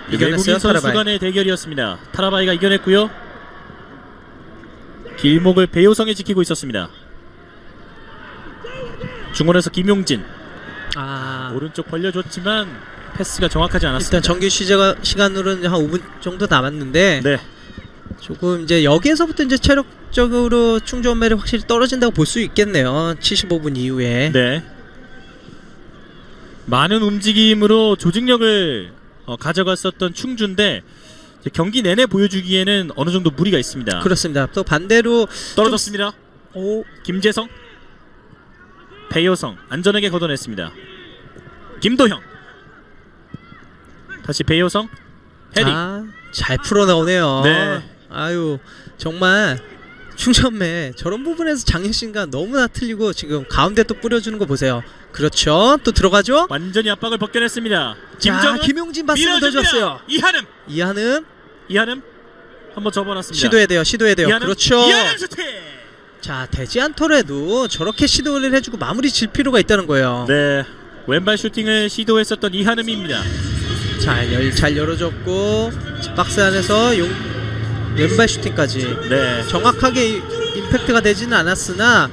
이겨냈어요, 외국인 선수 타라바이. 간의 대결이었습니다. 타라바이가 이겨냈고요. 길목을 배효성이 지키고 있었습니다. 중원에서 김용진 오른쪽 벌려줬지만 패스가 정확하지 않았습니다. 일단 정규 시간으로는 한 5분 정도 남았는데 네, 조금 이제 여기에서부터 이제 체력적으로 충전매를 확실히 떨어진다고 볼 수 있겠네요. 75분 이후에. 네. 많은 움직임으로 조직력을 가져갔었던 충주인데 이제 경기 내내 보여주기에는 어느 정도 무리가 있습니다. 그렇습니다. 또 반대로 떨어졌습니다. 김재성, 배효성 안전하게 걷어냈습니다. 김도형, 다시 배효성, 헤딩. 잘 풀어 나오네요. 네. 아유, 정말 충전매 저런 부분에서 장신과 너무나 틀리고 지금 가운데 또 뿌려주는 거 보세요. 그렇죠. 또 들어가죠. 완전히 압박을 벗겨냈습니다. 자, 김정은 김용진 봤으면 더 좋았어요. 이한음 한번 접어놨습니다. 시도해야 돼요. 이한음, 그렇죠. 이한음 슈팅. 자, 되지 않더라도 저렇게 시도를 해주고 마무리 질 필요가 있다는 거예요. 네, 왼발 슈팅을 시도했었던 이한음입니다. 잘 열어줬고 박스 안에서 왼발 슈팅까지. 네, 정확하게 임팩트가 되지는 않았으나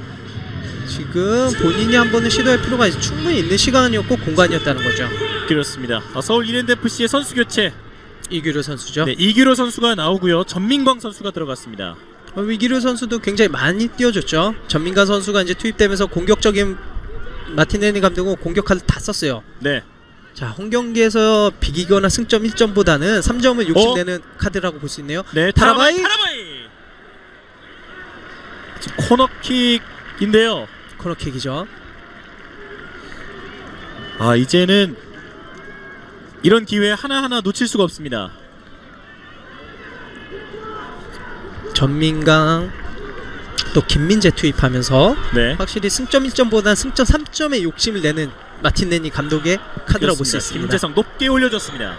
지금 본인이 한 번은 시도할 필요가 충분히 있는 시간이었고 공간이었다는 거죠. 그렇습니다. 서울 이랜드FC의 선수 교체. 이규로 선수죠. 네, 이규로 선수가 나오고요. 전민광 선수가 들어갔습니다. 위기루 선수도 굉장히 많이 뛰어줬죠. 전민가 선수가 이제 투입되면서 공격적인 마티네리 감독은 공격 카드 다 썼어요. 네. 자, 홈 경기에서 비기거나 승점 1점보다는 3점을 욕심내는 카드라고 볼 수 있네요. 네, 타라바이! 지금 코너킥인데요. 코너킥이죠. 아, 이제는 이런 기회 하나하나 놓칠 수가 없습니다. 전민강 또 김민재 투입하면서 네. 확실히 승점 1점보다는 승점 3점에 욕심을 내는 마틴네니 감독의 카드라고 볼 수 있습니다. 김재성 높게 올려줬습니다.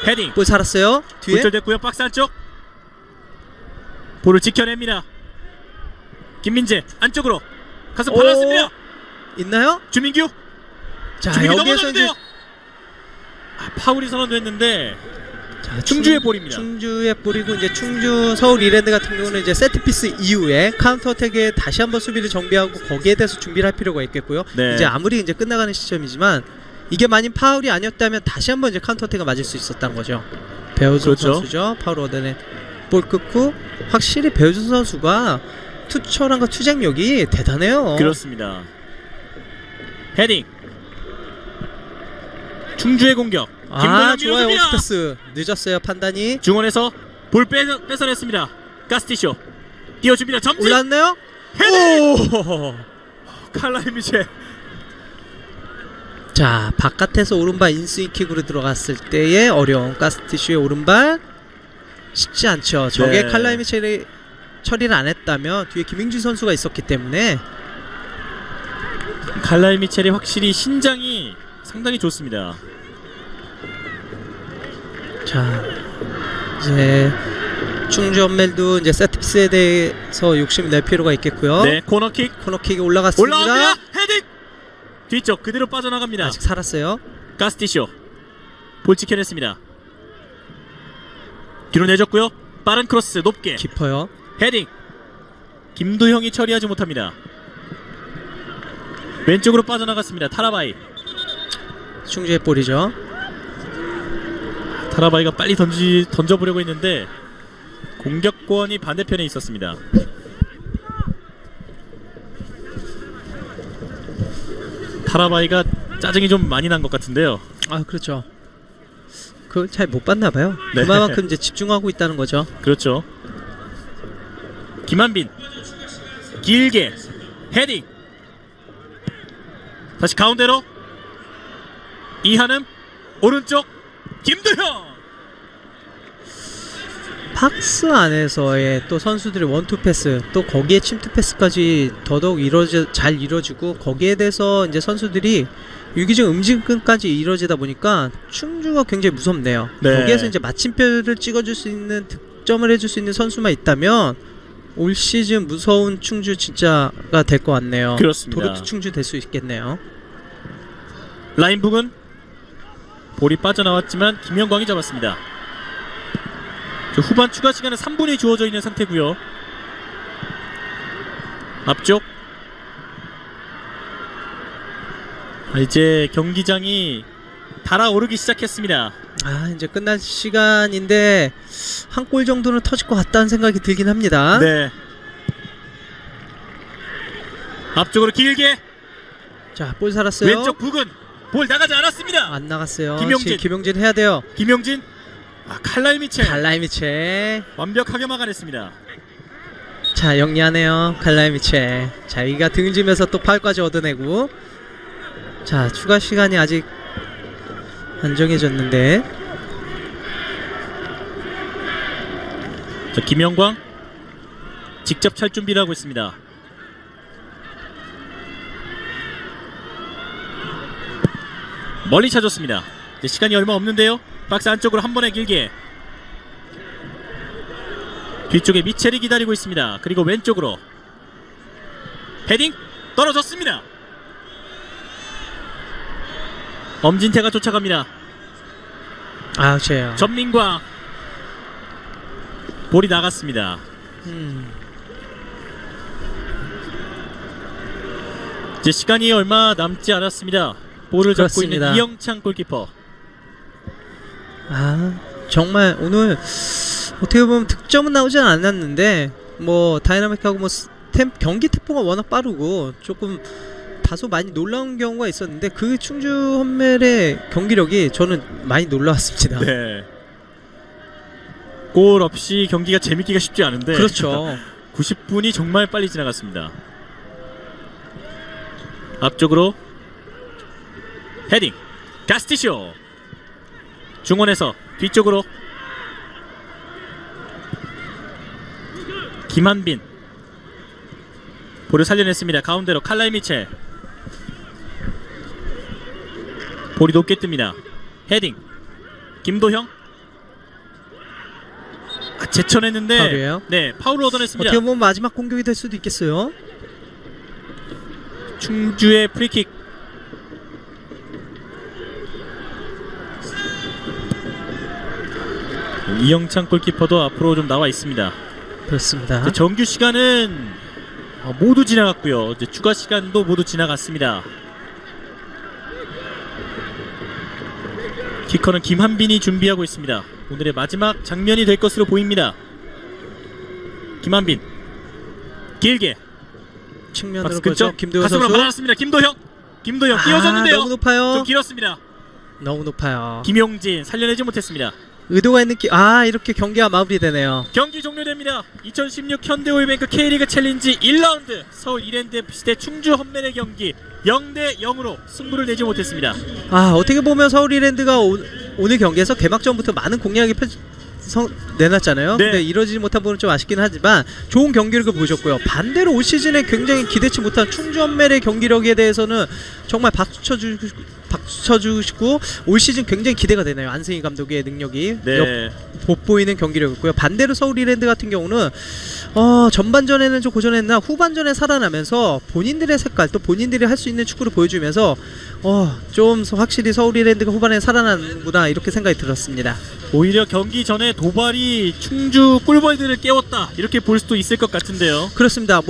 헤딩. 볼 살았어요. 뒤에 굴절됐고요. 박스 안쪽. 볼을 지켜냅니다. 김민재 안쪽으로 가서 받았습니다. 있나요? 주민규. 자, 주민규 여기에서 이제 넘어졌는데요. 파울이 선언됐는데 자, 충주의 볼입니다. 충주의 볼이고 이제 충주 서울 이랜드 같은 경우는 이제 세트피스 이후에 카운터 어택에 다시 한번 수비를 정비하고 거기에 대해서 준비를 할 필요가 있겠고요. 네. 이제 아무리 이제 끝나가는 시점이지만 이게 만약 파울이 아니었다면 다시 한번 이제 카운터 어택을 맞을 수 있었던 거죠. 배우준 그렇죠. 선수죠. 파울 얻어낸 볼 끊고 확실히 배우준 선수가 투철함과 투쟁력이 대단해요. 그렇습니다. 헤딩. 충주의 공격. 아, 김도영 좋아요. 밀어줍니다. 오스패스 늦었어요. 판단이. 중원에서 볼 뺏어냈습니다. 가스티쇼 띄워줍니다. 점진. 올랐나요? 헤딩. 오! 칼라이 미첼. 자, 바깥에서 오른발 인스윙킥으로 들어갔을 때의 어려운 가스티슈의 오른발 쉽지 않죠. 저게 네. 칼라이 미첼이 처리를 안 했다면 뒤에 김민준 선수가 있었기 때문에. 칼라이 미첼이 확실히 신장이 상당히 좋습니다. 자, 이제 충주 엄멜도 이제 세트피스에 대해서 욕심을 낼 필요가 있겠고요. 네, 코너킥 코너킥이 올라갔습니다. 올라옵니다. 헤딩. 뒤쪽 그대로 빠져나갑니다. 아직 살았어요. 가스티쇼 볼 지켜냈습니다. 뒤로 내줬고요. 빠른 크로스 높게 깊어요. 헤딩. 김도형이 처리하지 못합니다. 왼쪽으로 빠져나갔습니다. 타라바이. 충주의 볼이죠. 타라바이가 빨리 던져보려고 했는데 공격권이 반대편에 있었습니다. 타라바이가 짜증이 좀 많이 난 것 같은데요. 아, 그렇죠. 그걸 잘 못 봤나 봐요. 네. 그만큼 이제 집중하고 있다는 거죠. 그렇죠. 김한빈 길게 헤딩. 다시 가운데로 이한음 오른쪽 김도형. 박스 안에서의 또 선수들의 원투 패스 또 거기에 침투 패스까지 더더욱 잘 이루어지고 거기에 대해서 이제 선수들이 유기적 움직임까지 이루어지다 보니까 충주가 굉장히 무섭네요. 네. 거기에서 이제 마침표를 찍어줄 수 있는 득점을 해줄 수 있는 선수만 있다면 올 시즌 무서운 충주 진짜가 될 것 같네요. 그렇습니다. 도로트 충주 될 수 있겠네요. 라인 부근 볼이 빠져나왔지만 김영광이 잡았습니다. 후반 추가 시간은 3분이 주어져 있는 상태고요. 앞쪽. 이제 경기장이 달아오르기 시작했습니다. 아, 이제 끝날 시간인데 한 골 정도는 터질 것 같다는 생각이 들긴 합니다. 네. 앞쪽으로 길게. 자, 볼 살았어요. 왼쪽 부근 볼 나가지 않았습니다. 안 나갔어요. 김용진. 김용진 해야 돼요. 김용진. 칼라이 미첼 갈라이미체. 완벽하게 막아냈습니다. 자, 영리하네요. 갈라이미체. 자, 여기가 등지면서 또 파울까지 얻어내고. 자, 추가 시간이 아직 안 정해졌는데. 자, 김영광 직접 찰 준비를 하고 있습니다. 멀리 차줬습니다. 이제 시간이 얼마 없는데요. 박스 안쪽으로 한 번에 길게. 뒤쪽에 미첼이 기다리고 있습니다. 그리고 왼쪽으로 헤딩 떨어졌습니다. 엄진태가 쫓아갑니다. 아, 쟤요. 전민광 볼이 나갔습니다. 이제 시간이 얼마 남지 않았습니다. 볼을 잡고 있는 그렇습니다. 이영창 골키퍼. 아, 정말 오늘 어떻게 보면 득점은 나오진 않았는데 뭐 다이나믹하고 뭐 경기 템포가 워낙 빠르고 조금 다소 많이 놀라운 경우가 있었는데 그 충주 헌멜의 경기력이 저는 많이 놀라웠습니다. 네. 골 없이 경기가 재밌기가 쉽지 않은데 그렇죠. 90분이 정말 빨리 지나갔습니다. 앞쪽으로 헤딩 가스티쇼 중원에서 뒤쪽으로 김한빈 볼을 살려냈습니다. 가운데로 칼라이 미첼 볼이 높게 뜹니다. 헤딩 김도형 제쳐냈는데 파울이에요? 네 파울을 얻어냈습니다. 어떻게 보면 마지막 공격이 될 수도 있겠어요. 충주의 프리킥 이영창 골키퍼도 앞으로 좀 나와 있습니다. 그렇습니다. 정규 시간은 모두 지나갔고요. 이제 추가 시간도 모두 지나갔습니다. 키커는 김한빈이 준비하고 있습니다. 오늘의 마지막 장면이 될 것으로 보입니다. 김한빈 길게 측면으로 박스 보죠. 근처 김도현 가슴으로 선수. 받았습니다. 김도형 띄워줬는데요. 너무 높아요. 좀 길었습니다. 너무 높아요. 김용진 살려내지 못했습니다. 의도가 있는 이렇게 경기가 마무리되네요. 경기 종료됩니다. 2016 현대오일뱅크 K리그 챌린지 1라운드 서울 이랜드FC 대 충주 헌멜의 경기 0대 0으로 승부를 내지 못했습니다. 어떻게 보면 서울 이랜드가 오늘 경기에서 개막전부터 많은 공략이 내놨잖아요. 네. 근데 이러지 못한 부분은 좀 아쉽긴 하지만 좋은 경기력을 보여줬고요. 반대로 올 시즌에 굉장히 기대치 못한 충주 헌멜의 경기력에 대해서는 정말 박수 쳐주시고 올 시즌 굉장히 기대가 되네요. 안승희 감독의 능력이 네. 돋보이는 경기력이었고요. 반대로 서울 이랜드 같은 경우는 전반전에는 좀 고전했나 후반전에 살아나면서 본인들의 색깔 또 본인들이 할 수 있는 축구를 보여주면서 좀 확실히 서울 이랜드가 후반에 살아나는구나 이렇게 생각이 들었습니다. 오히려 경기 전에 도발이 충주 꿀벌들을 깨웠다 이렇게 볼 수도 있을 것 같은데요. 그렇습니다.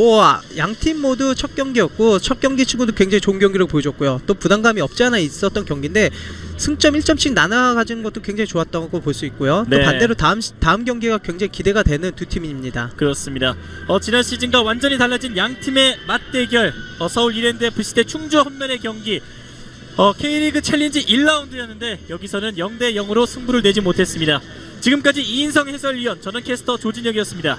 양팀 모두 첫 경기였고 첫 경기 치고도 굉장히 좋은 경기를 보여줬고요. 또 부담감이 없지 않아 있었던 경기인데 승점 1점씩 나눠 가지는 것도 굉장히 좋았다고 볼 수 있고요. 네. 또 반대로 다음 경기가 굉장히 기대가 되는 두 팀입니다. 그렇습니다. 지난 시즌과 완전히 달라진 양 팀의 맞대결 서울 이랜드FC 대 충주 헌멜의 경기 K리그 챌린지 1라운드였는데 여기서는 0대 0으로 승부를 내지 못했습니다. 지금까지 이인성 해설위원, 저는 캐스터 조진혁이었습니다.